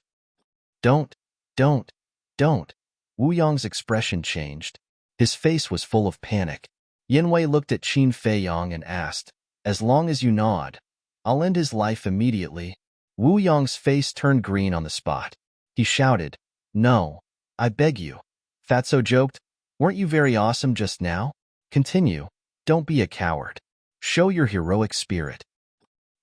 Don't. Wu Yong's expression changed. His face was full of panic. Yanwei looked at Qin Feiyang and asked, "As long as you nod, I'll end his life immediately." Wu Yong's face turned green on the spot. He shouted, "No, I beg you." Fatso joked, "Weren't you very awesome just now? Continue. Don't be a coward. Show your heroic spirit."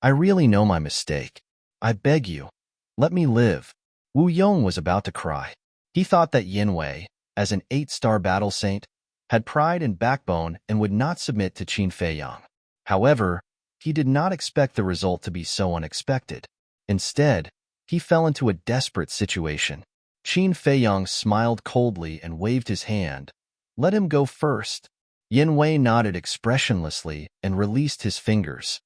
"I really know my mistake. I beg you. Let me live." Wu Yong was about to cry. He thought that Yanwei, as an 8-star battle saint, had pride and backbone and would not submit to Qin Feiyang. However, he did not expect the result to be so unexpected. Instead, he fell into a desperate situation. Qin Feiyang smiled coldly and waved his hand. "Let him go first." Yanwei nodded expressionlessly and released his fingers.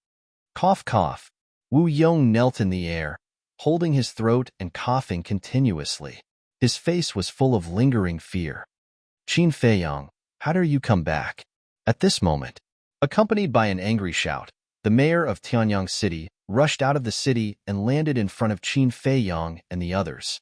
Cough cough. Wu Yong knelt in the air, holding his throat and coughing continuously. His face was full of lingering fear. Qin Feiyong, how dare you come back? At this moment, accompanied by an angry shout, the mayor of Tianyang City rushed out of the city and landed in front of Qin Feiyong and the others.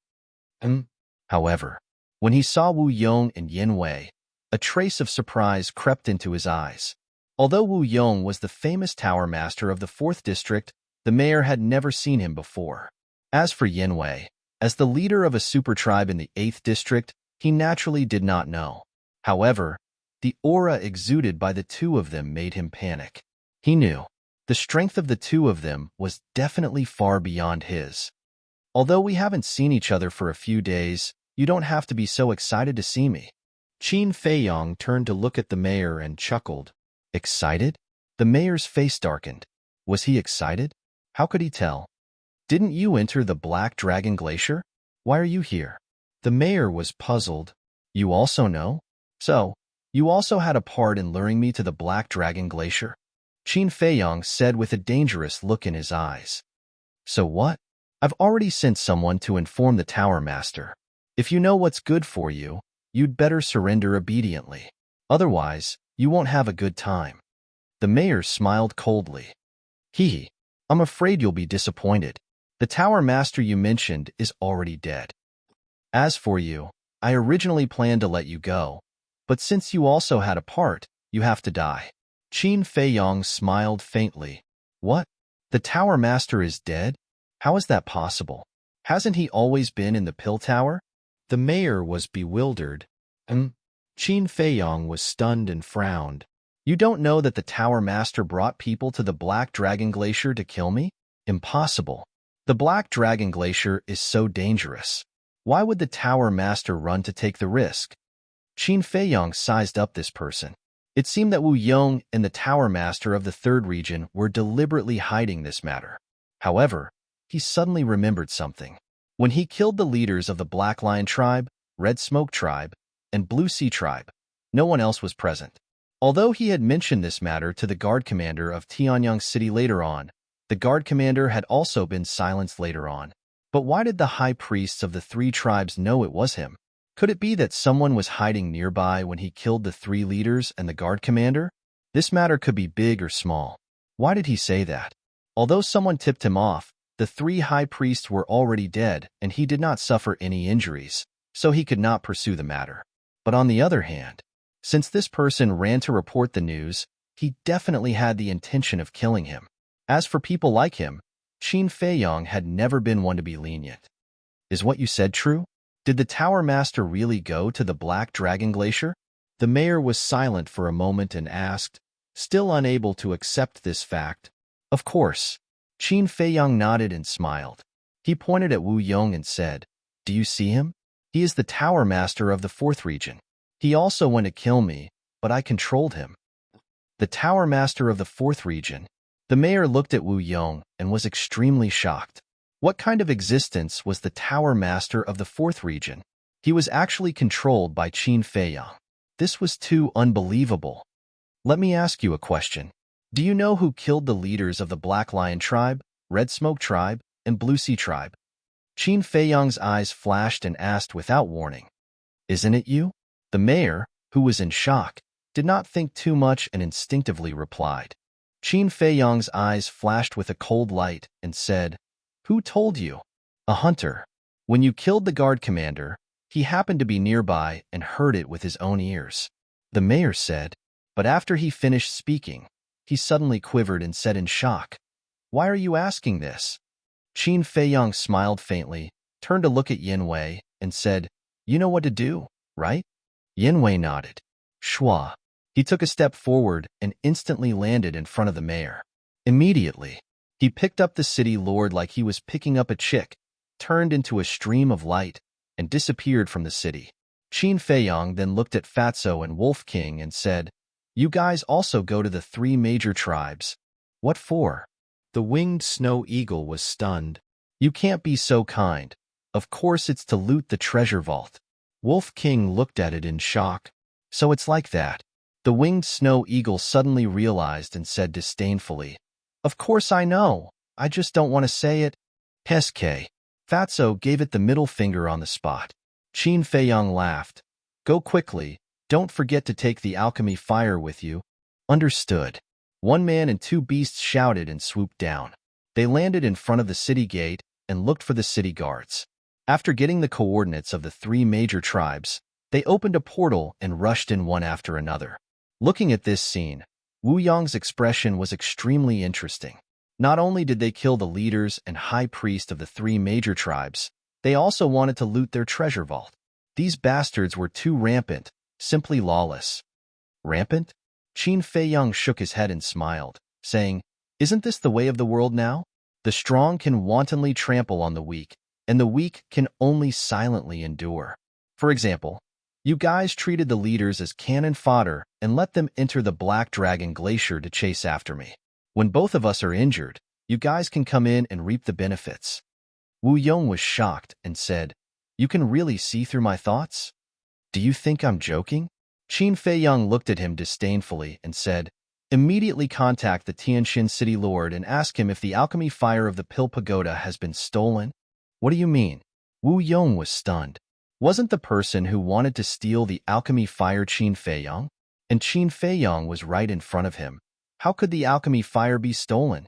However, when he saw Wu Yong and Yin Wei, a trace of surprise crept into his eyes. Although Wu Yong was the famous tower master of the 4th district, the mayor had never seen him before. As for Yin Wei, as the leader of a super tribe in the 8th district, he naturally did not know. However, the aura exuded by the two of them made him panic. He knew the strength of the two of them was definitely far beyond his. Although we haven't seen each other for a few days, you don't have to be so excited to see me. Qin Feiyong turned to look at the mayor and chuckled. Excited? The mayor's face darkened. Was he excited? How could he tell? Didn't you enter the Black Dragon Glacier? Why are you here? The mayor was puzzled. You also know? So, you also had a part in luring me to the Black Dragon Glacier? Qin Feiyong said with a dangerous look in his eyes. So what? I've already sent someone to inform the Tower Master. If you know what's good for you, you'd better surrender obediently. Otherwise, you won't have a good time. The mayor smiled coldly. I'm afraid you'll be disappointed. The Tower Master you mentioned is already dead. As for you, I originally planned to let you go, but since you also had a part, you have to die. Qin Feiyong smiled faintly. What? The Tower Master is dead? How is that possible? Hasn't he always been in the Pill Tower? The mayor was bewildered. Qin Feiyong was stunned and frowned. You don't know that the Tower Master brought people to the Black Dragon Glacier to kill me? Impossible. The Black Dragon Glacier is so dangerous. Why would the Tower Master run to take the risk? Qin Feiyong sized up this person. It seemed that Wu Yong and the Tower Master of the 3rd region were deliberately hiding this matter. However, he suddenly remembered something. When he killed the leaders of the Black Lion Tribe, Red Smoke Tribe, and Blue Sea Tribe, no one else was present. Although he had mentioned this matter to the guard commander of Tianyang City later on, the guard commander had also been silenced later on. But why did the high priests of the 3 tribes know it was him? Could it be that someone was hiding nearby when he killed the 3 leaders and the guard commander? This matter could be big or small. Why did he say that? Although someone tipped him off, the 3 high priests were already dead and he did not suffer any injuries, so he could not pursue the matter. But on the other hand, since this person ran to report the news, he definitely had the intention of killing him. As for people like him, Qin Feiyong had never been one to be lenient. Is what you said true? Did the Tower Master really go to the Black Dragon Glacier? The mayor was silent for a moment and asked, still unable to accept this fact. Of course. Qin Feiyong nodded and smiled. He pointed at Wu Yong and said, Do you see him? He is the Tower Master of the 4th region. He also went to kill me, but I controlled him. The Tower Master of the 4th region. The mayor looked at Wu Yong and was extremely shocked. What kind of existence was the Tower Master of the 4th region? He was actually controlled by Qin Feiyong. This was too unbelievable. Let me ask you a question. Do you know who killed the leaders of the Black Lion Tribe, Red Smoke Tribe, and Blue Sea Tribe? Qin Feiyong's eyes flashed and asked without warning. Isn't it you? The mayor, who was in shock, did not think too much and instinctively replied. Qin Feiyong's eyes flashed with a cold light and said, Who told you? A hunter. When you killed the guard commander, he happened to be nearby and heard it with his own ears. The mayor said, but after he finished speaking, he suddenly quivered and said in shock, Why are you asking this? Qin Feiyong smiled faintly, turned to look at Yin Wei, and said, You know what to do, right? Yin Wei nodded. Shua. He took a step forward and instantly landed in front of the mayor. Immediately, he picked up the city lord like he was picking up a chick, turned into a stream of light, and disappeared from the city. Qin Feiyong then looked at Fatso and Wolf King and said, You guys also go to the 3 major tribes. What for? The winged snow eagle was stunned. You can't be so kind. Of course it's to loot the treasure vault. Wolf King looked at it in shock. So it's like that. The winged snow eagle suddenly realized and said disdainfully, Of course I know. I just don't want to say it. SK. Fatso gave it the middle finger on the spot. Qin Feiyang laughed. Go quickly. Don't forget to take the alchemy fire with you. Understood. One man and two beasts shouted and swooped down. They landed in front of the city gate and looked for the city guards. After getting the coordinates of the three major tribes, they opened a portal and rushed in one after another. Looking at this scene, Wu Yong's expression was extremely interesting. Not only did they kill the leaders and high priest of the three major tribes, they also wanted to loot their treasure vault. These bastards were too rampant, simply lawless. Rampant? Qin Feiyang shook his head and smiled, saying, Isn't this the way of the world now? The strong can wantonly trample on the weak, and the weak can only silently endure. For example, you guys treated the leaders as cannon fodder and let them enter the Black Dragon Glacier to chase after me. When both of us are injured, you guys can come in and reap the benefits. Wu Yong was shocked and said, You can really see through my thoughts? Do you think I'm joking? Qin Feiyang looked at him disdainfully and said, Immediately contact the Tianxin City Lord and ask him if the alchemy fire of the Pill Pagoda has been stolen. What do you mean? Wu Yong was stunned. Wasn't the person who wanted to steal the alchemy fire Qin Feiyang? And Qin Feiyang was right in front of him. How could the alchemy fire be stolen?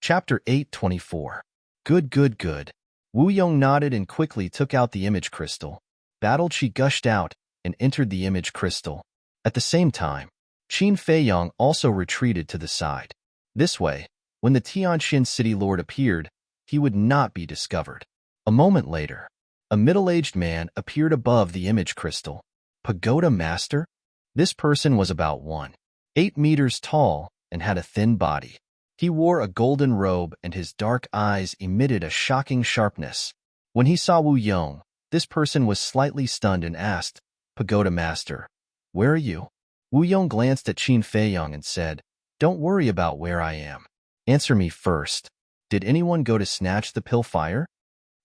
Chapter 8:24. Good. Wu Yong nodded and quickly took out the image crystal. Battled, she gushed out and entered the image crystal. At the same time, Qin Feiyang also retreated to the side. This way, when the Tianxin City Lord appeared, he would not be discovered. A moment later, a middle-aged man appeared above the image crystal. Pagoda Master? This person was about 1.8 meters tall and had a thin body. He wore a golden robe and his dark eyes emitted a shocking sharpness. When he saw Wu Yong, this person was slightly stunned and asked, Pagoda Master, where are you? Wu Yong glanced at Qin Feiyang and said, Don't worry about where I am. Answer me first. Did anyone go to snatch the pill fire?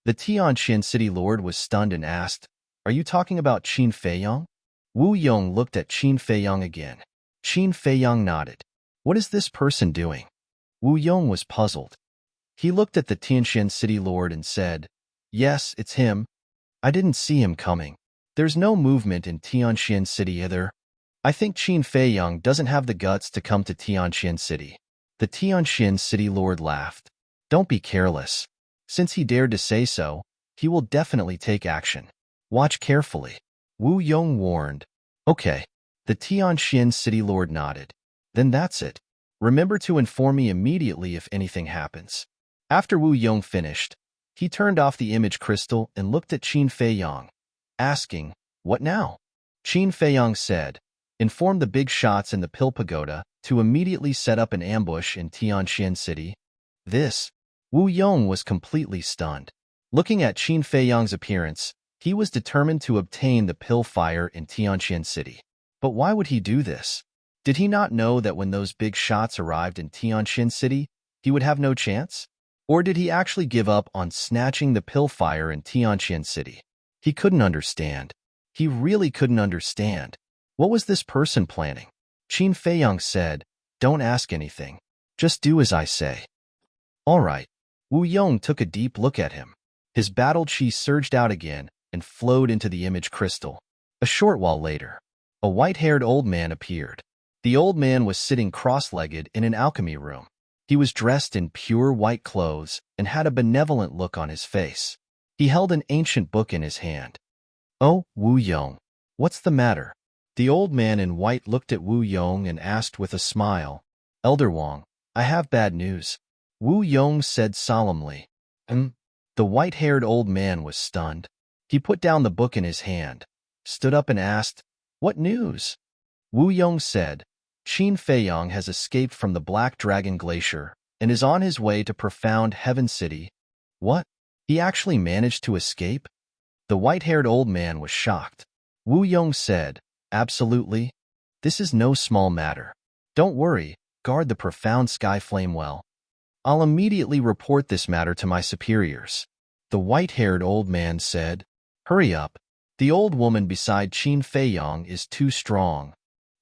The Tianxin City Lord was stunned and asked, Are you talking about Qin Feiyang? Wu Yong looked at Qin Feiyang again. Qin Feiyang nodded. What is this person doing? Wu Yong was puzzled. He looked at the Tianxin City Lord and said, Yes, it's him. I didn't see him coming. There's no movement in Tianxin City either. I think Qin Feiyang doesn't have the guts to come to Tianxin City. The Tianxin City Lord laughed. Don't be careless. Since he dared to say so, he will definitely take action. Watch carefully. Wu Yong warned. Okay. The Tianxin City Lord nodded. Then that's it. Remember to inform me immediately if anything happens. After Wu Yong finished, he turned off the image crystal and looked at Qin Feiyang, asking, What now? Qin Feiyang said, Inform the big shots in the Pill Pagoda to immediately set up an ambush in Tianxin City. Wu Yong was completely stunned. Looking at Qin Feiyang's appearance, he was determined to obtain the pill fire in Tianxin City. But why would he do this? Did he not know that when those big shots arrived in Tianxin City, he would have no chance? Or did he actually give up on snatching the pill fire in Tianxin City? He couldn't understand. He really couldn't understand. What was this person planning? Qin Feiyang said, Don't ask anything. Just do as I say. All right. Wu Yong took a deep look at him. His battle chi surged out again and flowed into the image crystal. A short while later, a white-haired old man appeared. The old man was sitting cross-legged in an alchemy room. He was dressed in pure white clothes and had a benevolent look on his face. He held an ancient book in his hand. Oh, Wu Yong, what's the matter? The old man in white looked at Wu Yong and asked with a smile, Elder Wang, I have bad news. Wu Yong said solemnly. The white-haired old man was stunned. He put down the book in his hand, stood up and asked, What news? Wu Yong said, Qin Feiyang has escaped from the Black Dragon Glacier and is on his way to Profound Heaven City. What? He actually managed to escape? The white-haired old man was shocked. Wu Yong said, Absolutely. This is no small matter. Don't worry, guard the Profound Sky Flame well. I'll immediately report this matter to my superiors. The white-haired old man said, Hurry up. The old woman beside Qin Feiyang is too strong.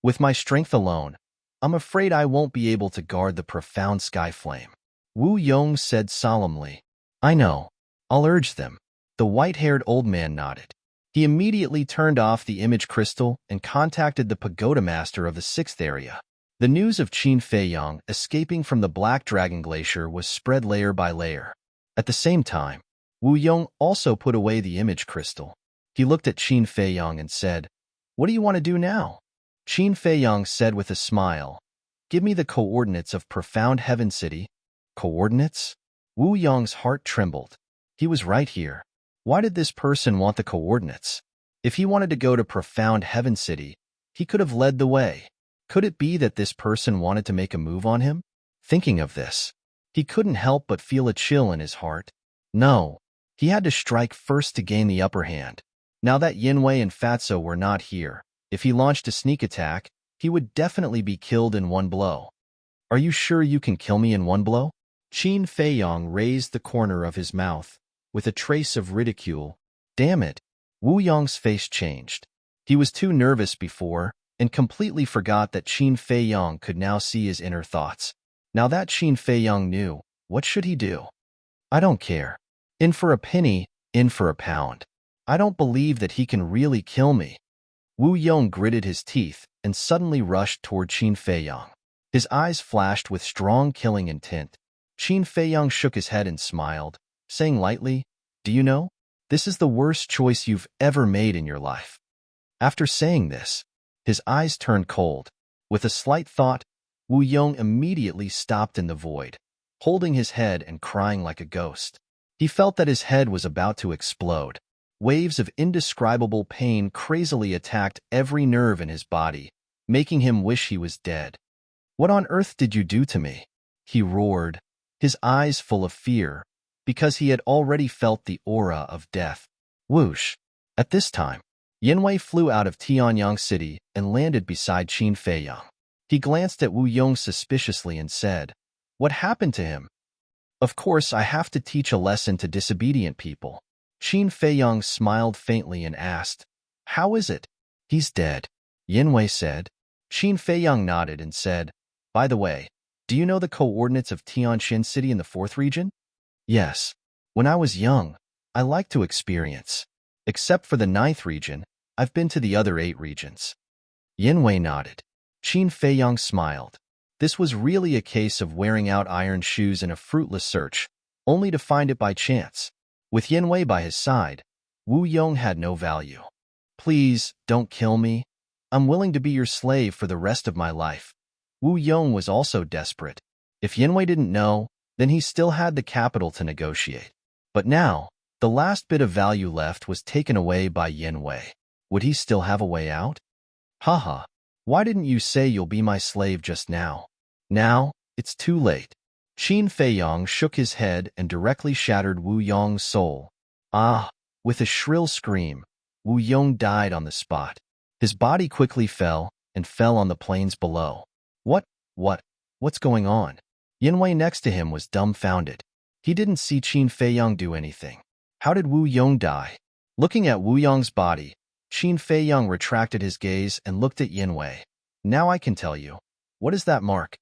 With my strength alone, I'm afraid I won't be able to guard the profound sky flame. Wu Yong said solemnly. I know. I'll urge them. The white-haired old man nodded. He immediately turned off the image crystal and contacted the pagoda master of the 6th area. The news of Qin Feiyang escaping from the Black Dragon Glacier was spread layer by layer. At the same time, Wu Yong also put away the image crystal. He looked at Qin Feiyang and said, What do you want to do now? Qin Feiyang said with a smile, Give me the coordinates of Profound Heaven City. Coordinates? Wu Yong's heart trembled. He was right here. Why did this person want the coordinates? If he wanted to go to Profound Heaven City, he could have led the way. Could it be that this person wanted to make a move on him? Thinking of this, he couldn't help but feel a chill in his heart. No, he had to strike first to gain the upper hand. Now that Yinwei and Fatso were not here, if he launched a sneak attack, he would definitely be killed in one blow. Are you sure you can kill me in one blow? Qin Feiyang raised the corner of his mouth with a trace of ridicule. Damn it! Wu Yong's face changed. He was too nervous before and completely forgot that Qin Feiyang could now see his inner thoughts. Now that Qin Feiyang knew, what should he do? I don't care. In for a penny, in for a pound. I don't believe that he can really kill me. Wu Yong gritted his teeth and suddenly rushed toward Qin Feiyang. His eyes flashed with strong killing intent. Qin Feiyang shook his head and smiled, saying lightly, Do you know? This is the worst choice you've ever made in your life. After saying this, his eyes turned cold. With a slight thought, Wu Yong immediately stopped in the void, holding his head and crying like a ghost. He felt that his head was about to explode. Waves of indescribable pain crazily attacked every nerve in his body, making him wish he was dead. What on earth did you do to me? He roared, his eyes full of fear, because he had already felt the aura of death. Whoosh! At this time, Yinwei flew out of Tianyang City and landed beside Qin Feiyang. He glanced at Wu Yong suspiciously and said, What happened to him? Of course, I have to teach a lesson to disobedient people. Qin Feiyang smiled faintly and asked, How is it? He's dead, Yinwei said. Qin Feiyang nodded and said, By the way, do you know the coordinates of Tianjin City in the 4th region? Yes. When I was young, I liked to experience. Except for the 9th region, I've been to the other 8 regions. Yinwei nodded. Qin Feiyang smiled. This was really a case of wearing out iron shoes in a fruitless search, only to find it by chance. With Yinwei by his side, Wu Yong had no value. Please, don't kill me. I'm willing to be your slave for the rest of my life. Wu Yong was also desperate. If Yinwei didn't know, then he still had the capital to negotiate. But now, the last bit of value left was taken away by Yinwei. Would he still have a way out? Haha, why didn't you say you'll be my slave just now? Now, it's too late. Qin Feiyang shook his head and directly shattered Wu Yong's soul. Ah! With a shrill scream, Wu Yong died on the spot. His body quickly fell and fell on the plains below. What's going on? Yinwei next to him was dumbfounded. He didn't see Qin Feiyang do anything. How did Wu Yong die? Looking at Wu Yong's body, Qin Feiyang retracted his gaze and looked at Yinwei. Now I can tell you. What is that mark?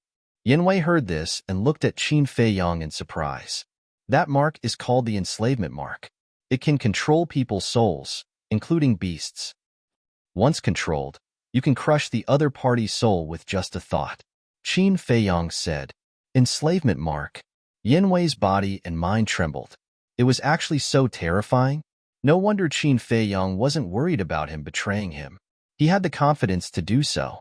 Yinwei heard this and looked at Qin Feiyang in surprise. That mark is called the enslavement mark. It can control people's souls, including beasts. Once controlled, you can crush the other party's soul with just a thought. Qin Feiyang said. Enslavement mark. Yinwei's body and mind trembled. It was actually so terrifying. No wonder Qin Feiyang wasn't worried about him betraying him. He had the confidence to do so.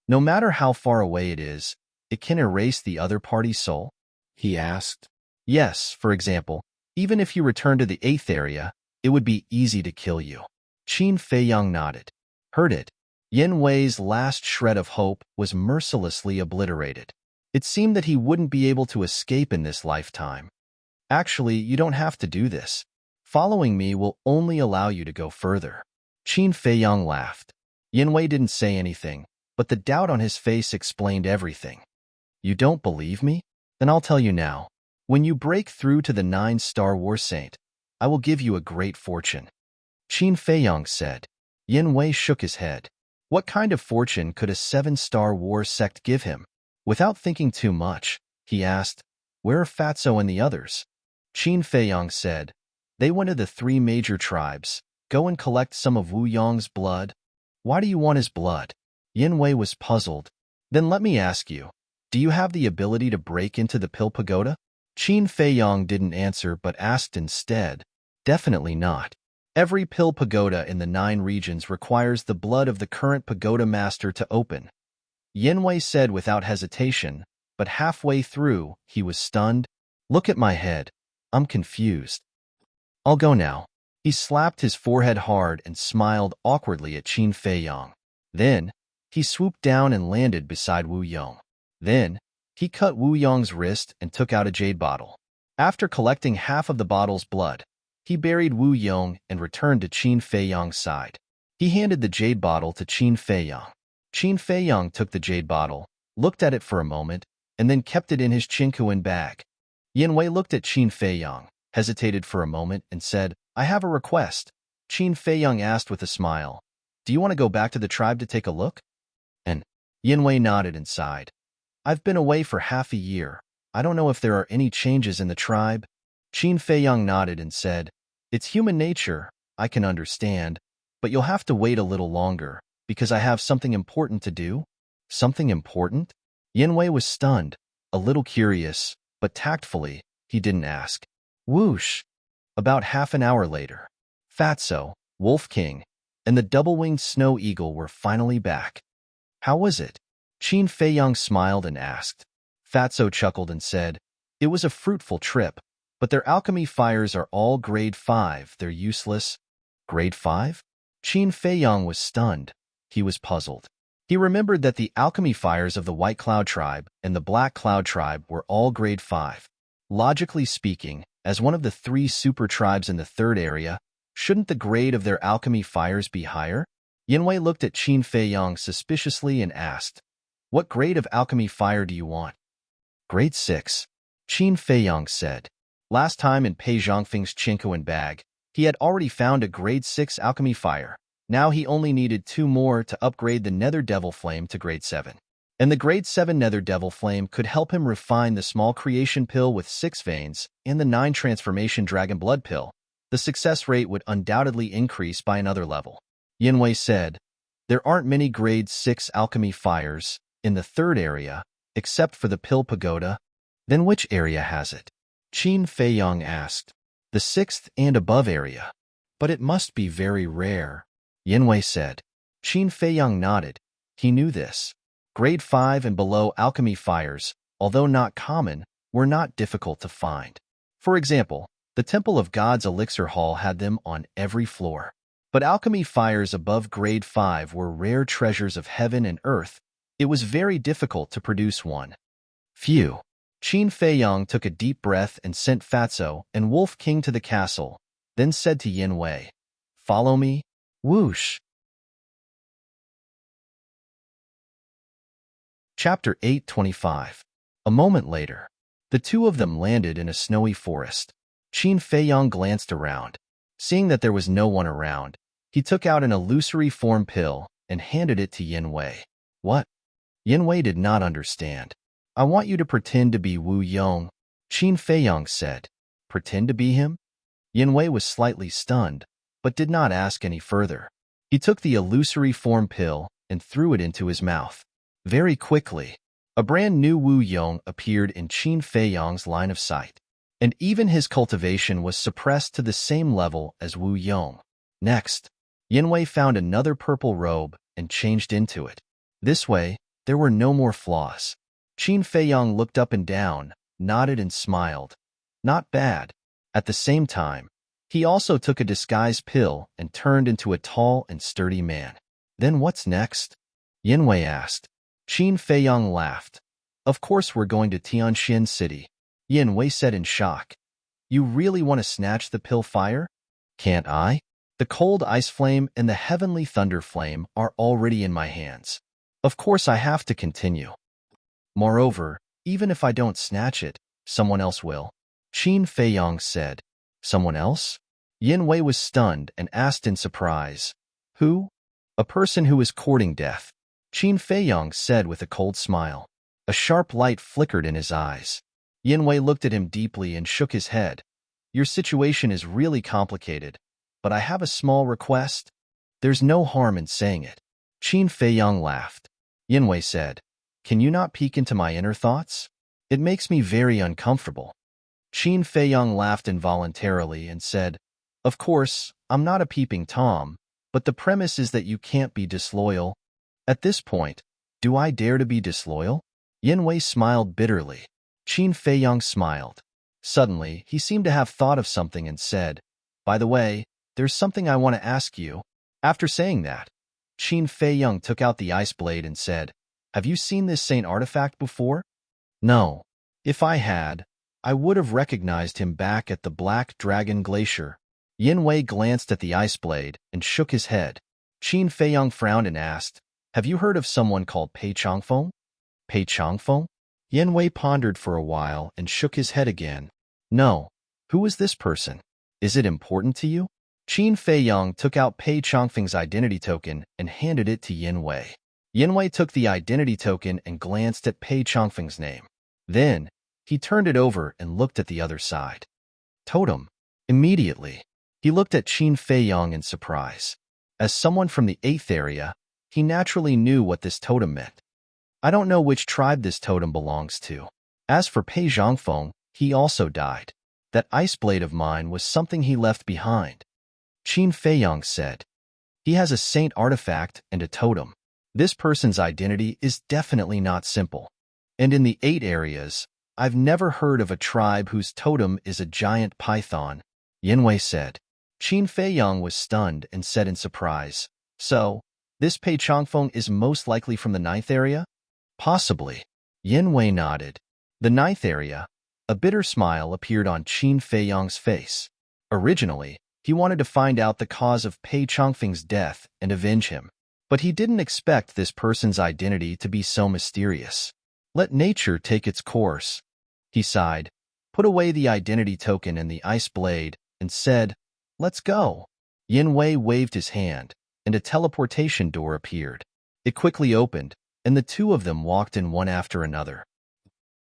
No matter how far away it is, it can erase the other party's soul? He asked. Yes, for example, even if you return to the 8th area, it would be easy to kill you. Qin Feiyang nodded. Heard it. Yinwei's last shred of hope was mercilessly obliterated. It seemed that he wouldn't be able to escape in this lifetime. Actually, you don't have to do this. Following me will only allow you to go further. Qin Feiyang laughed. Yinwei didn't say anything, but the doubt on his face explained everything. You don't believe me? Then I'll tell you now. When you break through to the 9-star war saint, I will give you a great fortune. Qin Feiyang said. Yinwei shook his head. What kind of fortune could a 7-star war sect give him? Without thinking too much, he asked, "Where are Fatso and the others?" Qin Feiyong said, "They went to the 3 major tribes. Go and collect some of Wu Yong's blood." "Why do you want his blood?" Yin Wei was puzzled. "Then let me ask you, do you have the ability to break into the Pill Pagoda?" Qin Feiyong didn't answer but asked instead, "Definitely not. Every Pill Pagoda in the 9 regions requires the blood of the current pagoda master to open." Yin Wei said without hesitation, but halfway through, he was stunned. "Look at my head. I'm confused. I'll go now." He slapped his forehead hard and smiled awkwardly at Qin Feiyong. Then, he swooped down and landed beside Wu Yong. Then, he cut Wu Yong's wrist and took out a jade bottle. After collecting half of the bottle's blood, he buried Wu Yong and returned to Qin Feiyong's side. He handed the jade bottle to Qin Feiyong. Qin Feiyong took the jade bottle, looked at it for a moment, and then kept it in his Qinkuan bag. Yin Wei looked at Qin Feiyong, hesitated for a moment, and said, "I have a request." Qin Feiyong asked with a smile, "Do you want to go back to the tribe to take a look?" And Yin Wei nodded and sighed. "I've been away for half a year. I don't know if there are any changes in the tribe." Qin Feiyong nodded and said, "It's human nature, I can understand, but you'll have to wait a little longer, because I have something important to do." "Something important?" Yin Wei was stunned, a little curious, but tactfully, he didn't ask. Whoosh! About half an hour later, Fatso, Wolf King, and the double-winged snow eagle were finally back. "How was it?" Qin Feiyong smiled and asked. Fatso chuckled and said, "It was a fruitful trip, but their alchemy fires are all grade 5, they're useless." Grade 5? Qin Feiyong was stunned. He was puzzled. He remembered that the alchemy fires of the White Cloud Tribe and the Black Cloud Tribe were all grade 5. Logically speaking, as one of the 3 super tribes in the 3rd area, shouldn't the grade of their alchemy fires be higher? Yin Wei looked at Qin Feiyong suspiciously and asked, "What grade of alchemy fire do you want?" "Grade 6, Qin Feiyong said. Last time in Pei Zhongfeng's Qinkuan bag, he had already found a grade 6 alchemy fire. Now he only needed 2 more to upgrade the Nether Devil Flame to grade 7. And the grade 7 Nether Devil Flame could help him refine the small creation pill with 6 veins and the 9 transformation dragon blood pill. The success rate would undoubtedly increase by another level. Yin Wei said, "There aren't many grade 6 alchemy fires in the 3rd area, except for the Pill Pagoda." "Then which area has it?" Qin Feiyong asked. "The 6th and above area. But it must be very rare," Yin Wei said. Qin Feiyong nodded. He knew this. Grade 5 and below alchemy fires, although not common, were not difficult to find. For example, the Temple of God's Elixir Hall had them on every floor. But alchemy fires above grade 5 were rare treasures of heaven and earth. It was very difficult to produce one. Phew. Qin Feiyong took a deep breath and sent Fatso and Wolf King to the castle, then said to Yin Wei, "Follow me." Whoosh. Chapter 825. A moment later, the 2 of them landed in a snowy forest. Qin Feiyong glanced around. Seeing that there was no one around, he took out an illusory form pill and handed it to Yin Wei. "What?" Yin Wei did not understand. "I want you to pretend to be Wu Yong," Qin Feiyong said. "Pretend to be him?" Yin Wei was slightly stunned, but did not ask any further. He took the illusory form pill and threw it into his mouth. Very quickly, a brand new Wu Yong appeared in Qin Feiyong's line of sight, and even his cultivation was suppressed to the same level as Wu Yong. Next, Yin Wei found another purple robe and changed into it. This way, there were no more flaws. Qin Feiyong looked up and down, nodded and smiled. Not bad. At the same time, he also took a disguise pill and turned into a tall and sturdy man. "Then what's next?" Yin Wei asked. Qin Feiyong laughed. "Of course we're going to Tianxin City," Yin Wei said in shock. "You really want to snatch the pill fire?" "Can't I? The cold ice flame and the heavenly thunder flame are already in my hands. Of course I have to continue. Moreover, even if I don't snatch it, someone else will," Qin Feiyong said. "Someone else?" Yin Wei was stunned and asked in surprise, "Who?" A person who is courting death, Qin Feiyong said with a cold smile. A sharp light flickered in his eyes. Yinwei looked at him deeply and shook his head. Your situation is really complicated, but I have a small request. There's no harm in saying it. Qin Feiyong laughed. Yinwei said, Can you not peek into my inner thoughts? It makes me very uncomfortable. Qin Feiyong laughed involuntarily and said, Of course, I'm not a peeping Tom, but the premise is that you can't be disloyal. At this point, do I dare to be disloyal? Yinwei smiled bitterly. Qin Feiyong smiled. Suddenly, he seemed to have thought of something and said, By the way, there's something I want to ask you. After saying that, Qin Feiyong took out the ice blade and said, Have you seen this saint artifact before? No. If I had, I would have recognized him back at the Black Dragon Glacier. Yinwei glanced at the ice blade and shook his head. Qin Feiyong frowned and asked, Have you heard of someone called Pei Changfeng? Pei Changfeng? Yinwei pondered for a while and shook his head again. No. Who is this person? Is it important to you? Qin Feiyong took out Pei Changfeng's identity token and handed it to Yinwei. Yinwei took the identity token and glanced at Pei Changfeng's name. Then, he turned it over and looked at the other side. Totem. Immediately, he looked at Qin Feiyong in surprise. As someone from the 8th area, he naturally knew what this totem meant. I don't know which tribe this totem belongs to. As for Pei Zhangfeng, he also died. That ice blade of mine was something he left behind. Qin Feiyong said. He has a saint artifact and a totem. This person's identity is definitely not simple. And in the 8 areas, I've never heard of a tribe whose totem is a giant python, Yinwei said. Qin Feiyong was stunned and said in surprise, So, this Pei Changfeng is most likely from the 9th area? Possibly. Yinwei nodded. The 9th area. A bitter smile appeared on Qin Feiyong's face. Originally, he wanted to find out the cause of Pei Changfeng's death and avenge him. But he didn't expect this person's identity to be so mysterious. Let nature take its course. He sighed, put away the identity token and the ice blade, and said, Let's go. Yinwei waved his hand, and a teleportation door appeared. It quickly opened, and the two of them walked in one after another.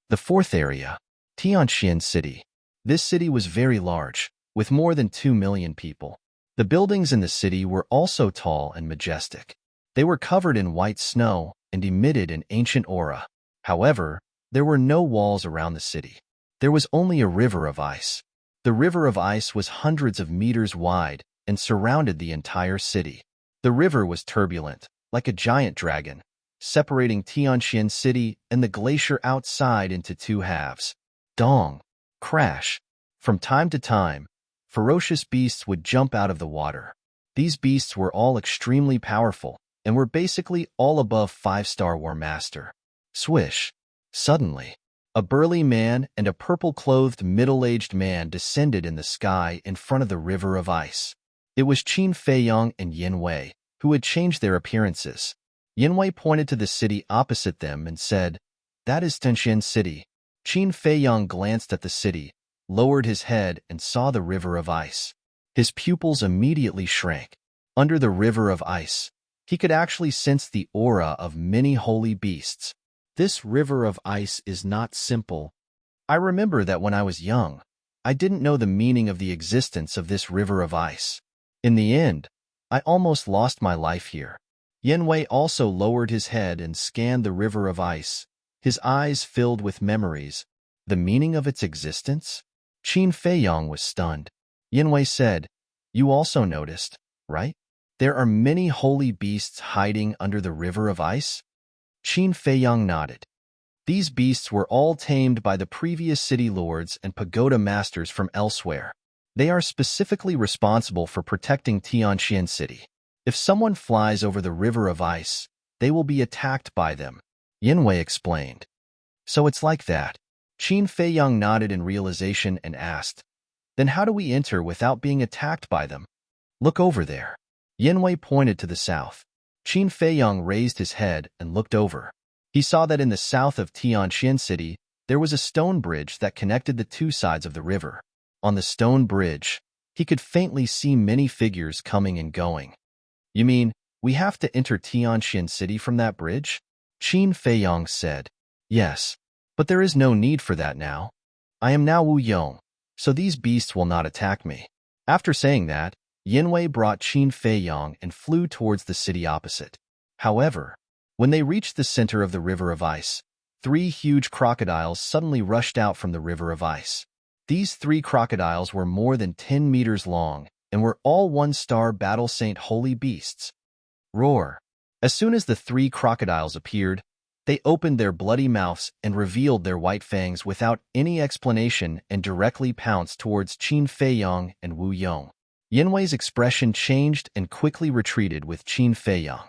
The 4th area. Tianxian City. This city was very large, with more than 2 million people. The buildings in the city were also tall and majestic. They were covered in white snow and emitted an ancient aura. However, there were no walls around the city. There was only a river of ice. The river of ice was hundreds of meters wide and surrounded the entire city. The river was turbulent, like a giant dragon, separating Tianxian City and the glacier outside into 2 halves. Dong! Crash! From time to time, ferocious beasts would jump out of the water. These beasts were all extremely powerful and were basically all above 5-star War Master. Swish! Suddenly, a burly man and a purple-clothed middle-aged man descended in the sky in front of the river of ice. It was Qin Feiyong and Yinwei, who had changed their appearances. Yinwei pointed to the city opposite them and said, That is Tianxian City. Qin Feiyong glanced at the city, lowered his head and saw the river of ice. His pupils immediately shrank. Under the river of ice, he could actually sense the aura of many holy beasts. This river of ice is not simple. I remember that when I was young, I didn't know the meaning of the existence of this river of ice. In the end, I almost lost my life here. Yinwei also lowered his head and scanned the river of ice, his eyes filled with memories. The meaning of its existence? Qin Feiyong was stunned. Yinwei said, You also noticed, right? There are many holy beasts hiding under the river of ice? Qin Feiyong nodded. These beasts were all tamed by the previous city lords and pagoda masters from elsewhere. They are specifically responsible for protecting Tianxian City. If someone flies over the river of ice, they will be attacked by them, Yinwei explained. So it's like that. Qin Feiyong nodded in realization and asked, Then how do we enter without being attacked by them? Look over there. Yinwei pointed to the south. Qin Feiyong raised his head and looked over. He saw that in the south of Tianxian City, there was a stone bridge that connected the 2 sides of the river. On the stone bridge, he could faintly see many figures coming and going. You mean, we have to enter Tianxian City from that bridge? Qin Feiyang said. Yes, but there is no need for that now. I am now Wu Yong, so these beasts will not attack me. After saying that, Yanwei brought Qin Feiyang and flew towards the city opposite. However, when they reached the center of the river of ice, 3 huge crocodiles suddenly rushed out from the river of ice. These 3 crocodiles were more than 10 meters long and were all 1-star battle saint holy beasts. Roar! As soon as the 3 crocodiles appeared, they opened their bloody mouths and revealed their white fangs without any explanation and directly pounced towards Qin Feiyang and Wu Yong. Yanwei's expression changed and quickly retreated with Qin Feiyang.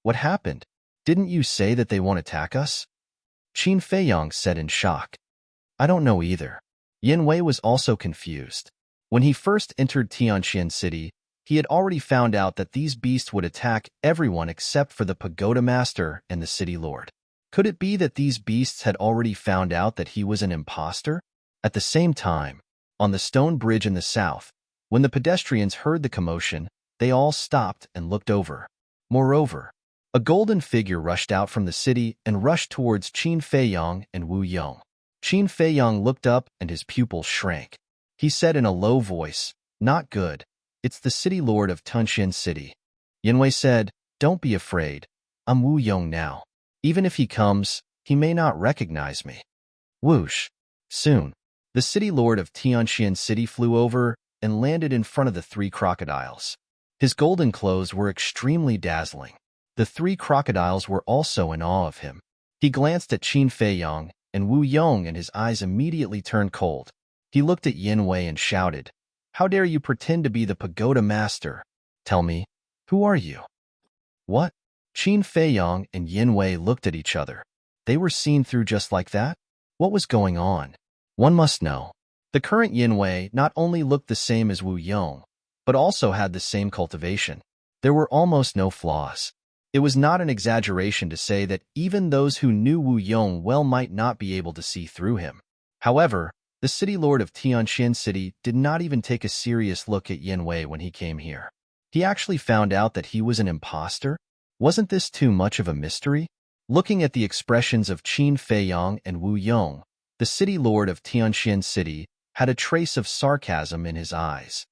What happened? Didn't you say that they won't attack us? Qin Feiyang said in shock. I don't know either. Yanwei was also confused. When he first entered Tianxian City, he had already found out that these beasts would attack everyone except for the pagoda master and the city lord. Could it be that these beasts had already found out that he was an imposter? At the same time, on the stone bridge in the south, when the pedestrians heard the commotion, they all stopped and looked over. Moreover, a golden figure rushed out from the city and rushed towards Qin Feiyang and Wu Yong. Qin Feiyang looked up and his pupils shrank. He said in a low voice, Not good. It's the city lord of Tianxian City. Yanwei said, Don't be afraid. I'm Wu Yong now. Even if he comes, he may not recognize me. Whoosh! Soon, the city lord of Tianxian City flew over and landed in front of the 3 crocodiles. His golden clothes were extremely dazzling. The 3 crocodiles were also in awe of him. He glanced at Qin Feiyang and Wu Yong and his eyes immediately turned cold. He looked at Yanwei and shouted, How dare you pretend to be the pagoda master? Tell me, who are you? What? Qin Feiyang and Yanwei looked at each other. They were seen through just like that? What was going on? One must know. The current Yanwei not only looked the same as Wu Yong, but also had the same cultivation. There were almost no flaws. It was not an exaggeration to say that even those who knew Wu Yong well might not be able to see through him. However, the city lord of Tianxian City did not even take a serious look at Yanwei when he came here. He actually found out that he was an imposter? Wasn't this too much of a mystery? Looking at the expressions of Qin Feiyang and Wu Yong, the city lord of Tianxian City had a trace of sarcasm in his eyes.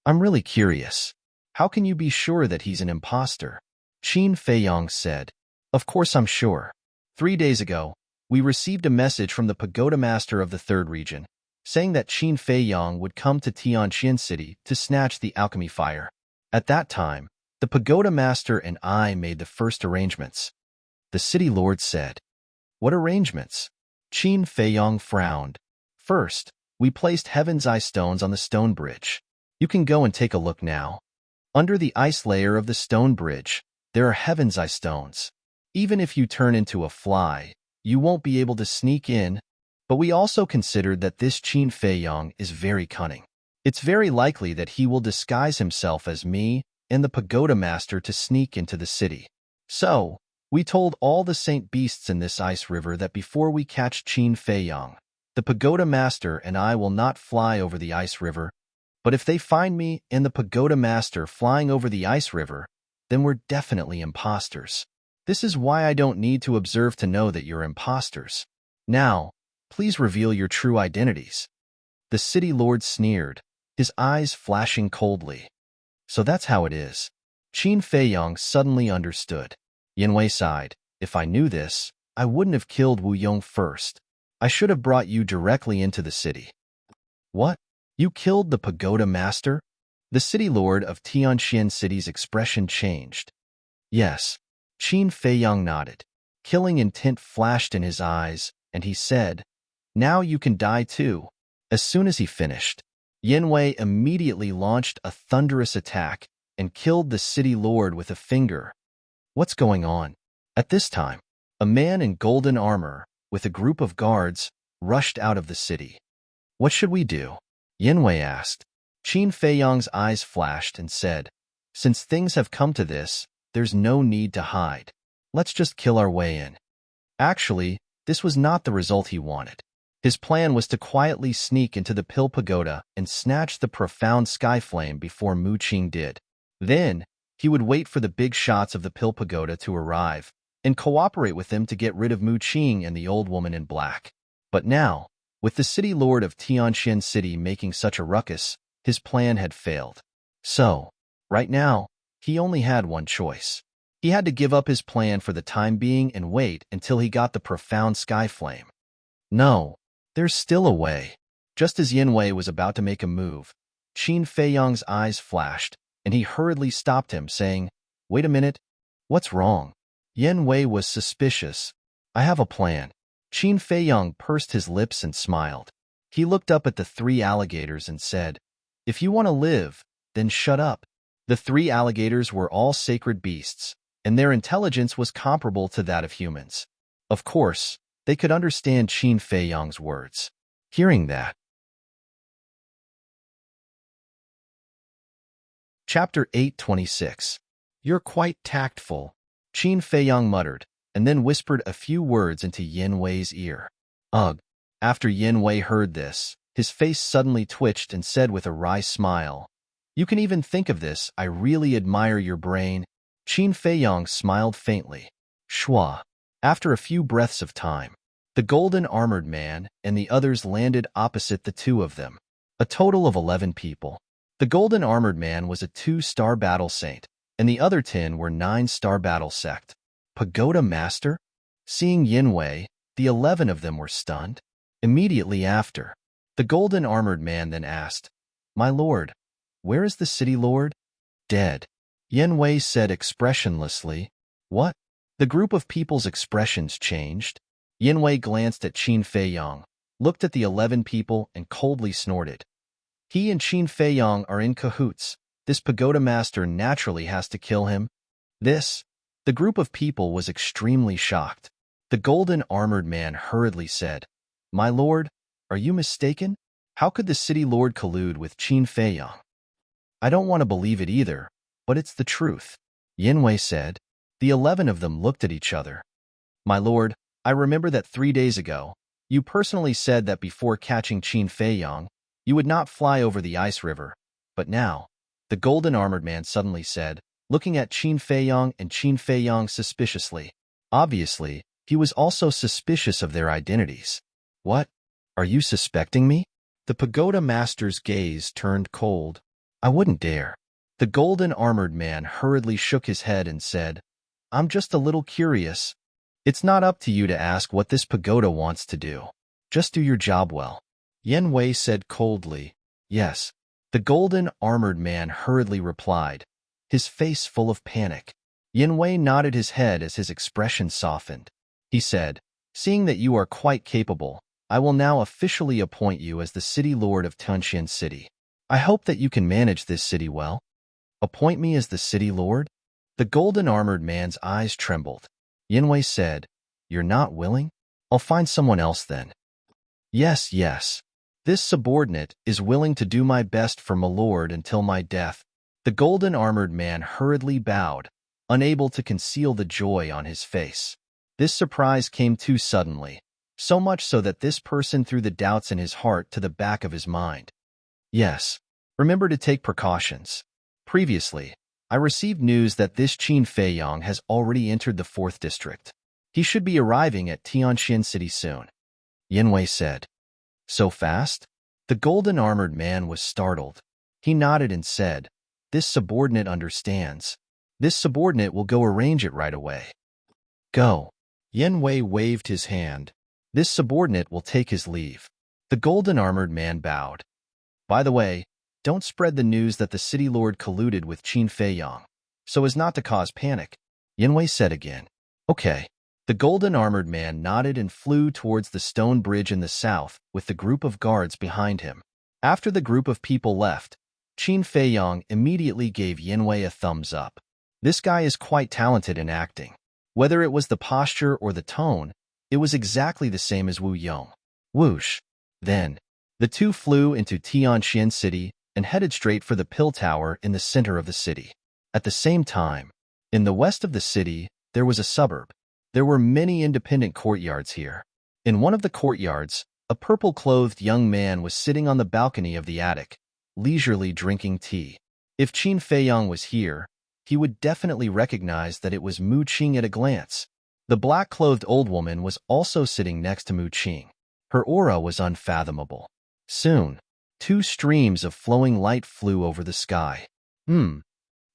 I'm really curious. How can you be sure that he's an imposter? Qin Feiyang said. Of course I'm sure. 3 days ago, we received a message from the pagoda master of the 3rd region, saying that Qin Feiyang would come to Tianxian City to snatch the alchemy fire. At that time, the pagoda master and I made the first arrangements. The city lord said. What arrangements? Qin Feiyang frowned. First, we placed heaven's eye stones on the stone bridge. You can go and take a look now. Under the ice layer of the stone bridge, there are heaven's eye stones. Even if you turn into a fly, you won't be able to sneak in. But we also considered that this Qin Feiyang is very cunning. It's very likely that he will disguise himself as me and the pagoda master to sneak into the city. So, we told all the saint beasts in this ice river that before we catch Qin Feiyang, the pagoda master and I will not fly over the ice river, but if they find me and the pagoda master flying over the ice river, then we're definitely imposters. This is why I don't need to observe to know that you're imposters. Now, please reveal your true identities. The city lord sneered, his eyes flashing coldly. So that's how it is. Qin Feiyang suddenly understood. Yanwei sighed. If I knew this, I wouldn't have killed Wu Yong first. I should have brought you directly into the city. What? You killed the pagoda master? The city lord of Tianxian City's expression changed. Yes. Qin Feiyang nodded. Killing intent flashed in his eyes, and he said, Now you can die too. As soon as he finished, Yanwei immediately launched a thunderous attack and killed the city lord with a finger. What's going on? At this time, a man in golden armor, with a group of guards, rushed out of the city. What should we do? Yanwei asked. Qin Feiyang's eyes flashed and said, Since things have come to this, there's no need to hide. Let's just kill our way in. Actually, this was not the result he wanted. His plan was to quietly sneak into the Pill Pagoda and snatch the profound sky flame before Mu Qing did. Then, He would wait for the big shots of the pill pagoda to arrive and cooperate with them to get rid of Mu Qing and the old woman in black. But now, with the city lord of Tianxian City making such a ruckus, his plan had failed. So, right now, he only had one choice. He had to give up his plan for the time being and wait until he got the profound sky flame. No, there's still a way. Just as Yin Wei was about to make a move, Qin Feiyang's eyes flashed, and he hurriedly stopped him, saying, "Wait a minute, what's wrong?" Yin Wei was suspicious. "I have a plan." Qin Feiyang pursed his lips and smiled. He looked up at the three alligators and said, "If you want to live, then shut up." The three alligators were all sacred beasts, and their intelligence was comparable to that of humans. Of course, they could understand Qin Feiyang's words. Hearing that, Chapter 826. "You're quite tactful," Qin Feiyang muttered, and then whispered a few words into Yin Wei's ear. "Ugh." After Yin Wei heard this, his face suddenly twitched and said with a wry smile, "You can even think of this. I really admire your brain." Qin Feiyang smiled faintly. Shua. After a few breaths of time, the golden armored man and the others landed opposite the two of them. A total of 11 people. The golden armored man was a 2-star battle saint, and the other 10 were 9-star battle sect. Pagoda master? Seeing Yin Wei, the 11 of them were stunned. Immediately after, the golden armored man then asked, "My lord, where is the city lord?" "Dead," Yin Wei said expressionlessly. "What?" The group of people's expressions changed. Yin Wei glanced at Qin Feiyang, looked at the 11 people, and coldly snorted. He and Qin Feiyang are in cahoots. This pagoda master naturally has to kill him. The group of people was extremely shocked. The golden armored man hurriedly said, "My lord, are you mistaken? How could the city lord collude with Qin Feiyang?" "I don't want to believe it either, but it's the truth," Yin Wei said. The 11 of them looked at each other. "My lord, I remember that 3 days ago, you personally said that before catching Qin Feiyang, you would not fly over the ice river. But now," the golden armored man suddenly said, looking at Qin Feiyang suspiciously. Obviously, he was also suspicious of their identities. "What? Are you suspecting me?" The pagoda master's gaze turned cold. "I wouldn't dare." The golden armored man hurriedly shook his head and said, "I'm just a little curious. It's not up to you to ask what this pagoda wants to do. Just do your job well." Yin Wei said coldly, "Yes." The golden armored man hurriedly replied, his face full of panic. Yin Wei nodded his head as his expression softened. He said, "Seeing that you are quite capable, I will now officially appoint you as the city lord of Tianxian City. I hope that you can manage this city well." "Appoint me as the city lord?" The golden armored man's eyes trembled. Yin Wei said, "You're not willing? I'll find someone else then." Yes. This subordinate is willing to do my best for my lord until my death." The golden armored man hurriedly bowed, unable to conceal the joy on his face. This surprise came too suddenly, so much so that this person threw the doubts in his heart to the back of his mind. "Yes, remember to take precautions. Previously, I received news that this Qin Feiyang has already entered the 4th district. He should be arriving at Tianxian City soon," Yin Wei said. "So fast?" The golden armored man was startled. He nodded and said, "This subordinate understands. This subordinate will go arrange it right away." "Go." Yin Wei waved his hand. "This subordinate will take his leave." The golden armored man bowed. "By the way, don't spread the news that the city lord colluded with Qin Feiyang, so as not to cause panic," Yin Wei said again. "Okay." The golden armored man nodded and flew towards the stone bridge in the south with the group of guards behind him. After the group of people left, Qin Feiyang immediately gave Yin Wei a thumbs up. This guy is quite talented in acting. Whether it was the posture or the tone, it was exactly the same as Wu Yong. Whoosh! Then, the two flew into Tianxian City and headed straight for the pill tower in the center of the city. At the same time, in the west of the city, there was a suburb. There were many independent courtyards here. In one of the courtyards, a purple-clothed young man was sitting on the balcony of the attic, leisurely drinking tea. If Qin Feiyang was here, he would definitely recognize that it was Mu Qing at a glance. The black-clothed old woman was also sitting next to Mu Qing. Her aura was unfathomable. Soon, two streams of flowing light flew over the sky.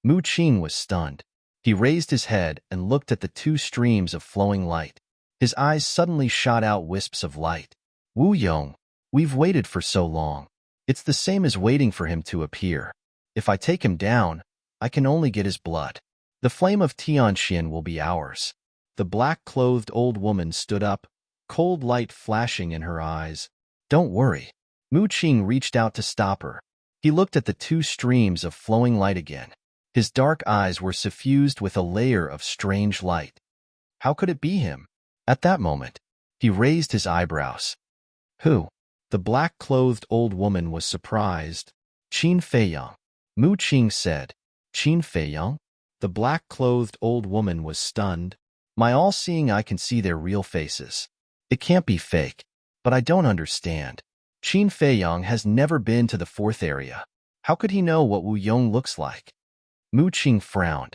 Mu Qing was stunned. He raised his head and looked at the two streams of flowing light. His eyes suddenly shot out wisps of light. Wu Yong, we've waited for so long. It's the same as waiting for him to appear. If I take him down, I can only get his blood. The flame of Tianxian will be ours. The black-clothed old woman stood up, cold light flashing in her eyes. Don't worry. Mu Qing reached out to stop her. He looked at the two streams of flowing light again. His dark eyes were suffused with a layer of strange light. How could it be him? At that moment, he raised his eyebrows. Who? The black-clothed old woman was surprised. Qin Feiyang. Mu Qing said. Qin Feiyang? The black-clothed old woman was stunned. My all-seeing eye can see their real faces. It can't be fake, but I don't understand. Qin Feiyang has never been to the fourth area. How could he know what Wu Yong looks like? Mu Qing frowned.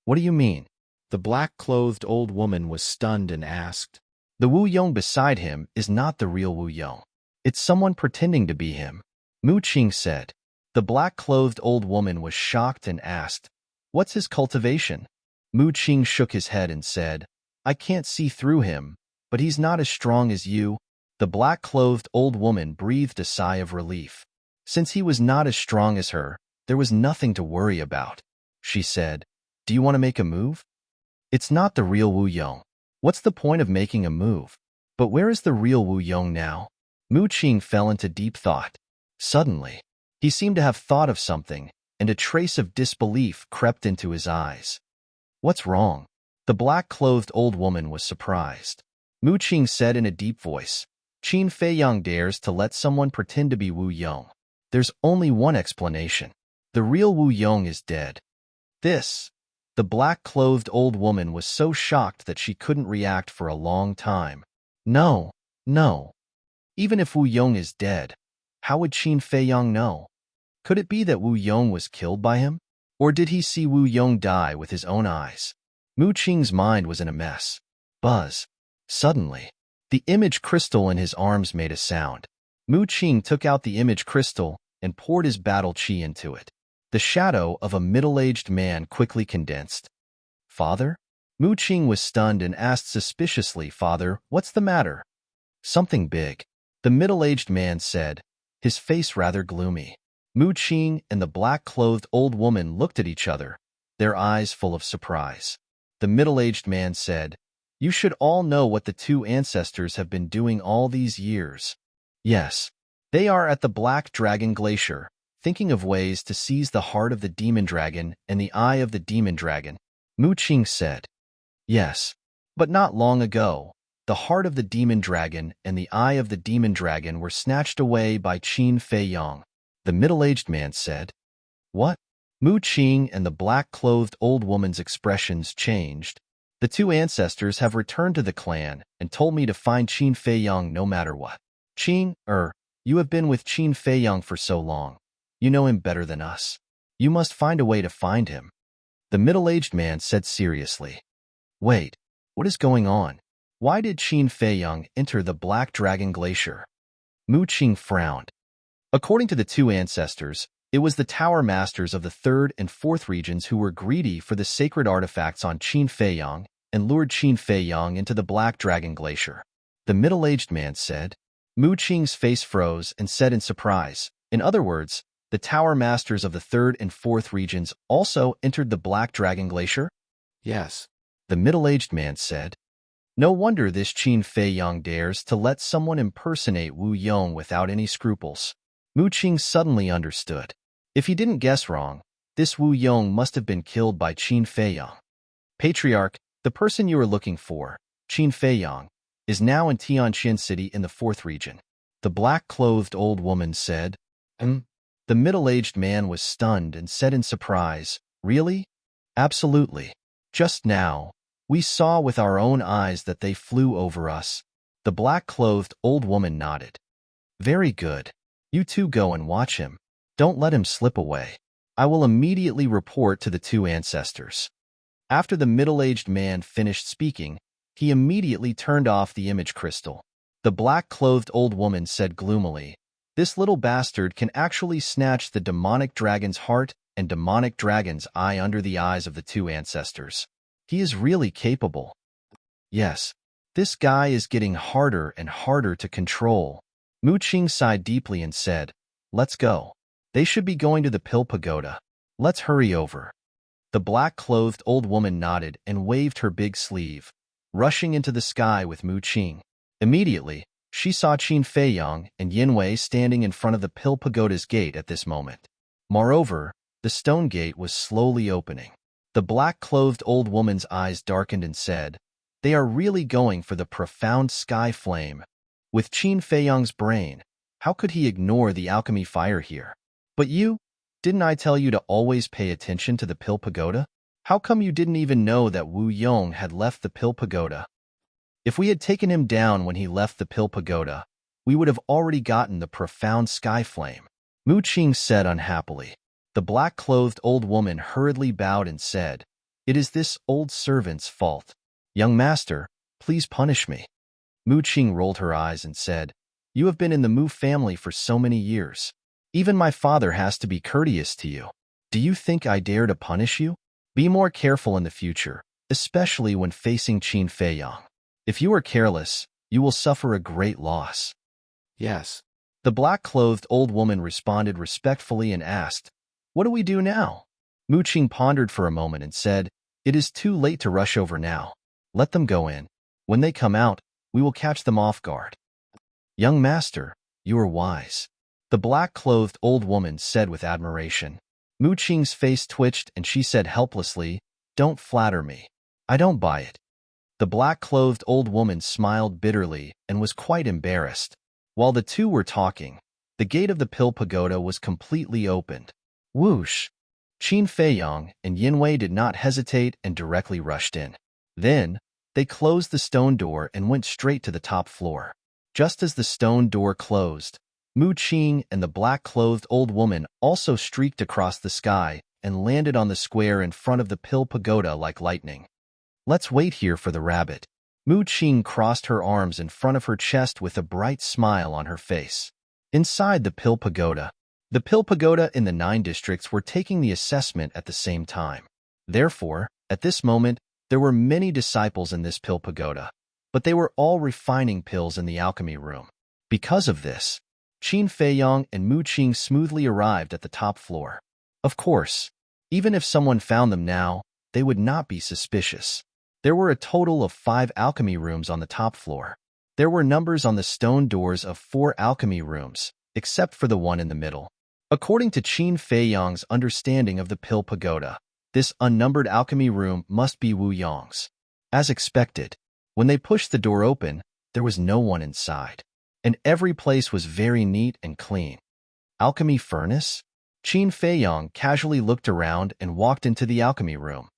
What do you mean? The black-clothed old woman was stunned and asked. The Wu Yong beside him is not the real Wu Yong. It's someone pretending to be him. Mu Qing said. The black-clothed old woman was shocked and asked, What's his cultivation? Mu Qing shook his head and said, I can't see through him, but he's not as strong as you. The black-clothed old woman breathed a sigh of relief. Since he was not as strong as her, there was nothing to worry about. She said, Do you want to make a move? It's not the real Wu Yong. What's the point of making a move? But where is the real Wu Yong now? Mu Qing fell into deep thought. Suddenly, he seemed to have thought of something, and a trace of disbelief crept into his eyes. What's wrong? The black-clothed old woman was surprised. Mu Qing said in a deep voice, Qin Feiyang dares to let someone pretend to be Wu Yong. There's only one explanation. The real Wu Yong is dead. The black-clothed old woman was so shocked that she couldn't react for a long time. No. Even if Wu Yong is dead, how would Qin Feiyang know? Could it be that Wu Yong was killed by him? Or did he see Wu Yong die with his own eyes? Mu Qing's mind was in a mess. Buzz. Suddenly, the image crystal in his arms made a sound. Mu Qing took out the image crystal and poured his battle qi into it. The shadow of a middle-aged man quickly condensed. Father? Mu Qing was stunned and asked suspiciously, Father, what's the matter? Something big. The middle-aged man said, his face rather gloomy. Mu Qing and the black-clothed old woman looked at each other, their eyes full of surprise. The middle-aged man said, You should all know what the two ancestors have been doing all these years. Yes, they are at the Black Dragon Glacier, thinking of ways to seize the heart of the demon dragon and the eye of the demon dragon. Mu Qing said, Yes, but not long ago, the heart of the demon dragon and the eye of the demon dragon were snatched away by Qin Feiyang. The middle-aged man said, What? Mu Qing and the black-clothed old woman's expressions changed. The two ancestors have returned to the clan and told me to find Qin Feiyang no matter what. Qing, you have been with Qin Feiyang for so long. You know him better than us. You must find a way to find him. The middle-aged man said seriously. Wait, what is going on? Why did Qin Feiyang enter the Black Dragon Glacier? Mu Qing frowned. According to the two ancestors, it was the Tower Masters of the third and fourth regions who were greedy for the sacred artifacts on Qin Feiyang and lured Qin Feiyang into the Black Dragon Glacier. The middle-aged man said. Mu Qing's face froze and said in surprise, In other words, the Tower Masters of the third and fourth regions also entered the Black Dragon Glacier? Yes. The middle-aged man said. No wonder this Qin Feiyang dares to let someone impersonate Wu Yong without any scruples. Mu Qing suddenly understood. If he didn't guess wrong, this Wu Yong must have been killed by Qin Feiyang. Patriarch, the person you were looking for, Qin Feiyang, is now in Tianxian City in the fourth region. The black-clothed old woman said. The middle-aged man was stunned and said in surprise, Really? Absolutely. Just now, we saw with our own eyes that they flew over us. The black-clothed old woman nodded. Very good. You two go and watch him. Don't let him slip away. I will immediately report to the two ancestors." After the middle-aged man finished speaking, he immediately turned off the image crystal. The black-clothed old woman said gloomily, "This little bastard can actually snatch the demonic dragon's heart and demonic dragon's eye under the eyes of the two ancestors. He is really capable. Yes, this guy is getting harder and harder to control." Mu Qing sighed deeply and said, "Let's go. They should be going to the Pill Pagoda. Let's hurry over." The black-clothed old woman nodded and waved her big sleeve, rushing into the sky with Mu Qing. Immediately, she saw Qin Feiyang and Yin Wei standing in front of the Pill Pagoda's gate at this moment. Moreover, the stone gate was slowly opening. The black-clothed old woman's eyes darkened and said, "They are really going for the profound sky flame." With Qin Feiyang's brain, how could he ignore the alchemy fire here? "But you, didn't I tell you to always pay attention to the Pill Pagoda? How come you didn't even know that Wu Yong had left the Pill Pagoda? If we had taken him down when he left the Pill Pagoda, we would have already gotten the profound sky flame," Mu Qing said unhappily. The black-clothed old woman hurriedly bowed and said, "It is this old servant's fault. Young master, please punish me." Mu Qing rolled her eyes and said, "You have been in the Mu family for so many years. Even my father has to be courteous to you. Do you think I dare to punish you? Be more careful in the future, especially when facing Qin Feiyang. If you are careless, you will suffer a great loss." Yes. The black-clothed old woman responded respectfully and asked, "What do we do now?" Mu Qing pondered for a moment and said, "It is too late to rush over now. Let them go in. When they come out, we will catch them off guard." "Young master, you are wise," the black-clothed old woman said with admiration. Mu Qing's face twitched and she said helplessly, "Don't flatter me. I don't buy it." The black-clothed old woman smiled bitterly and was quite embarrassed. While the two were talking, the gate of the Pill Pagoda was completely opened. Whoosh! Qin Feiyang and Yin Wei did not hesitate and directly rushed in. Then, they closed the stone door and went straight to the top floor. Just as the stone door closed, Mu Qing and the black-clothed old woman also streaked across the sky and landed on the square in front of the Pill Pagoda like lightning. "Let's wait here for the rabbit." Mu Qing crossed her arms in front of her chest with a bright smile on her face. Inside the Pill Pagoda in the 9 districts were taking the assessment at the same time. Therefore, at this moment, there were many disciples in this Pill Pagoda, but they were all refining pills in the alchemy room. Because of this, Qin Feiyang and Mu Qing smoothly arrived at the top floor. Of course, even if someone found them now, they would not be suspicious. There were a total of 5 alchemy rooms on the top floor. There were numbers on the stone doors of 4 alchemy rooms, except for the one in the middle. According to Qin Feiyang's understanding of the Pill Pagoda, this unnumbered alchemy room must be Wu Yong's. As expected, when they pushed the door open, there was no one inside, and every place was very neat and clean. Alchemy furnace? Qin Feiyang casually looked around and walked into the alchemy room.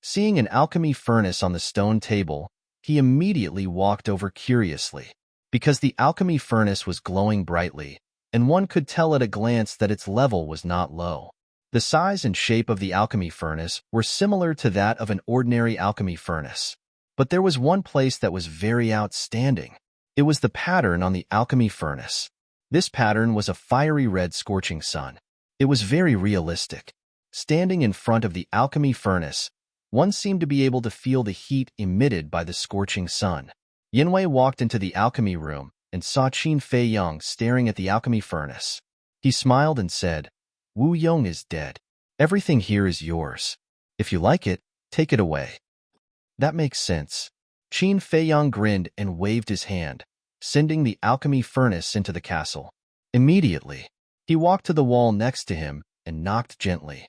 Seeing an alchemy furnace on the stone table, he immediately walked over curiously, because the alchemy furnace was glowing brightly, and one could tell at a glance that its level was not low. The size and shape of the alchemy furnace were similar to that of an ordinary alchemy furnace. But there was one place that was very outstanding. It was the pattern on the alchemy furnace. This pattern was a fiery red scorching sun. It was very realistic. Standing in front of the alchemy furnace, one seemed to be able to feel the heat emitted by the scorching sun. Yin Wei walked into the alchemy room and saw Qin Feiyang staring at the alchemy furnace. He smiled and said, "Wu Yong is dead. Everything here is yours. If you like it, take it away." "That makes sense." Qin Feiyang grinned and waved his hand, sending the alchemy furnace into the castle. Immediately, he walked to the wall next to him and knocked gently.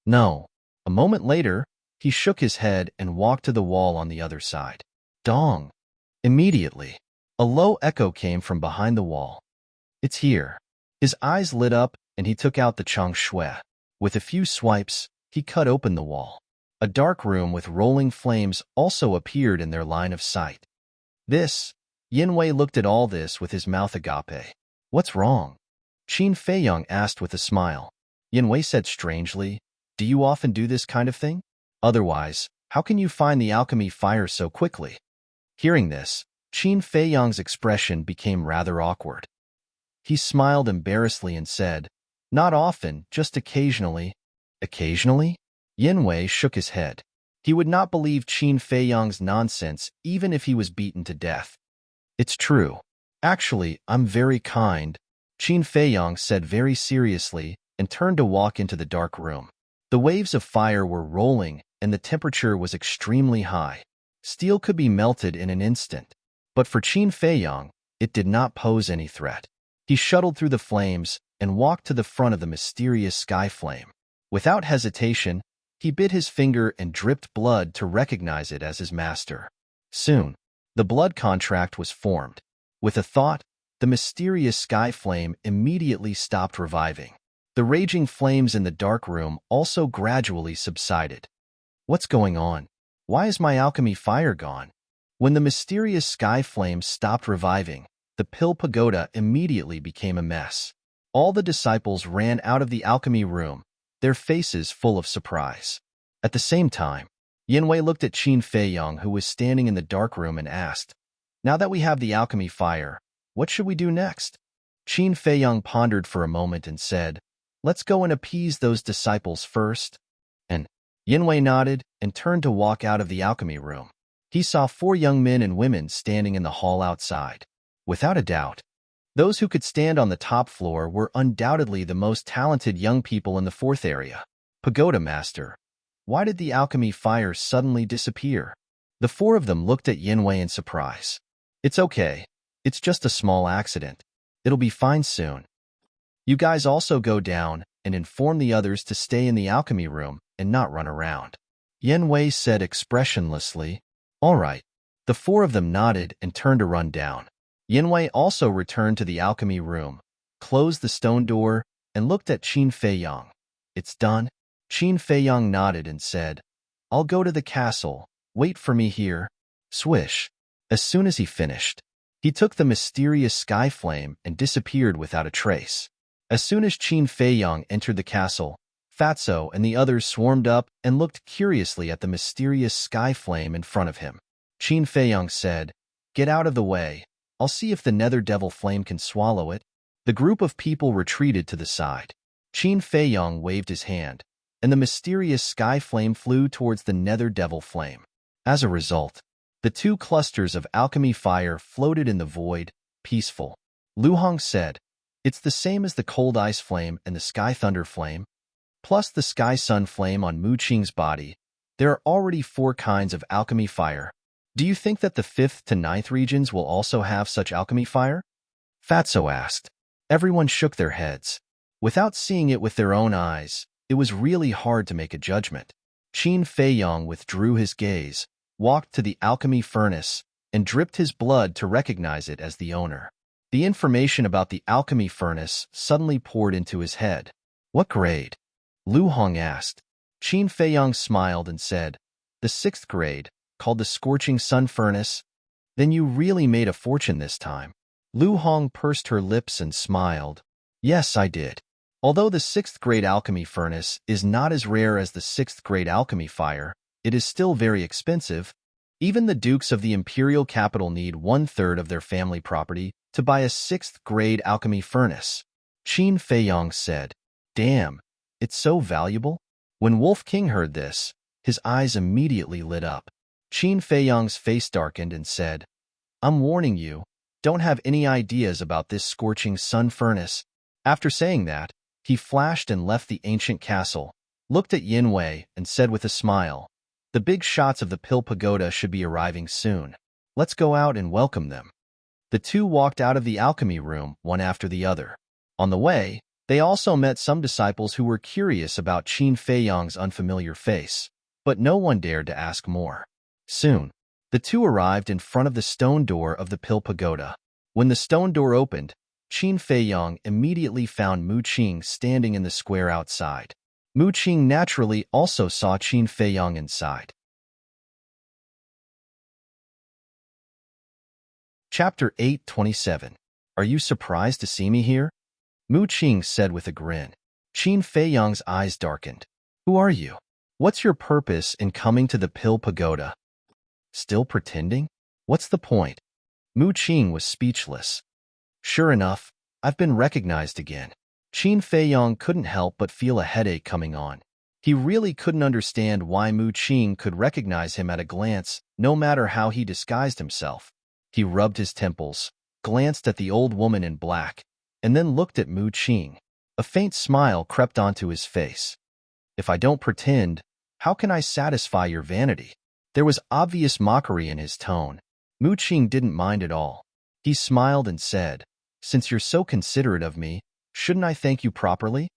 No. A moment later, he shook his head and walked to the wall on the other side. Dong! Immediately, a low echo came from behind the wall. "It's here." His eyes lit up and he took out the chang shui. With a few swipes, he cut open the wall. A dark room with rolling flames also appeared in their line of sight. Yin Wei looked at all this with his mouth agape. "What's wrong?" Qin Feiyang asked with a smile. Yin said strangely. Do you often do this kind of thing? Otherwise, how can you find the alchemy fire so quickly? Hearing this, Qin Feiyang's expression became rather awkward. He smiled embarrassedly and said, Not often, just occasionally. Occasionally? Yin shook his head. He would not believe Qin Feiyang's nonsense even if he was beaten to death. It's true. Actually, I'm very kind, Qin Feiyang said very seriously and turned to walk into the dark room. The waves of fire were rolling and the temperature was extremely high. Steel could be melted in an instant. But for Qin Feiyang, it did not pose any threat. He shuttled through the flames and walked to the front of the mysterious sky flame. Without hesitation, he bit his finger and dripped blood to recognize it as his master. Soon, the blood contract was formed. With a thought, the mysterious sky flame immediately stopped reviving. The raging flames in the dark room also gradually subsided. What's going on? Why is my alchemy fire gone? When the mysterious sky flame stopped reviving, the pill pagoda immediately became a mess. All the disciples ran out of the alchemy room, their faces full of surprise. At the same time, Yin looked at Qin Feiyang, who was standing in the dark room, and asked, Now that we have the alchemy fire, what should we do next? Qin Feiyang pondered for a moment and said, Let's go and appease those disciples first. And Yin nodded and turned to walk out of the alchemy room. He saw 4 young men and women standing in the hall outside. Without a doubt, those who could stand on the top floor were undoubtedly the most talented young people in the 4th area. Pagoda Master, why did the alchemy fire suddenly disappear? The 4 of them looked at Yin in surprise. It's okay. It's just a small accident. It'll be fine soon. You guys also go down and inform the others to stay in the alchemy room and not run around. Yin said expressionlessly, All right. The 4 of them nodded and turned to run down. Yin also returned to the alchemy room, closed the stone door, and looked at Qin Feiyang. It's done? Qin Feiyang nodded and said, I'll go to the castle. Wait for me here. Swish. As soon as he finished, he took the mysterious sky flame and disappeared without a trace. As soon as Qin Feiyang entered the castle, Fatso and the others swarmed up and looked curiously at the mysterious sky flame in front of him. Qin Feiyang said, Get out of the way. I'll see if the nether devil flame can swallow it. The group of people retreated to the side. Qin Feiyang waved his hand, and the mysterious sky flame flew towards the nether devil flame. As a result, the 2 clusters of alchemy fire floated in the void, peaceful. Lu Hong said, It's the same as the cold ice flame and the sky thunder flame, plus the sky sun flame on Mu Qing's body. There are already 4 kinds of alchemy fire. Do you think that the 5th to 9th regions will also have such alchemy fire? Fatso asked. Everyone shook their heads. Without seeing it with their own eyes, it was really hard to make a judgment. Qin Feiyang withdrew his gaze, walked to the alchemy furnace, and dripped his blood to recognize it as the owner. The information about the alchemy furnace suddenly poured into his head. What grade? Lu Hong asked. Qin Feiyang smiled and said, The 6th grade, called the Scorching Sun Furnace. Then you really made a fortune this time. Lu Hong pursed her lips and smiled. Yes, I did. Although the 6th grade alchemy furnace is not as rare as the 6th grade alchemy fire, it is still very expensive. Even the dukes of the imperial capital need 1/3 of their family property to buy a 6th grade alchemy furnace. Qin Feiyang said, Damn, it's so valuable? When Wolf King heard this, his eyes immediately lit up. Qin Feiyang's face darkened and said, I'm warning you, don't have any ideas about this scorching sun furnace. After saying that, he flashed and left the ancient castle, looked at Yin and said with a smile, The big shots of the Pill Pagoda should be arriving soon. Let's go out and welcome them. The 2 walked out of the alchemy room, one after the other. On the way, they also met some disciples who were curious about Qin Feiyang's unfamiliar face, but no one dared to ask more. Soon, the 2 arrived in front of the stone door of the Pill Pagoda. When the stone door opened, Qin Feiyang immediately found Mu Qing standing in the square outside. Mu Qing naturally also saw Qin Feiyang inside. Chapter 8:27. Are you surprised to see me here? Mu Qing said with a grin. Qin Feiyang's eyes darkened. Who are you? What's your purpose in coming to the Pill Pagoda? Still pretending? What's the point? Mu Qing was speechless. Sure enough, I've been recognized again. Qin Feiyang couldn't help but feel a headache coming on. He really couldn't understand why Mu Qing could recognize him at a glance, no matter how he disguised himself. He rubbed his temples, glanced at the old woman in black, and then looked at Mu Qing. A faint smile crept onto his face. If I don't pretend, how can I satisfy your vanity? There was obvious mockery in his tone. Mu Qing didn't mind at all. He smiled and said, "Since you're so considerate of me, shouldn't I thank you properly?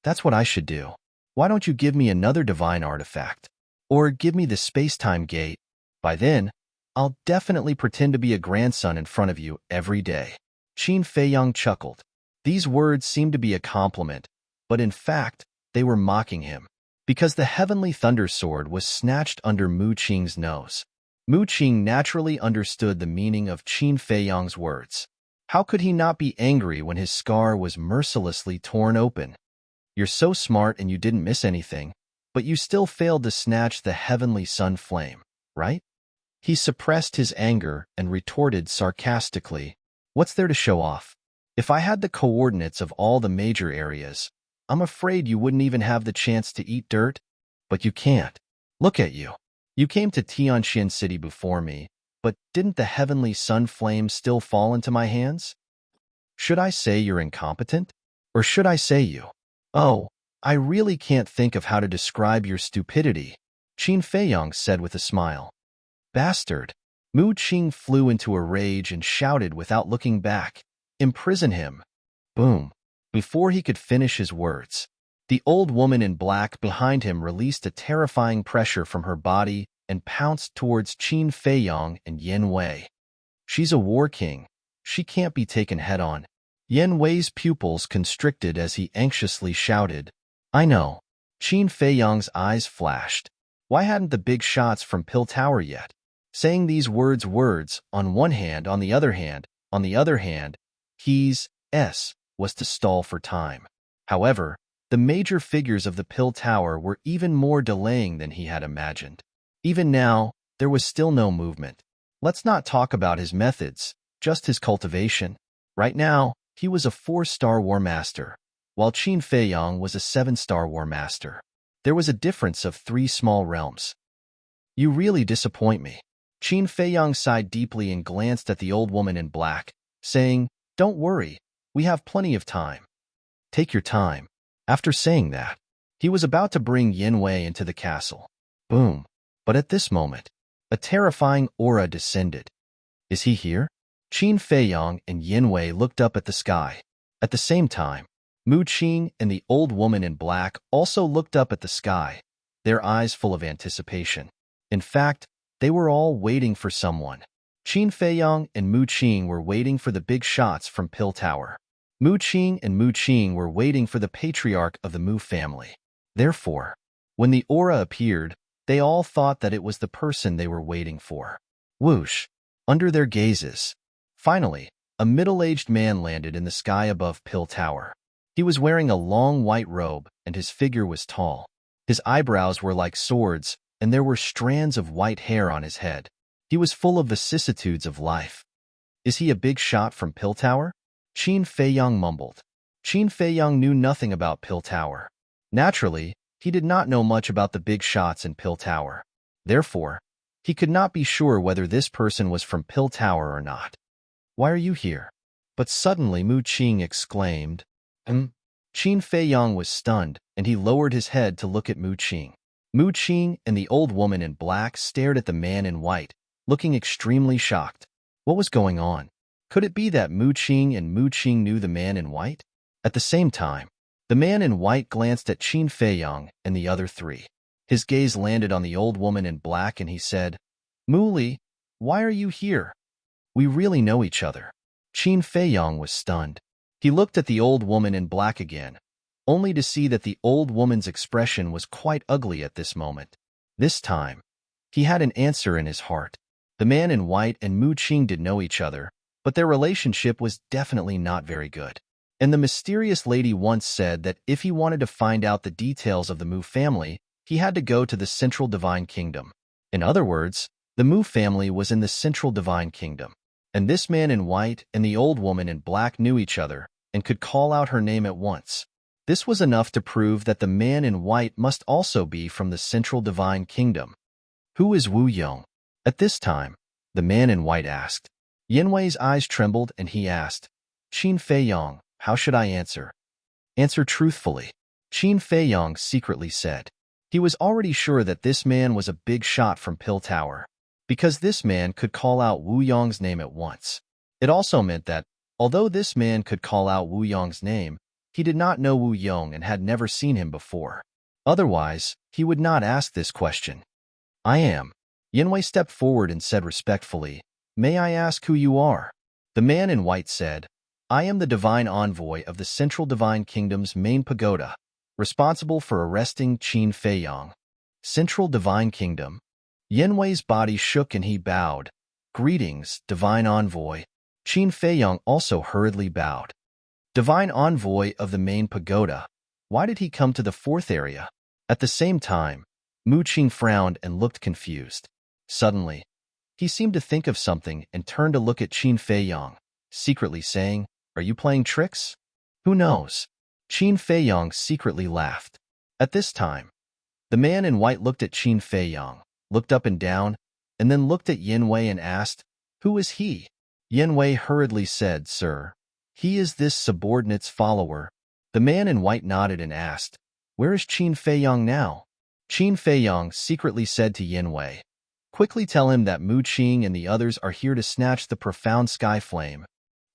That's what I should do. Why don't you give me another divine artifact? Or give me the space-time gate? By then, I'll definitely pretend to be a grandson in front of you every day." Qin Feiyang chuckled. These words seemed to be a compliment, but in fact, they were mocking him. Because the heavenly thunder sword was snatched under Mu Qing's nose. Mu Qing naturally understood the meaning of Qin Feiyang's words. How could he not be angry when his scar was mercilessly torn open? You're so smart and you didn't miss anything, but you still failed to snatch the heavenly sun flame, right? He suppressed his anger and retorted sarcastically, "What's there to show off? If I had the coordinates of all the major areas, I'm afraid you wouldn't even have the chance to eat dirt. But you can't. Look at you. You came to Tianxian City before me, but didn't the heavenly sun flame still fall into my hands? Should I say you're incompetent? Or should I say you? Oh, I really can't think of how to describe your stupidity," Qin Feiyang said with a smile. "Bastard!" Mu Qing flew into a rage and shouted without looking back, "Imprison him!" Boom! Before he could finish his words, the old woman in black behind him released a terrifying pressure from her body and pounced towards Qin Feiyang and Yen Wei. She's a war king. She can't be taken head-on. Yen Wei's pupils constricted as he anxiously shouted, "I know." Qin Feiyang's eyes flashed. Why hadn't the big shots from Pill Tower yet? Saying these words on one hand, on the other hand, he's was to stall for time. However, the major figures of the Pill Tower were even more delaying than he had imagined. Even now, there was still no movement. Let's not talk about his methods, just his cultivation. Right now, he was a 4-star War Master, while Qin Feiyang was a 7-star War Master. There was a difference of 3 small realms. "You really disappoint me." Qin Feiyang sighed deeply and glanced at the old woman in black, saying, "Don't worry, we have plenty of time." "Take your time." After saying that, he was about to bring Yen Wei into the castle. Boom! But at this moment, a terrifying aura descended. "Is he here?" Qin Feiyang and Yen Wei looked up at the sky. At the same time, Mu Qing and the old woman in black also looked up at the sky, their eyes full of anticipation. In fact, they were all waiting for someone. Qin Feiyang and Mu Qing were waiting for the big shots from Pill Tower. Mu Qing and Mu Qing were waiting for the patriarch of the Mu family. Therefore, when the aura appeared, they all thought that it was the person they were waiting for. Whoosh! Under their gazes. Finally, a middle-aged man landed in the sky above Pill Tower. He was wearing a long white robe, and his figure was tall. His eyebrows were like swords, and there were strands of white hair on his head. He was full of vicissitudes of life. "Is he a big shot from Pill Tower?" Qin Feiyang mumbled. Qin Feiyang knew nothing about Pill Tower. Naturally, he did not know much about the big shots in Pill Tower. Therefore, he could not be sure whether this person was from Pill Tower or not. "Why are you here?" But suddenly Mu Qing exclaimed, Qin Feiyang was stunned, and he lowered his head to look at Mu Qing. Mu Qing and the old woman in black stared at the man in white, looking extremely shocked. What was going on? Could it be that Mu Qing and Mu Qing knew the man in white? At the same time, the man in white glanced at Qin Feiyang and the other 3. His gaze landed on the old woman in black and he said, "Mu Li, why are you here? We really know each other." Qin Feiyang was stunned. He looked at the old woman in black again, only to see that the old woman's expression was quite ugly at this moment. This time, he had an answer in his heart. The man in white and Mu Qing did know each other, but their relationship was definitely not very good. And the mysterious lady once said that if he wanted to find out the details of the Mu family, he had to go to the Central Divine Kingdom. In other words, the Mu family was in the Central Divine Kingdom. And this man in white and the old woman in black knew each other and could call out her name at once. This was enough to prove that the man in white must also be from the Central Divine Kingdom. Who is Wu Yong? At this time, the man in white asked. Yanwei's eyes trembled and he asked, Qin Feiyong, how should I answer? Answer truthfully. Qin Feiyong secretly said. He was already sure that this man was a big shot from Pill Tower, because this man could call out Wu Yong's name at once. It also meant that, although this man could call out Wu Yong's name, he did not know Wu Yong and had never seen him before. Otherwise, he would not ask this question. I am. Yanwei stepped forward and said respectfully, May I ask who you are? The man in white said, I am the divine envoy of the Central Divine Kingdom's main pagoda, responsible for arresting Qin Feiyong. Central Divine Kingdom. Yanwei's body shook and he bowed. Greetings, divine envoy. Qin Feiyong also hurriedly bowed. Divine envoy of the main pagoda. Why did he come to the fourth area? At the same time, Mu Qing frowned and looked confused. Suddenly, he seemed to think of something and turned to look at Qin Feiyong, secretly saying, Are you playing tricks? Who knows? Qin Feiyong secretly laughed. At this time, the man in white looked at Qin Feiyong, looked up and down, and then looked at Yanwei and asked, Who is he? Yanwei hurriedly said, Sir, he is this subordinate's follower. The man in white nodded and asked, Where is Qin Feiyong now? Qin Feiyong secretly said to Yanwei, Quickly tell him that Mu Qing and the others are here to snatch the profound sky flame.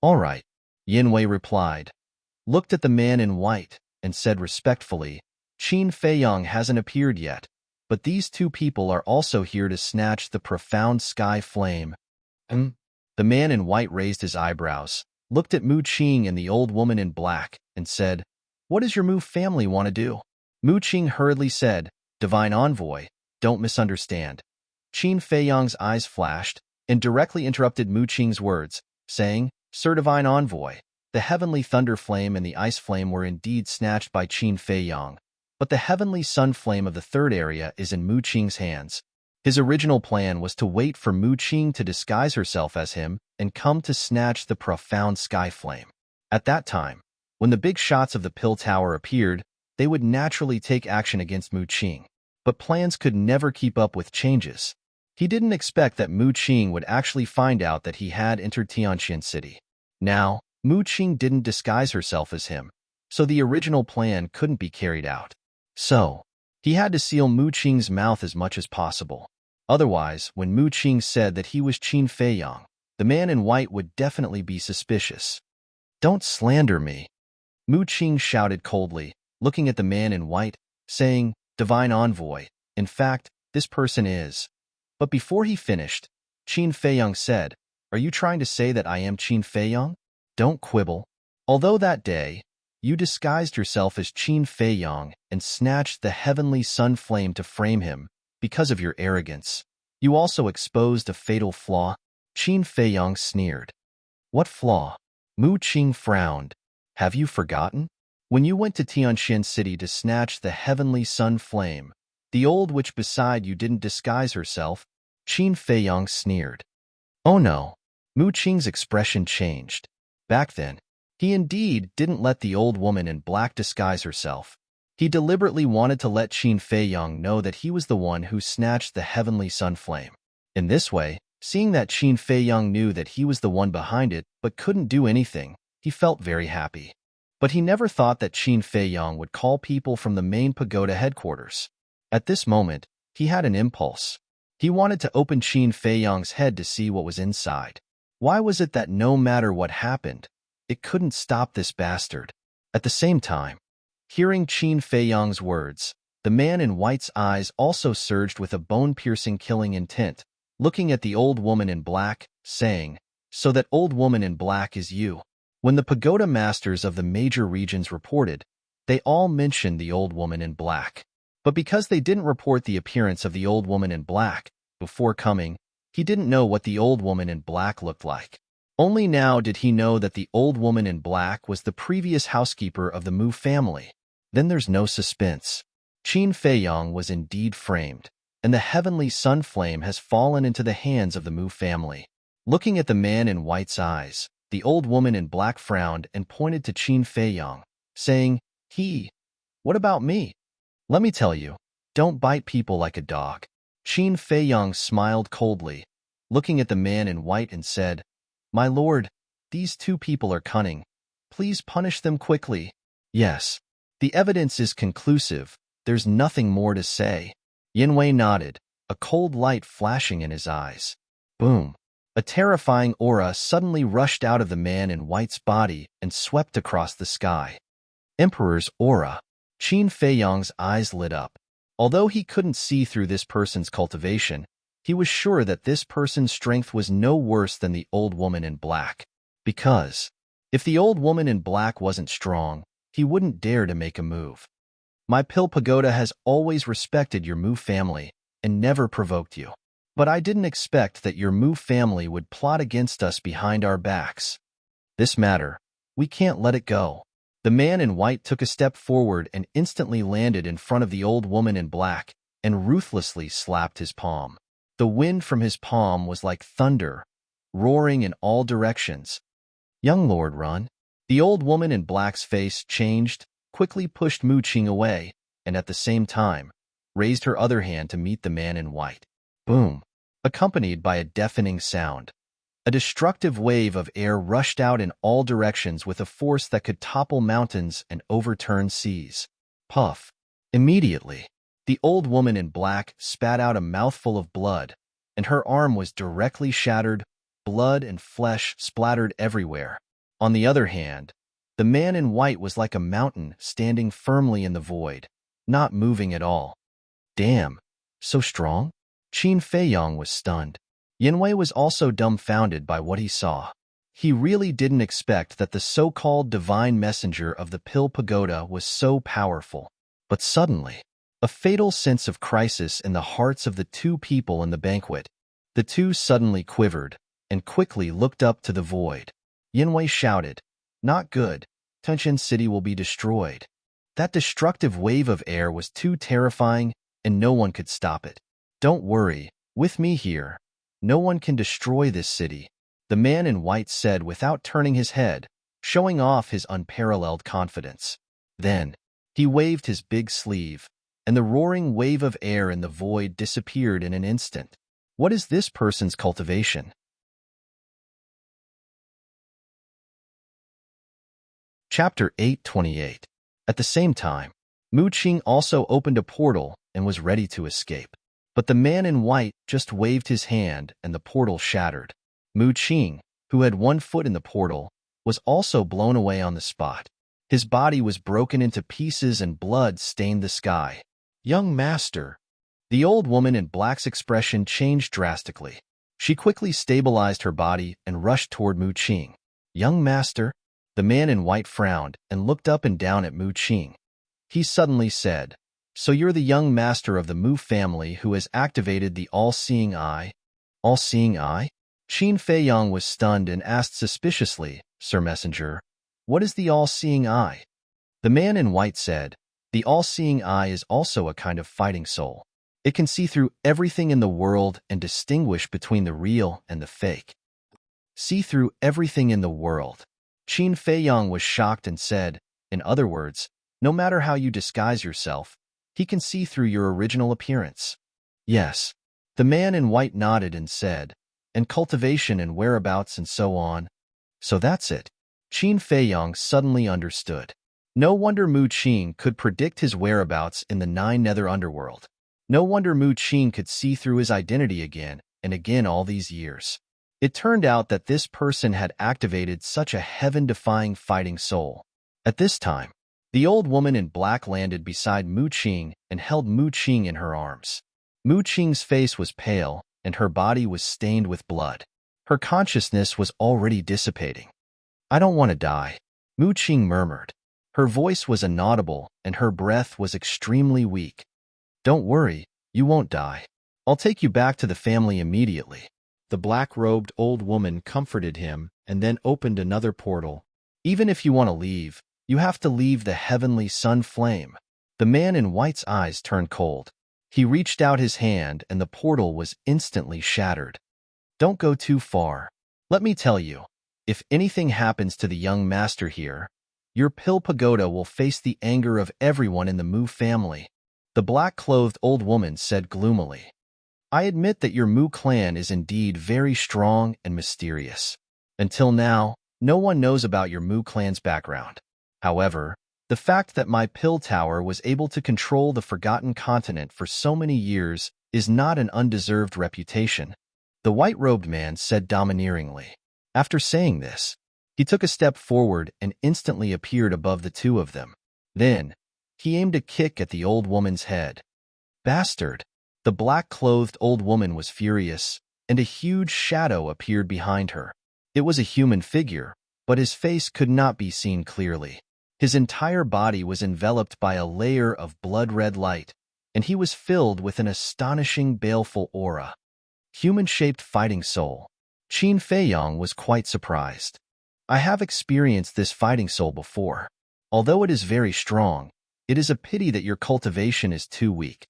All right, Yanwei replied, looked at the man in white, and said respectfully, Qin Feiyong hasn't appeared yet, but these two people are also here to snatch the profound sky flame. The man in white raised his eyebrows, looked at Mu Qing and the old woman in black, and said, What does your Mu family want to do? Mu Qing hurriedly said, Divine envoy, don't misunderstand. Qin Feiyong's eyes flashed and directly interrupted Mu Qing's words, saying, Sir Divine Envoy, the heavenly thunder flame and the ice flame were indeed snatched by Qin Feiyong, but the heavenly sun flame of the third area is in Mu Qing's hands. His original plan was to wait for Mu Qing to disguise herself as him and come to snatch the profound sky flame. At that time, when the big shots of the Pill Tower appeared, they would naturally take action against Mu Qing. But plans could never keep up with changes. He didn't expect that Mu Qing would actually find out that he had entered Tianqian City. Now, Mu Qing didn't disguise herself as him, so the original plan couldn't be carried out. So, he had to seal Mu Qing's mouth as much as possible. Otherwise, when Mu Qing said that he was Qin Feiyong, the man in white would definitely be suspicious. Don't slander me, Mu Qing shouted coldly, looking at the man in white, saying, Divine envoy, in fact, this person is. But before he finished, Qin Feiyong said, Are you trying to say that I am Qin Feiyong? Don't quibble. Although that day, you disguised yourself as Qin Feiyong and snatched the heavenly sun flame to frame him, because of your arrogance, you also exposed a fatal flaw. Qin Feiyong sneered. What flaw? Mu Qing frowned. Have you forgotten? When you went to Tianqian City to snatch the heavenly sun flame, the old witch beside you didn't disguise herself. Qin Feiyong sneered. Oh no. Mu Qing's expression changed. Back then, he indeed didn't let the old woman in black disguise herself. He deliberately wanted to let Qin Feiyong know that he was the one who snatched the heavenly sun flame. In this way, seeing that Qin Feiyong knew that he was the one behind it but couldn't do anything, he felt very happy. But he never thought that Qin Feiyong would call people from the main pagoda headquarters. At this moment, he had an impulse. He wanted to open Qin Feiyong's head to see what was inside. Why was it that no matter what happened, it couldn't stop this bastard? At the same time, hearing Qin Feiyong's words, the man in white's eyes also surged with a bone-piercing killing intent, looking at the old woman in black, saying, So that old woman in black is you. When the pagoda masters of the major regions reported, they all mentioned the old woman in black. But because they didn't report the appearance of the old woman in black before coming, he didn't know what the old woman in black looked like. Only now did he know that the old woman in black was the previous housekeeper of the Mu family. Then there's no suspense. Qin Feiyang was indeed framed, and the heavenly sun flame has fallen into the hands of the Mu family. Looking at the man in white's eyes, the old woman in black frowned and pointed to Qin Feiyang, saying, What about me? Let me tell you, don't bite people like a dog. Qin Feiyang smiled coldly, looking at the man in white and said, My lord, these two people are cunning. Please punish them quickly. Yes, the evidence is conclusive. There's nothing more to say. Yanwei nodded, a cold light flashing in his eyes. Boom. A terrifying aura suddenly rushed out of the man in white's body and swept across the sky. Emperor's aura. Qin Feiyang's eyes lit up. Although he couldn't see through this person's cultivation, he was sure that this person's strength was no worse than the old woman in black. Because, if the old woman in black wasn't strong, he wouldn't dare to make a move. My Pill Pagoda has always respected your Mu family and never provoked you. But I didn't expect that your Mu family would plot against us behind our backs. This matter, we can't let it go. The man in white took a step forward and instantly landed in front of the old woman in black and ruthlessly slapped his palm. The wind from his palm was like thunder, roaring in all directions. Young lord, run. The old woman in black's face changed, quickly pushed Mu Qing away, and at the same time, raised her other hand to meet the man in white. Boom! Accompanied by a deafening sound. A destructive wave of air rushed out in all directions with a force that could topple mountains and overturn seas. Puff! Immediately, the old woman in black spat out a mouthful of blood, and her arm was directly shattered, blood and flesh splattered everywhere. On the other hand, the man in white was like a mountain standing firmly in the void, not moving at all. Damn, so strong? Qin Feiyang was stunned. Yanwei was also dumbfounded by what he saw. He really didn't expect that the so-called divine messenger of the Pill Pagoda was so powerful. But suddenly, a fatal sense of crisis in the hearts of the two people in the banquet. The two suddenly quivered and quickly looked up to the void. Yanwei shouted, Not good. Tenshin City will be destroyed. That destructive wave of air was too terrifying, and no one could stop it. Don't worry, with me here. No one can destroy this city, the man in white said without turning his head, showing off his unparalleled confidence. Then, he waved his big sleeve, and the roaring wave of air in the void disappeared in an instant. What is this person's cultivation? Chapter 828. At the same time, Mu Qing also opened a portal and was ready to escape. But the man in white just waved his hand and the portal shattered. Mu Qing, who had one foot in the portal, was also blown away on the spot. His body was broken into pieces and blood stained the sky. Young master. The old woman in black's expression changed drastically. She quickly stabilized her body and rushed toward Mu Qing. Young master? The man in white frowned and looked up and down at Mu Qing. He suddenly said, So you're the young master of the Mu family who has activated the all-seeing eye? All-seeing eye? Qin Feiyang was stunned and asked suspiciously, Sir Messenger, what is the all-seeing eye? The man in white said, The all-seeing eye is also a kind of fighting soul. It can see through everything in the world and distinguish between the real and the fake. See through everything in the world. Qin Feiyang was shocked and said, In other words, no matter how you disguise yourself, he can see through your original appearance. Yes. The man in white nodded and said, And cultivation and whereabouts and so on. So that's it. Qin Feiyang suddenly understood. No wonder Mu Qing could predict his whereabouts in the 9 nether underworld. No wonder Mu Qing could see through his identity again and again all these years. It turned out that this person had activated such a heaven-defying fighting soul. At this time, the old woman in black landed beside Mu Qing and held Mu Qing in her arms. Mu Qing's face was pale, and her body was stained with blood. Her consciousness was already dissipating. I don't want to die, Mu Qing murmured. Her voice was inaudible, and her breath was extremely weak. Don't worry, you won't die. I'll take you back to the family immediately. The black-robed old woman comforted him and then opened another portal. Even if you want to leave, you have to leave the heavenly sun flame. The man in white's eyes turned cold. He reached out his hand and the portal was instantly shattered. Don't go too far. Let me tell you, if anything happens to the young master here, your pill pagoda will face the anger of everyone in the Mu family. The black-clothed old woman said gloomily. I admit that your Mu clan is indeed very strong and mysterious. Until now, no one knows about your Mu clan's background. However, the fact that my pill tower was able to control the forgotten continent for so many years is not an undeserved reputation, the white-robed man said domineeringly. After saying this, he took a step forward and instantly appeared above the two of them. Then, he aimed a kick at the old woman's head. Bastard! The black-clothed old woman was furious, and a huge shadow appeared behind her. It was a human figure, but his face could not be seen clearly. His entire body was enveloped by a layer of blood-red light, and he was filled with an astonishing baleful aura. Human-shaped fighting soul. Qin Feiyang was quite surprised. I have experienced this fighting soul before. Although it is very strong, it is a pity that your cultivation is too weak.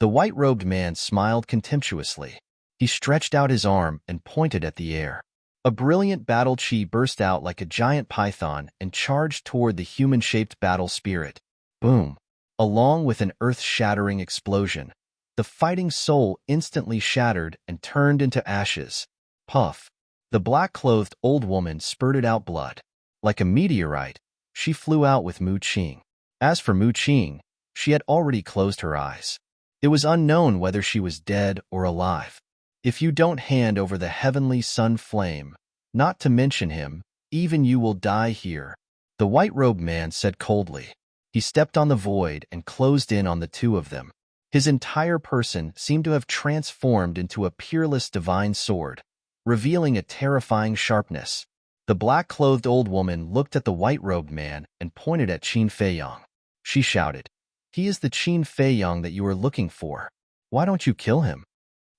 The white-robed man smiled contemptuously. He stretched out his arm and pointed at the air. A brilliant battle chi burst out like a giant python and charged toward the human-shaped battle spirit. Boom! Along with an earth-shattering explosion, the fighting soul instantly shattered and turned into ashes. Puff! The black-clothed old woman spurted out blood. Like a meteorite, she flew out with Mu Qing. As for Mu Qing, she had already closed her eyes. It was unknown whether she was dead or alive. If you don't hand over the heavenly sun flame, not to mention him, even you will die here, the white-robed man said coldly. He stepped on the void and closed in on the two of them. His entire person seemed to have transformed into a peerless divine sword, revealing a terrifying sharpness. The black-clothed old woman looked at the white-robed man and pointed at Qin Feiyang. She shouted, He is the Qin Feiyang that you are looking for. Why don't you kill him?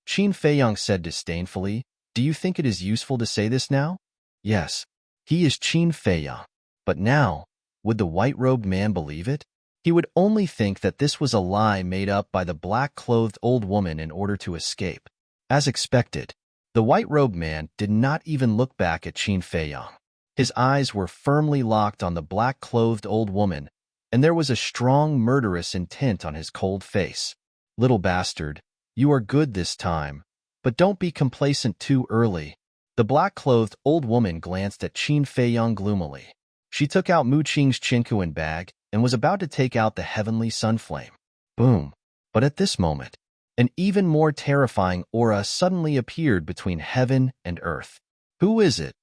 Qin Feiyang said disdainfully, Do you think it is useful to say this now? Yes, he is Qin Feiyang. But now, would the white-robed man believe it? He would only think that this was a lie made up by the black-clothed old woman in order to escape. As expected, the white-robed man did not even look back at Qin Feiyang. His eyes were firmly locked on the black-clothed old woman, and there was a strong murderous intent on his cold face. Little bastard, you are good this time, but don't be complacent too early. The black-clothed old woman glanced at Qin Feiyang gloomily. She took out Mu Qing's Qinkuan bag and was about to take out the heavenly sunflame. Boom! But at this moment, an even more terrifying aura suddenly appeared between heaven and earth. Who is it?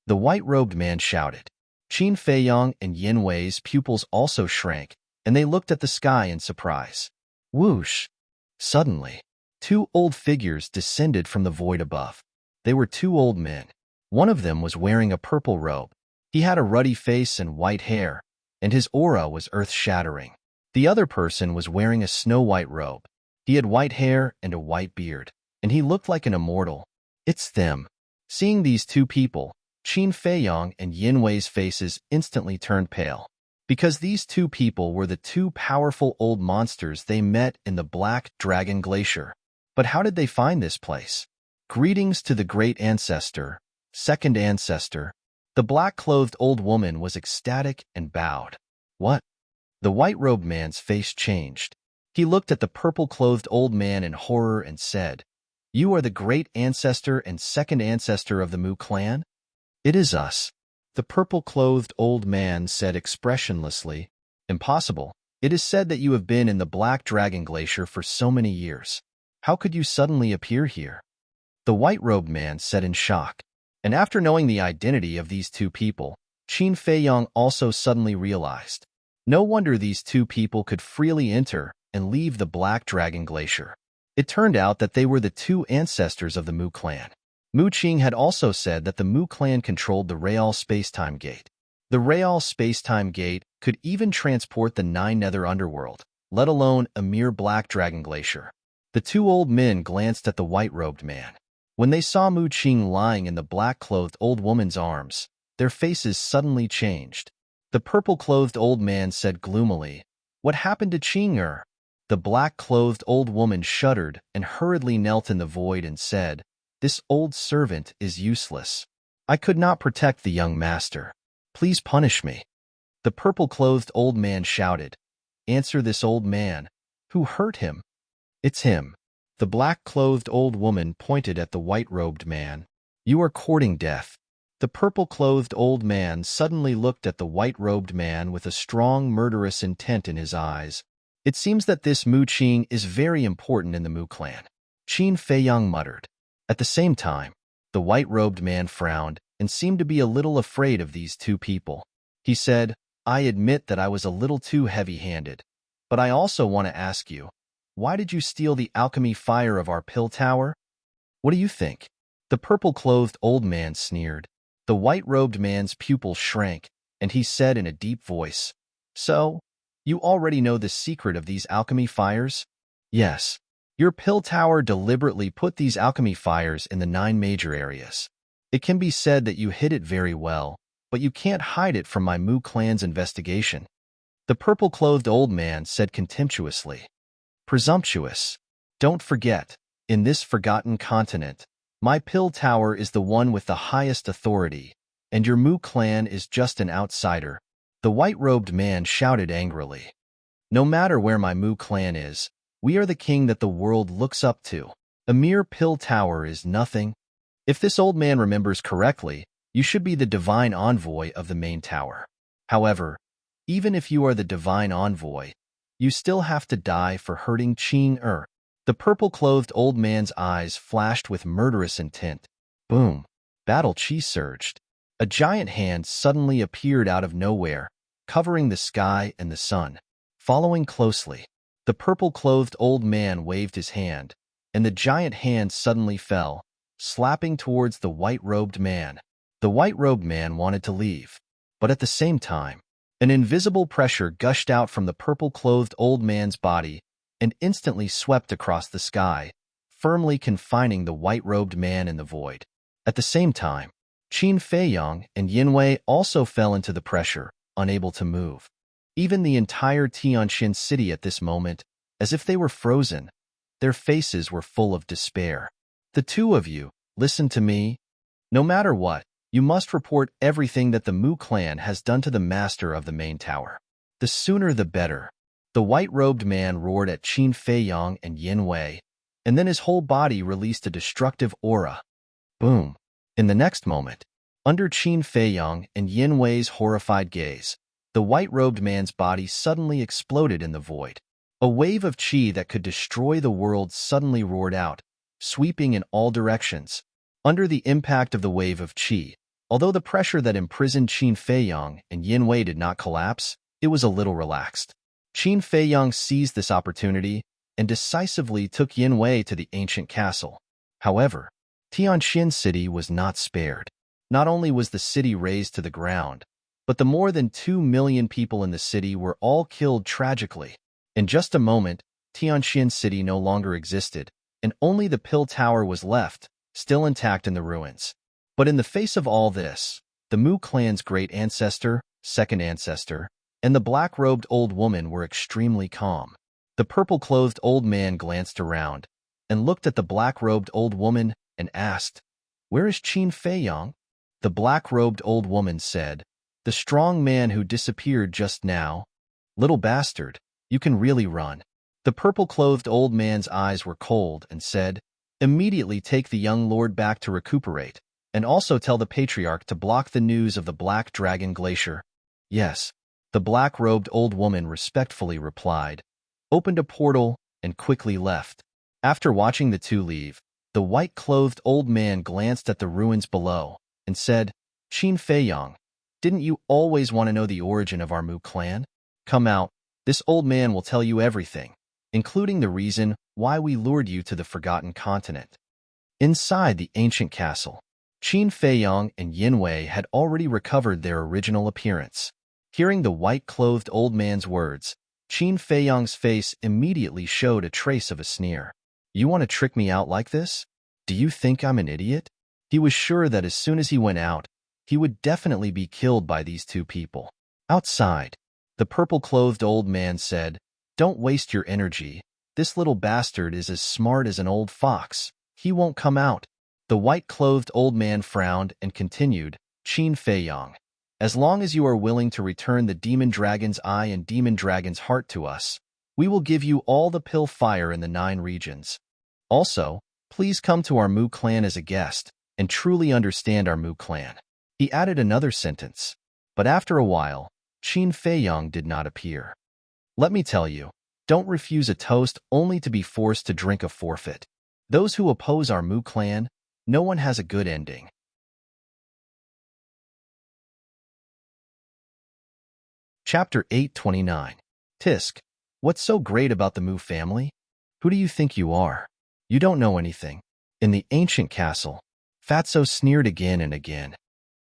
The white-robed man shouted. Qin Feiyang and Yin Wei's pupils also shrank, and they looked at the sky in surprise. Whoosh! Suddenly, two old figures descended from the void above. They were two old men. One of them was wearing a purple robe. He had a ruddy face and white hair, and his aura was earth-shattering. The other person was wearing a snow-white robe. He had white hair and a white beard, and he looked like an immortal. It's them. Seeing these two people, Qin Feiyang and Yin Wei's faces instantly turned pale, because these two people were the two powerful old monsters they met in the Black Dragon Glacier. But how did they find this place? Greetings to the great ancestor, second ancestor. The black-clothed old woman was ecstatic and bowed. What? The white-robed man's face changed. He looked at the purple-clothed old man in horror and said, You are the great ancestor and second ancestor of the Mu clan? It is us. The purple-clothed old man said expressionlessly, Impossible. It is said that you have been in the Black Dragon Glacier for so many years. How could you suddenly appear here? The white-robed man said in shock. And after knowing the identity of these two people, Qin Feiyang also suddenly realized. No wonder these two people could freely enter and leave the Black Dragon Glacier. It turned out that they were the two ancestors of the Mu clan. Mu Qing had also said that the Mu clan controlled the Real Spacetime Gate. The Real Spacetime Gate could even transport the Nine Nether Underworld, let alone a mere Black Dragon Glacier. The two old men glanced at the white-robed man. When they saw Mu Qing lying in the black-clothed old woman's arms, their faces suddenly changed. The purple-clothed old man said gloomily, "What happened to Qing-er?" The black-clothed old woman shuddered and hurriedly knelt in the void and said, "This old servant is useless. I could not protect the young master. Please punish me." The purple-clothed old man shouted, "Answer this old man. Who hurt him?" "It's him." The black-clothed old woman pointed at the white-robed man. "You are courting death." The purple-clothed old man suddenly looked at the white-robed man with a strong murderous intent in his eyes. "It seems that this Mu Qing is very important in the Mu clan," Qin Feiyang muttered. At the same time, the white-robed man frowned and seemed to be a little afraid of these two people. He said, "I admit that I was a little too heavy-handed, but I also want to ask you, why did you steal the alchemy fire of our pill tower? What do you think?" The purple-clothed old man sneered. The white-robed man's pupils shrank, and he said in a deep voice, "So, you already know the secret of these alchemy fires?" "Yes. Your pill tower deliberately put these alchemy fires in the 9 major areas. It can be said that you hid it very well, but you can't hide it from my Mu clan's investigation." The purple-clothed old man said contemptuously, "Presumptuous. Don't forget, in this forgotten continent, my pill tower is the one with the highest authority, and your Mu clan is just an outsider." The white-robed man shouted angrily, "No matter where my Mu clan is, we are the king that the world looks up to. A mere pill tower is nothing. If this old man remembers correctly, you should be the divine envoy of the main tower. However, even if you are the divine envoy, you still have to die for hurting Qing-er." The purple-clothed old man's eyes flashed with murderous intent. Boom! Battle chi surged. A giant hand suddenly appeared out of nowhere, covering the sky and the sun. Following closely, the purple-clothed old man waved his hand, and the giant hand suddenly fell, slapping towards the white-robed man. The white-robed man wanted to leave, but at the same time, an invisible pressure gushed out from the purple-clothed old man's body and instantly swept across the sky, firmly confining the white-robed man in the void. At the same time, Qin Feiyang and Yinwei also fell into the pressure, unable to move. Even the entire Tianxin city at this moment, as if they were frozen, their faces were full of despair. "The two of you, listen to me. No matter what, you must report everything that the Mu clan has done to the master of the main tower. The sooner the better." The white-robed man roared at Qin Feiyang and Yinwei, and then his whole body released a destructive aura. Boom! In the next moment, under Qin Feiyang and Yinwei's horrified gaze, the white-robed man's body suddenly exploded in the void. A wave of qi that could destroy the world suddenly roared out, sweeping in all directions. Under the impact of the wave of qi, although the pressure that imprisoned Qin Feiyang and Yinwei did not collapse, it was a little relaxed. Qin Feiyang seized this opportunity and decisively took Yinwei to the ancient castle. However, Tianxin City was not spared. Not only was the city razed to the ground, but the more than 2 million people in the city were all killed tragically. In just a moment, Tianxin City no longer existed, and only the Pill Tower was left, still intact in the ruins. But in the face of all this, the Mu clan's great ancestor, second ancestor, and the black-robed old woman were extremely calm. The purple-clothed old man glanced around and looked at the black-robed old woman and asked, "Where is Qin Feiyang?" The black-robed old woman said, "The strong man who disappeared just now. Little bastard, you can really run." The purple-clothed old man's eyes were cold and said, "Immediately take the young lord back to recuperate, and also tell the patriarch to block the news of the Black Dragon Glacier." "Yes," the black-robed old woman respectfully replied, opened a portal, and quickly left. After watching the two leave, the white-clothed old man glanced at the ruins below and said, "Qin Feiyang, didn't you always want to know the origin of our Mu clan? Come out, this old man will tell you everything, including the reason why we lured you to the Forgotten Continent." Inside the ancient castle, Qin Feiyang and Yinwei had already recovered their original appearance. Hearing the white-clothed old man's words, Qin Feiyang's face immediately showed a trace of a sneer. "You want to trick me out like this? Do you think I'm an idiot? He was sure that as soon as he went out, he would definitely be killed by these two people. Outside, the purple-clothed old man said, "Don't waste your energy. This little bastard is as smart as an old fox. He won't come out." The white-clothed old man frowned and continued, "Qin Feiyang, as long as you are willing to return the demon dragon's eye and demon dragon's heart to us, we will give you all the pill fire in the 9 regions. Also, please come to our Mu clan as a guest and truly understand our Mu clan." He added another sentence, but after a while, Qin Feiyang did not appear. Let me tell you, don't refuse a toast only to be forced to drink a forfeit. Those who oppose our Mu clan, no one has a good ending. Chapter 829. Tisk, what's so great about the Mu family? Who do you think you are? You don't know anything. In the ancient castle, Fatso sneered again and again.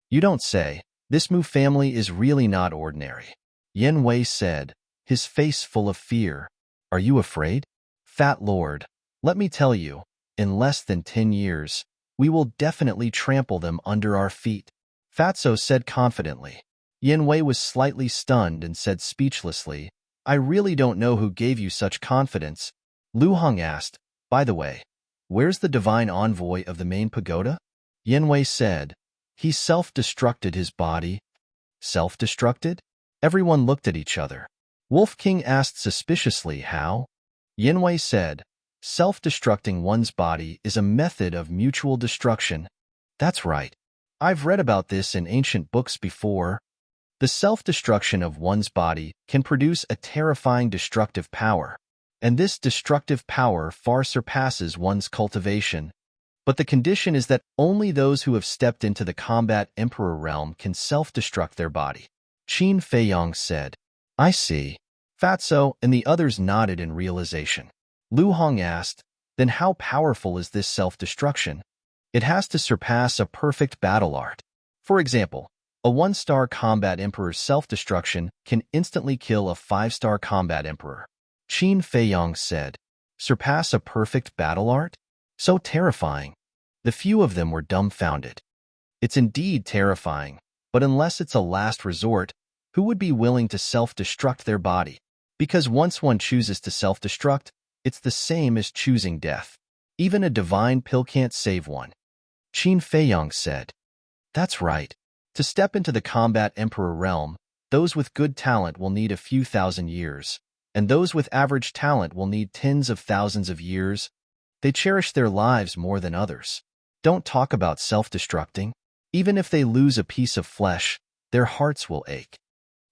You don't say. This Mu family is really not ordinary. Yen Wei said, his face full of fear. Are you afraid? Fat Lord, let me tell you, in less than 10 years, we will definitely trample them under our feet. Fatso said confidently. Yen Wei was slightly stunned and said speechlessly, I really don't know who gave you such confidence. Lu Hong asked, by the way, where's the divine envoy of the main pagoda? Yen Wei said, he self-destructed his body. Self-destructed? Everyone looked at each other. Wolf King asked suspiciously how? Yen Wei said, self-destructing one's body is a method of mutual destruction. That's right. I've read about this in ancient books before. The self-destruction of one's body can produce a terrifying destructive power, and this destructive power far surpasses one's cultivation. But the condition is that only those who have stepped into the combat emperor realm can self-destruct their body. Qin Feiyang said, I see. Fatso and the others nodded in realization. Lu Hong asked, then how powerful is this self-destruction? It has to surpass a perfect battle art. For example, a 1-star combat emperor's self-destruction can instantly kill a 5-star combat emperor. Qin Feiyang said, surpass a perfect battle art? So terrifying. The few of them were dumbfounded. It's indeed terrifying, but unless it's a last resort, who would be willing to self-destruct their body? Because once one chooses to self-destruct, it's the same as choosing death. Even a divine pill can't save one. Qin Feiyang said, that's right. To step into the combat emperor realm, those with good talent will need a few thousand years, and those with average talent will need tens of thousands of years. They cherish their lives more than others. Don't talk about self-destructing. Even if they lose a piece of flesh, their hearts will ache.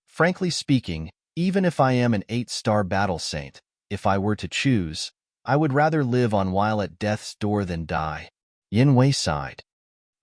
Frankly speaking, even if I am an 8-star battle saint, if I were to choose, I would rather live on while at death's door than die. Yen Wei sighed.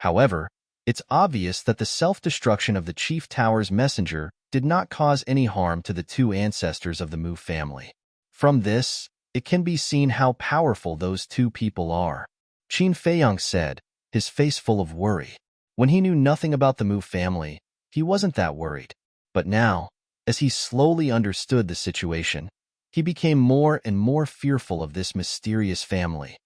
However, it's obvious that the self-destruction of the Chief Tower's messenger did not cause any harm to the 2 ancestors of the Mu family. From this, it can be seen how powerful those 2 people are. Qin Feiyang said, his face full of worry. When he knew nothing about the Mu family, he wasn't that worried. But now, as he slowly understood the situation, he became more and more fearful of this mysterious family.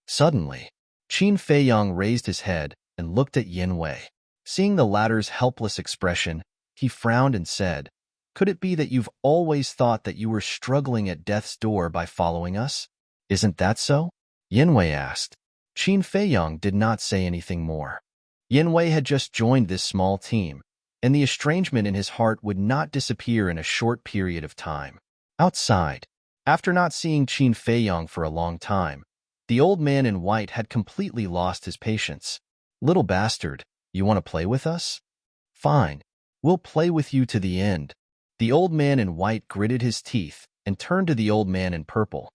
Suddenly, Qin Feiyang raised his head and looked at Yen Wei. Seeing the latter's helpless expression, he frowned and said, could it be that you've always thought that you were struggling at death's door by following us? Isn't that so? Yen Wei asked. Qin Feiyang did not say anything more. Yen Wei had just joined this small team, and the estrangement in his heart would not disappear in a short period of time. Outside, after not seeing Qin Feiyang for a long time, the old man in white had completely lost his patience. Little bastard, you want to play with us? Fine, we'll play with you to the end. The old man in white gritted his teeth and turned to the old man in purple.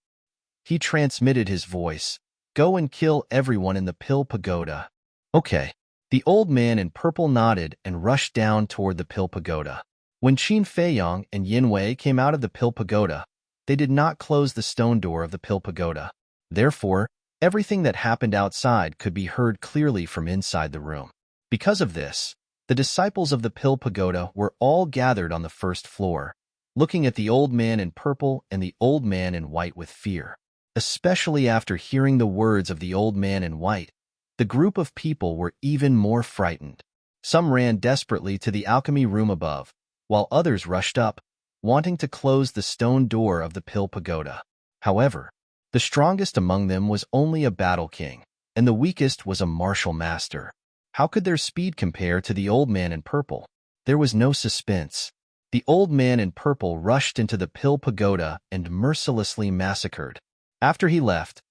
He transmitted his voice, go and kill everyone in the Pill Pagoda. Okay. The old man in purple nodded and rushed down toward the Pill Pagoda. When Qin Feiyang and Yen Wei came out of the Pill Pagoda, they did not close the stone door of the Pill Pagoda. Therefore, everything that happened outside could be heard clearly from inside the room. Because of this, the disciples of the Pill Pagoda were all gathered on the first floor, looking at the old man in purple and the old man in white with fear. especially after hearing the words of the old man in white. The group of people were even more frightened. Some ran desperately to the alchemy room above, while others rushed up, wanting to close the stone door of the Pill Pagoda. However, the strongest among them was only a battle king, and the weakest was a martial master. How could their speed compare to the old man in purple? There was no suspense. The old man in purple rushed into the Pill Pagoda and mercilessly massacred. After he left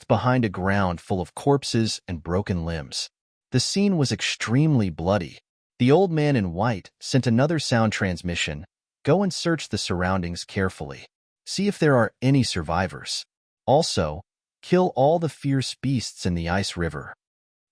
behind a ground full of corpses and broken limbs. The scene was extremely bloody. The old man in white sent another sound transmission. Go and search the surroundings carefully. See if there are any survivors. Also, kill all the fierce beasts in the ice river.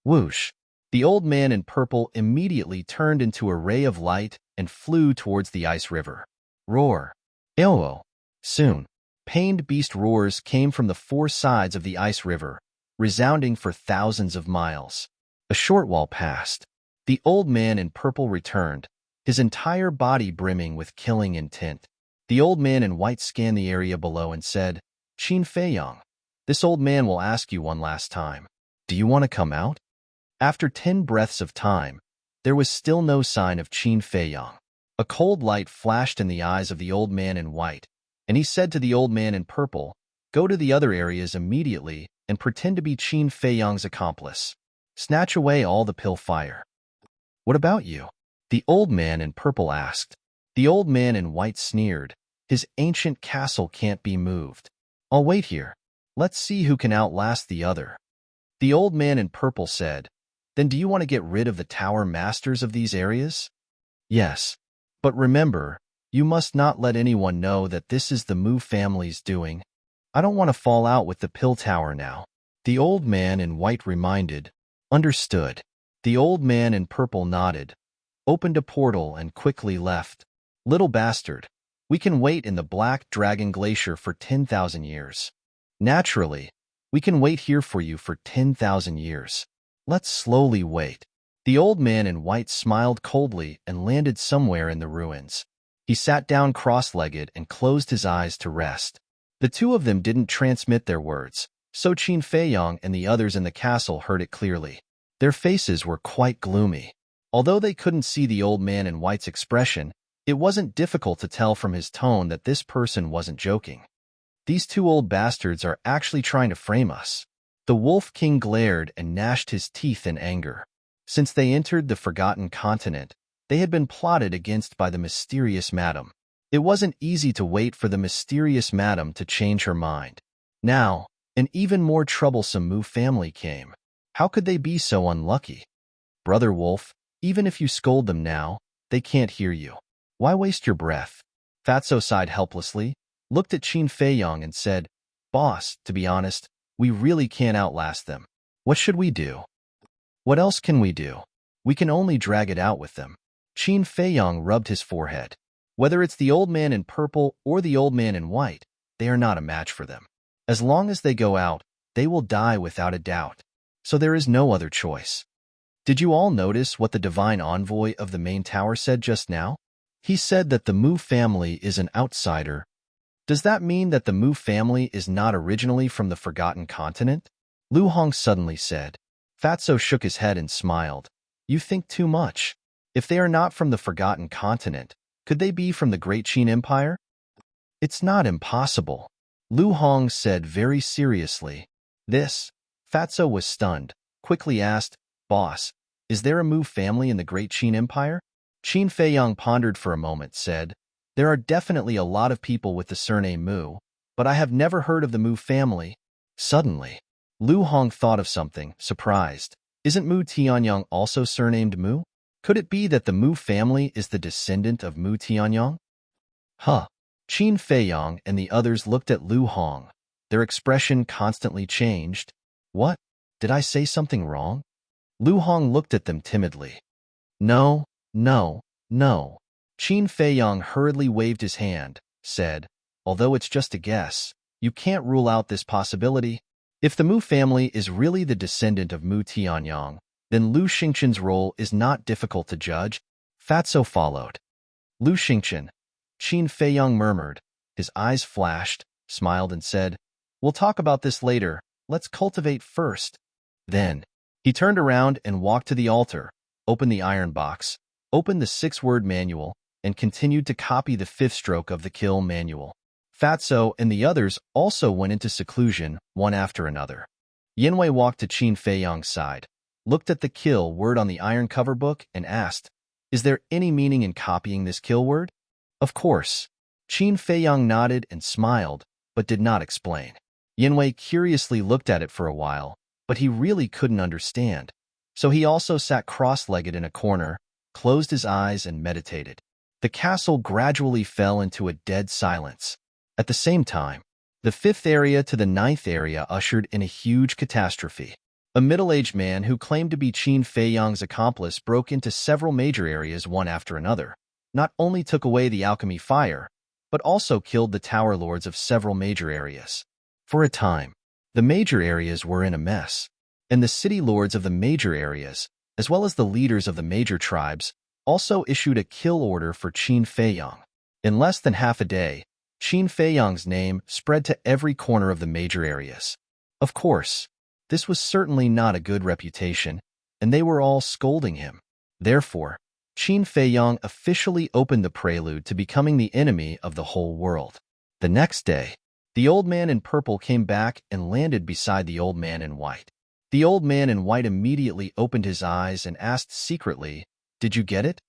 Whoosh! The old man in purple immediately turned into a ray of light and flew towards the ice river. Roar! Eowoo! Soon, pained beast roars came from the four sides of the ice river, resounding for thousands of miles. A short while passed. The old man in purple returned, his entire body brimming with killing intent. The old man in white scanned the area below and said, Qin Feiyang, this old man will ask you one last time. Do you want to come out? After 10 breaths of time, there was still no sign of Qin Feiyang. A cold light flashed in the eyes of the old man in white, and he said to the old man in purple, Go to the other areas immediately and pretend to be Qin Feiyang's accomplice. Snatch away all the pill fire. What about you? The old man in purple asked. The old man in white sneered. His ancient castle can't be moved. I'll wait here. Let's see who can outlast the other. The old man in purple said, Then do you want to get rid of the tower masters of these areas? Yes. But remember, you must not let anyone know that this is the Mu family's doing. I don't want to fall out with the pill tower now. The old man in white reminded. Understood. The old man in purple nodded, opened a portal and quickly left. Little bastard, we can wait in the Black Dragon Glacier for 10,000 years. Naturally, we can wait here for you for 10,000 years. Let's slowly wait. The old man in white smiled coldly and landed somewhere in the ruins. He sat down cross-legged and closed his eyes to rest. The two of them didn't transmit their words, so Qin Feiyang and the others in the castle heard it clearly. Their faces were quite gloomy. Although they couldn't see the old man in white's expression, it wasn't difficult to tell from his tone that this person wasn't joking. These two old bastards are actually trying to frame us. The Wolf King glared and gnashed his teeth in anger. Since they entered the Forgotten Continent, they had been plotted against by the mysterious madam. It wasn't easy to wait for the mysterious madam to change her mind. Now, an even more troublesome Mu family came. How could they be so unlucky? Brother Wolf, even if you scold them now, they can't hear you. Why waste your breath? Fatso sighed helplessly, looked at Qin Feiyang and said, Boss, to be honest, we really can't outlast them. What should we do? What else can we do? We can only drag it out with them. Qin Feiyang rubbed his forehead. Whether it's the old man in purple or the old man in white, they are not a match for them. As long as they go out, they will die without a doubt. So there is no other choice. Did you all notice what the divine envoy of the main tower said just now? He said that the Mu family is an outsider. Does that mean that the Mu family is not originally from the Forgotten Continent? Lu Hong suddenly said. Fatso shook his head and smiled. You think too much. If they are not from the Forgotten Continent, could they be from the Great Qin Empire? It's not impossible. Lu Hong said very seriously. Fatso was stunned, quickly asked, Boss, is there a Mu family in the Great Qin Empire? Qin Feiyang pondered for a moment, said, There are definitely a lot of people with the surname Mu, but I have never heard of the Mu family. Suddenly, Lu Hong thought of something, surprised. Isn't Mu Tianyang also surnamed Mu? Could it be that the Mu family is the descendant of Mu Tianyang? Huh. Qin Feiyang and the others looked at Lu Hong. Their expression constantly changed. What? Did I say something wrong? Lu Hong looked at them timidly. No. Qin Feiyang hurriedly waved his hand, said, Although it's just a guess, you can't rule out this possibility. If the Mu family is really the descendant of Mu Tianyang, then Lu Xingqian's role is not difficult to judge. Fatso followed. Lu Xingqian, Qin Feiyang murmured. His eyes flashed, smiled and said, We'll talk about this later. Let's cultivate first. Then, he turned around and walked to the altar, opened the iron box, opened the 6-word manual, and continued to copy the 5th stroke of the kill manual. Fatso and the others also went into seclusion, one after another. Yinwei walked to Qin Feiyang's side, looked at the kill word on the iron cover book, and asked, "Is there any meaning in copying this kill word?" "Of course." Qin Feiyang nodded and smiled, but did not explain. Yinwei curiously looked at it for a while, but he really couldn't understand. So he also sat cross-legged in a corner, closed his eyes, and meditated. The castle gradually fell into a dead silence. At the same time, the 5th area to the 9th area ushered in a huge catastrophe. A middle-aged man who claimed to be Qin Feiyang's accomplice broke into several major areas one after another, not only took away the alchemy fire, but also killed the tower lords of several major areas. For a time, the major areas were in a mess, and the city lords of the major areas, as well as the leaders of the major tribes, also issued a kill order for Qin Feiyang. In less than half a day, Qin Feiyang's name spread to every corner of the major areas. Of course, this was certainly not a good reputation, and they were all scolding him. Therefore, Qin Feiyang officially opened the prelude to becoming the enemy of the whole world. The next day, the old man in purple came back and landed beside the old man in white. The old man in white immediately opened his eyes and asked secretly, "Did you get it?"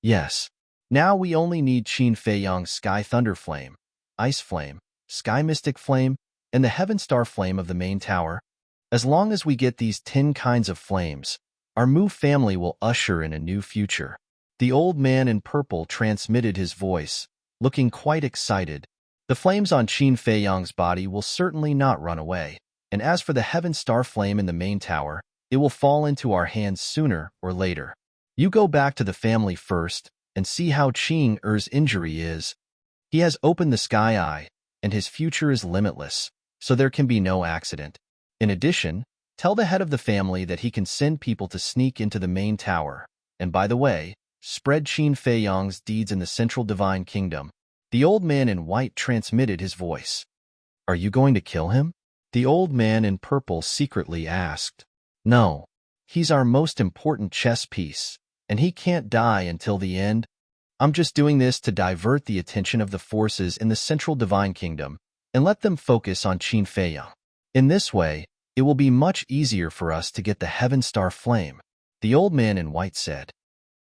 "Yes. Now we only need Qin Feiyang's Sky Thunder Flame, Ice Flame, Sky Mystic Flame, and the Heaven Star Flame of the main tower. As long as we get these 10 kinds of flames, our Mu family will usher in a new future." The old man in purple transmitted his voice, looking quite excited. "The flames on Qin Feiyang's body will certainly not run away, and as for the Heaven Star Flame in the main tower, it will fall into our hands sooner or later. You go back to the family first and see how Qing Er's injury is. He has opened the sky eye, and his future is limitless, so there can be no accident. In addition, tell the head of the family that he can send people to sneak into the main tower, and by the way, spread Qin Feiyang's deeds in the Central Divine Kingdom." The old man in white transmitted his voice. "Are you going to kill him?" the old man in purple secretly asked. "No. He's our most important chess piece, and he can't die until the end. I'm just doing this to divert the attention of the forces in the Central Divine Kingdom and let them focus on Qin Feiyang. In this way, it will be much easier for us to get the Heaven Star Flame," the old man in white said.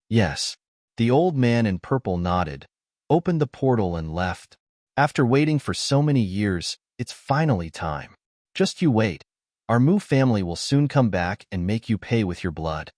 "Yes." The old man in purple nodded, opened the portal, and left. "After waiting for so many years, it's finally time. Just you wait. Our Mu family will soon come back and make you pay with your blood."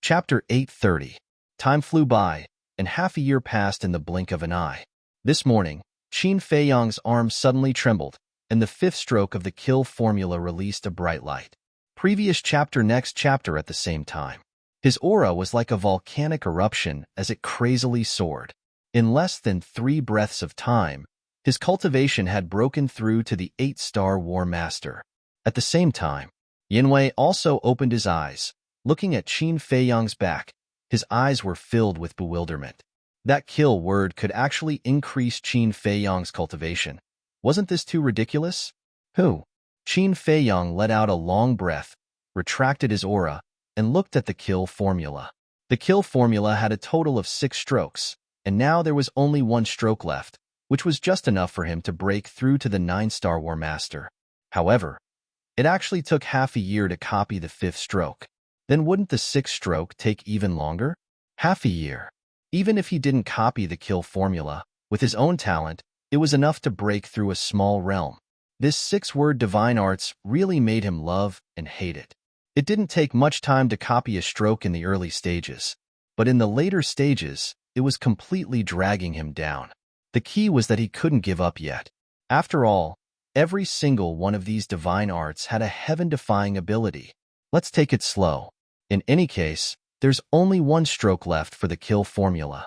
Chapter 830. Time flew by, and half a year passed in the blink of an eye. This morning, Qin Feiyang's arm suddenly trembled, and the 5th stroke of the kill formula released a bright light. Previous chapter, next chapter at the same time. His aura was like a volcanic eruption as it crazily soared. In less than 3 breaths of time, his cultivation had broken through to the 8-star War Master. At the same time, Yinwei also opened his eyes, looking at Qin Feiyang's back. His eyes were filled with bewilderment. That kill word could actually increase Qin Feiyang's cultivation. Wasn't this too ridiculous? Who? Qin Feiyang let out a long breath, retracted his aura, and looked at the kill formula. The kill formula had a total of 6 strokes, and now there was only 1 stroke left, which was just enough for him to break through to the 9-star War Master. However, it actually took half a year to copy the 5th stroke. Then wouldn't the 6th stroke take even longer? Half a year. Even if he didn't copy the kill formula, with his own talent, it was enough to break through a small realm. This 6-word divine arts really made him love and hate it. It didn't take much time to copy a stroke in the early stages, but in the later stages, it was completely dragging him down. The key was that he couldn't give up yet. After all, every single one of these divine arts had a heaven-defying ability. Let's take it slow. In any case, there's only 1 stroke left for the kill formula.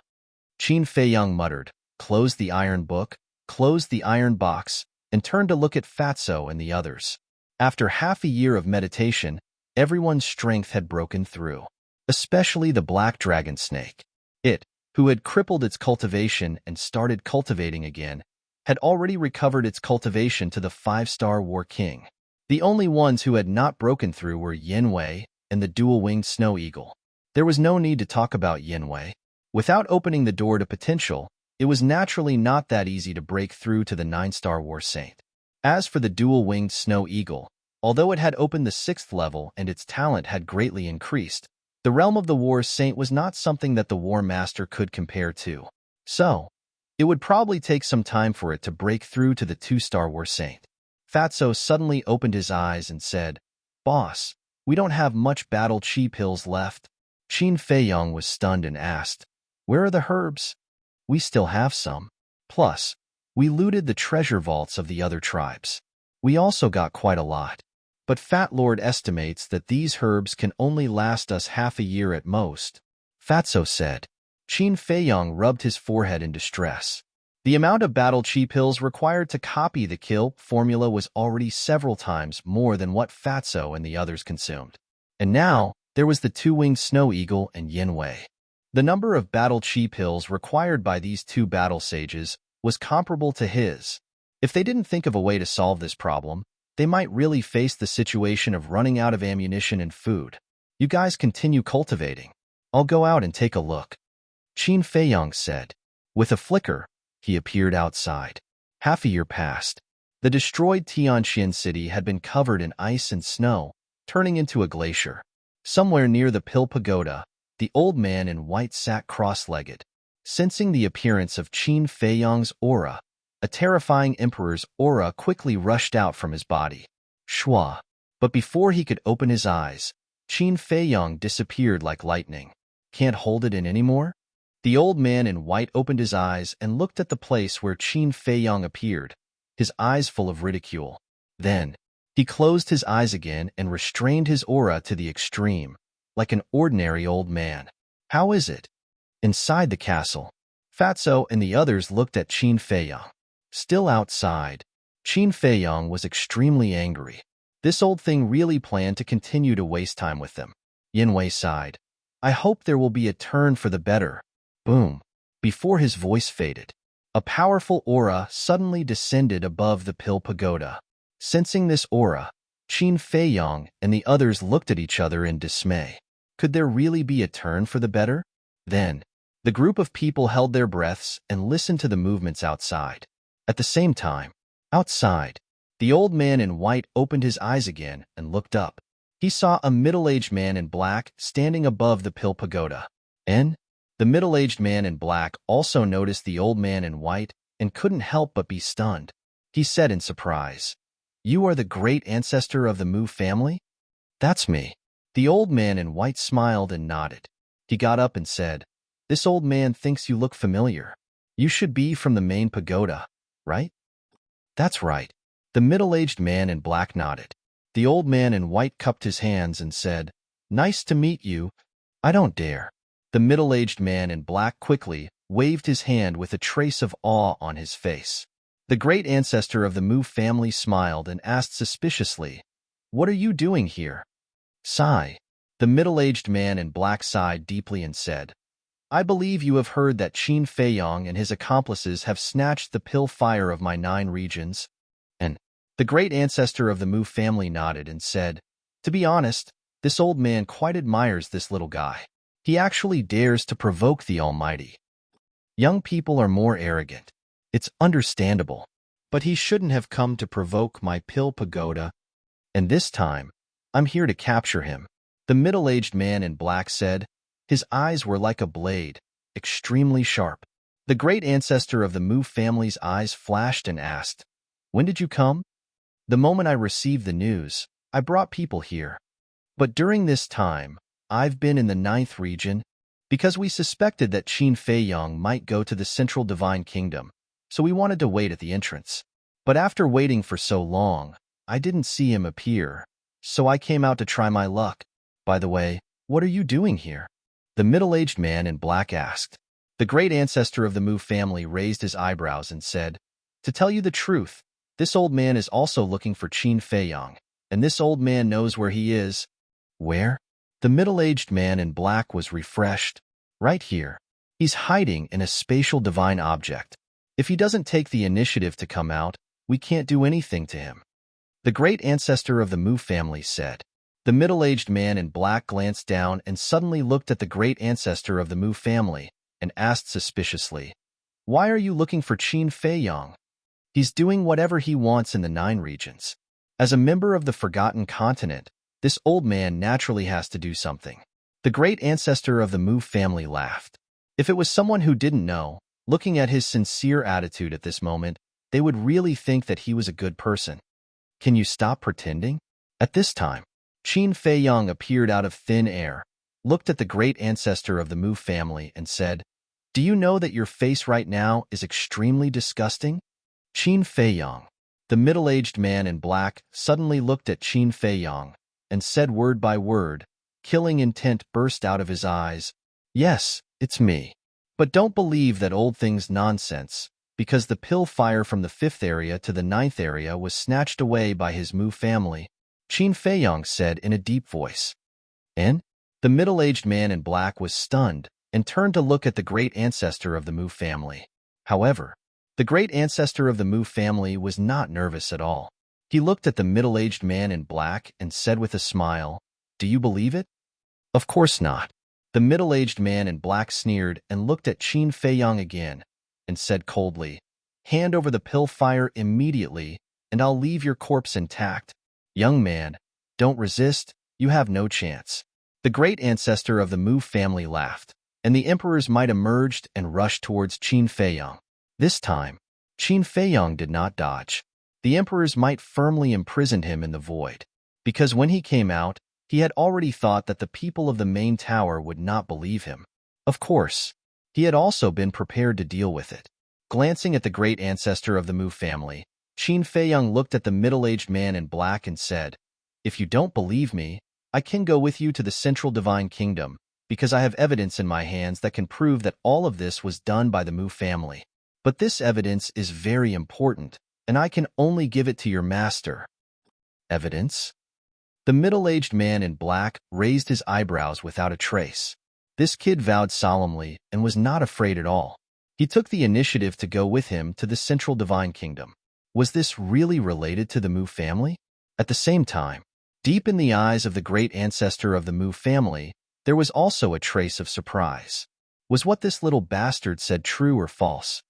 Qin Feiyang muttered, closed the iron book, closed the iron box, and turned to look at Fatso and the others. After half a year of meditation, everyone's strength had broken through, especially the black dragon snake. It who had crippled its cultivation and started cultivating again, had already recovered its cultivation to the 5-star War King. The only ones who had not broken through were Yanwei and the dual-winged snow eagle. There was no need to talk about Yanwei. Without opening the door to potential, it was naturally not that easy to break through to the 9-star War Saint. As for the dual-winged snow eagle, although it had opened the 6th level and its talent had greatly increased, the realm of the War Saint was not something that the War Master could compare to. So, it would probably take some time for it to break through to the 2-star War Saint. Fatso suddenly opened his eyes and said, "Boss, we don't have much battle chi pills left." Qin Feiyong was stunned and asked, "Where are the herbs?" "We still have some. Plus, we looted the treasure vaults of the other tribes. We also got quite a lot. But Fat Lord estimates that these herbs can only last us half a year at most," Fatso said. Qin Feiyong rubbed his forehead in distress. The amount of battle chi pills required to copy the kill formula was already several times more than what Fatso and the others consumed. And now, there was the two-winged snow eagle and Yanwei. The number of battle chi pills required by these two battle sages was comparable to his. If they didn't think of a way to solve this problem, they might really face the situation of running out of ammunition and food. "You guys continue cultivating. I'll go out and take a look," Qin Feiyong said. With a flicker, he appeared outside. Half a year passed. The destroyed Tianqian city had been covered in ice and snow, turning into a glacier. Somewhere near the Pill Pagoda, the old man in white sat cross-legged. Sensing the appearance of Qin Feiyong's aura, a terrifying emperor's aura quickly rushed out from his body. Shua. But before he could open his eyes, Qin Feiyong disappeared like lightning. "Can't hold it in anymore?" The old man in white opened his eyes and looked at the place where Qin Feiyong appeared, his eyes full of ridicule. Then, he closed his eyes again and restrained his aura to the extreme, like an ordinary old man. "How is it?" Inside the castle, Fatso and the others looked at Qin Feiyong. Still outside, Qin Feiyong was extremely angry. This old thing really planned to continue to waste time with them. Yanwei sighed. "I hope there will be a turn for the better." Boom. Before his voice faded, a powerful aura suddenly descended above the Pill Pagoda. Sensing this aura, Qin Feiyong and the others looked at each other in dismay. Could there really be a turn for the better? Then, the group of people held their breaths and listened to the movements outside. At the same time, outside, the old man in white opened his eyes again and looked up. He saw a middle-aged man in black standing above the Pill Pagoda. The middle-aged man in black also noticed the old man in white and couldn't help but be stunned. He said in surprise, "You are the great ancestor of the Mu family?" "That's me." The old man in white smiled and nodded. He got up and said, "This old man thinks you look familiar. You should be from the main pagoda, right?" "That's right." The middle-aged man in black nodded. The old man in white cupped his hands and said, "Nice to meet you." "I don't dare." The middle-aged man in black quickly waved his hand with a trace of awe on his face. The great ancestor of the Mu family smiled and asked suspiciously, "What are you doing here?" Sigh. The middle-aged man in black sighed deeply and said, "I believe you have heard that Qin Feiyong and his accomplices have snatched the pill fire of my 9 regions." And the great ancestor of the Mu family nodded and said, "To be honest, this old man quite admires this little guy. He actually dares to provoke the Almighty. Young people are more arrogant. It's understandable. But he shouldn't have come to provoke my Pill Pagoda. And this time, I'm here to capture him." The middle-aged man in black said. His eyes were like a blade, extremely sharp. The great ancestor of the Mu family's eyes flashed and asked, "When did you come?" "The moment I received the news, I brought people here. But during this time, I've been in the 9th region, because we suspected that Qin Feiyong might go to the Central Divine Kingdom, so we wanted to wait at the entrance. But after waiting for so long, I didn't see him appear, so I came out to try my luck. By the way, what are you doing here?" The middle-aged man in black asked. The great ancestor of the Mu family raised his eyebrows and said, "To tell you the truth, this old man is also looking for Qin Feiyong, and this old man knows where he is." "Where?" The middle-aged man in black was refreshed. "Right here." He's hiding in a spatial divine object. If he doesn't take the initiative to come out, we can't do anything to him. The great ancestor of the Mu family said. The middle-aged man in black glanced down and suddenly looked at the great ancestor of the Mu family and asked suspiciously, "Why are you looking for Qin Feiyang? He's doing whatever he wants in the 9 regions. As a member of the Forgotten Continent, this old man naturally has to do something." The great ancestor of the Mu family laughed. If it was someone who didn't know, looking at his sincere attitude at this moment, they would really think that he was a good person. Can you stop pretending? At this time, Qin Feiyang appeared out of thin air, looked at the great ancestor of the Mu family and said, "Do you know that your face right now is extremely disgusting?" Qin Feiyang, the middle-aged man in black, suddenly looked at Qin Feiyang and said word by word, killing intent burst out of his eyes. "Yes, it's me. But don't believe that old thing's nonsense, because the pill fire from the 5th area to the 9th area was snatched away by his Mu family," Qin Feiyang said in a deep voice. And the middle-aged man in black was stunned and turned to look at the great ancestor of the Mu family. However, the great ancestor of the Mu family was not nervous at all. He looked at the middle-aged man in black and said with a smile, "Do you believe it?" "Of course not." The middle-aged man in black sneered and looked at Qin Feiyang again and said coldly, "Hand over the pill fire immediately, and I'll leave your corpse intact. Young man, don't resist, you have no chance." The great ancestor of the Mu family laughed, and the emperor's might emerged and rushed towards Qin Feiyang. This time, Qin Feiyang did not dodge. The emperor's might firmly imprisoned him in the void, because when he came out, he had already thought that the people of the main tower would not believe him. Of course, he had also been prepared to deal with it. Glancing at the great ancestor of the Mu family, Qin Feiyang looked at the middle-aged man in black and said, "If you don't believe me, I can go with you to the Central Divine Kingdom, because I have evidence in my hands that can prove that all of this was done by the Mu family. But this evidence is very important, and I can only give it to your master." "Evidence?" The middle-aged man in black raised his eyebrows without a trace. This kid vowed solemnly and was not afraid at all. He took the initiative to go with him to the Central Divine Kingdom. Was this really related to the Mu family? At the same time, deep in the eyes of the great ancestor of the Mu family, there was also a trace of surprise. Was what this little bastard said true or false?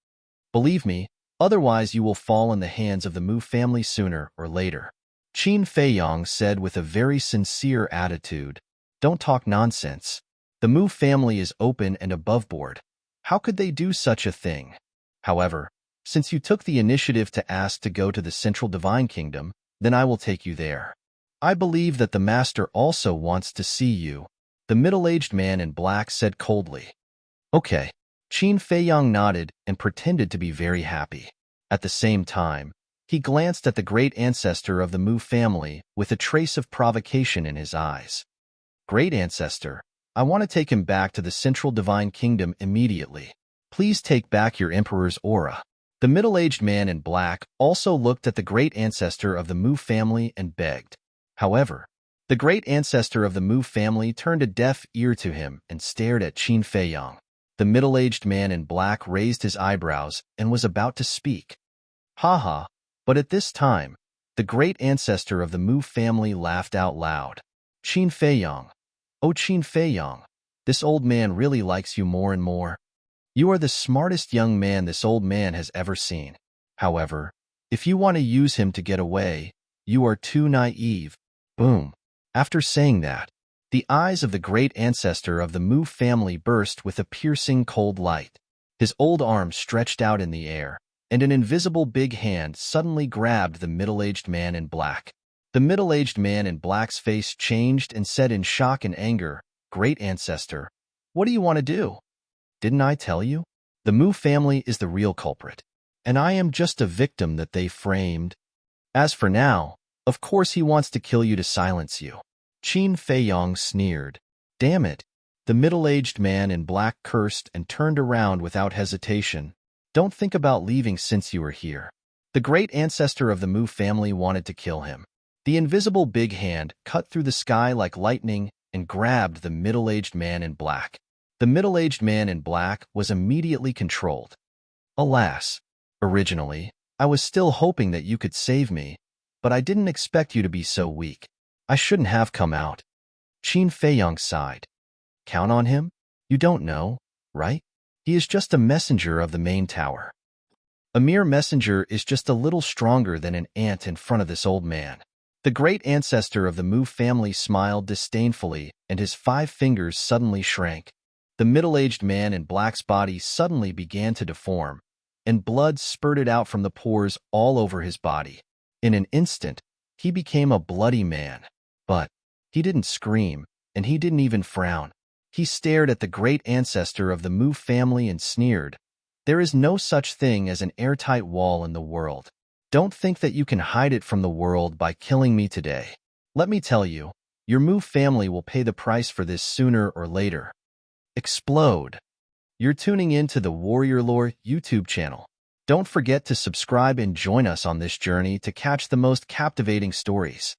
"Believe me, otherwise you will fall in the hands of the Mu family sooner or later," Qin Feiyang said with a very sincere attitude. "Don't talk nonsense. The Mu family is open and aboveboard. How could they do such a thing? However, since you took the initiative to ask to go to the Central Divine Kingdom, then I will take you there. I believe that the master also wants to see you," the middle-aged man in black said coldly. "Okay." Qin Feiyang nodded and pretended to be very happy. At the same time, he glanced at the great ancestor of the Mu family with a trace of provocation in his eyes. "Great ancestor, I want to take him back to the Central Divine Kingdom immediately. Please take back your emperor's aura." The middle-aged man in black also looked at the great ancestor of the Mu family and begged. However, the great ancestor of the Mu family turned a deaf ear to him and stared at Qin Feiyang. The middle-aged man in black raised his eyebrows and was about to speak. "Ha!" But at this time, the great ancestor of the Mu family laughed out loud. "Qin Feiyang, oh Qin Feiyang, this old man really likes you more and more. You are the smartest young man this old man has ever seen. However, if you want to use him to get away, you are too naive." Boom. After saying that, the eyes of the great ancestor of the Mu family burst with a piercing cold light. His old arm stretched out in the air, and an invisible big hand suddenly grabbed the middle-aged man in black. The middle-aged man in black's face changed and said in shock and anger, "Great ancestor, what do you want to do? Didn't I tell you? The Mu family is the real culprit, and I am just a victim that they framed. As for now, of course he wants to kill you to silence you." Qin Feiyang sneered. "Damn it!" The middle-aged man in black cursed and turned around without hesitation. "Don't think about leaving since you are here." The great ancestor of the Mu family wanted to kill him. The invisible big hand cut through the sky like lightning and grabbed the middle-aged man in black. The middle-aged man in black was immediately controlled. Alas, originally, I was still hoping that you could save me, but I didn't expect you to be so weak. I shouldn't have come out. Qin Feiyang sighed. Count on him? You don't know, right? He is just a messenger of the main tower. A mere messenger is just a little stronger than an ant in front of this old man. The great ancestor of the Mu family smiled disdainfully, and his 5 fingers suddenly shrank. The middle-aged man in black's body suddenly began to deform, and blood spurted out from the pores all over his body. In an instant, he became a bloody man. But he didn't scream, and he didn't even frown. He stared at the great ancestor of the Mu family and sneered. There is no such thing as an airtight wall in the world. Don't think that you can hide it from the world by killing me today. Let me tell you, your Mu family will pay the price for this sooner or later. Explode. You're tuning in to the Warrior Lore YouTube channel. Don't forget to subscribe and join us on this journey to catch the most captivating stories.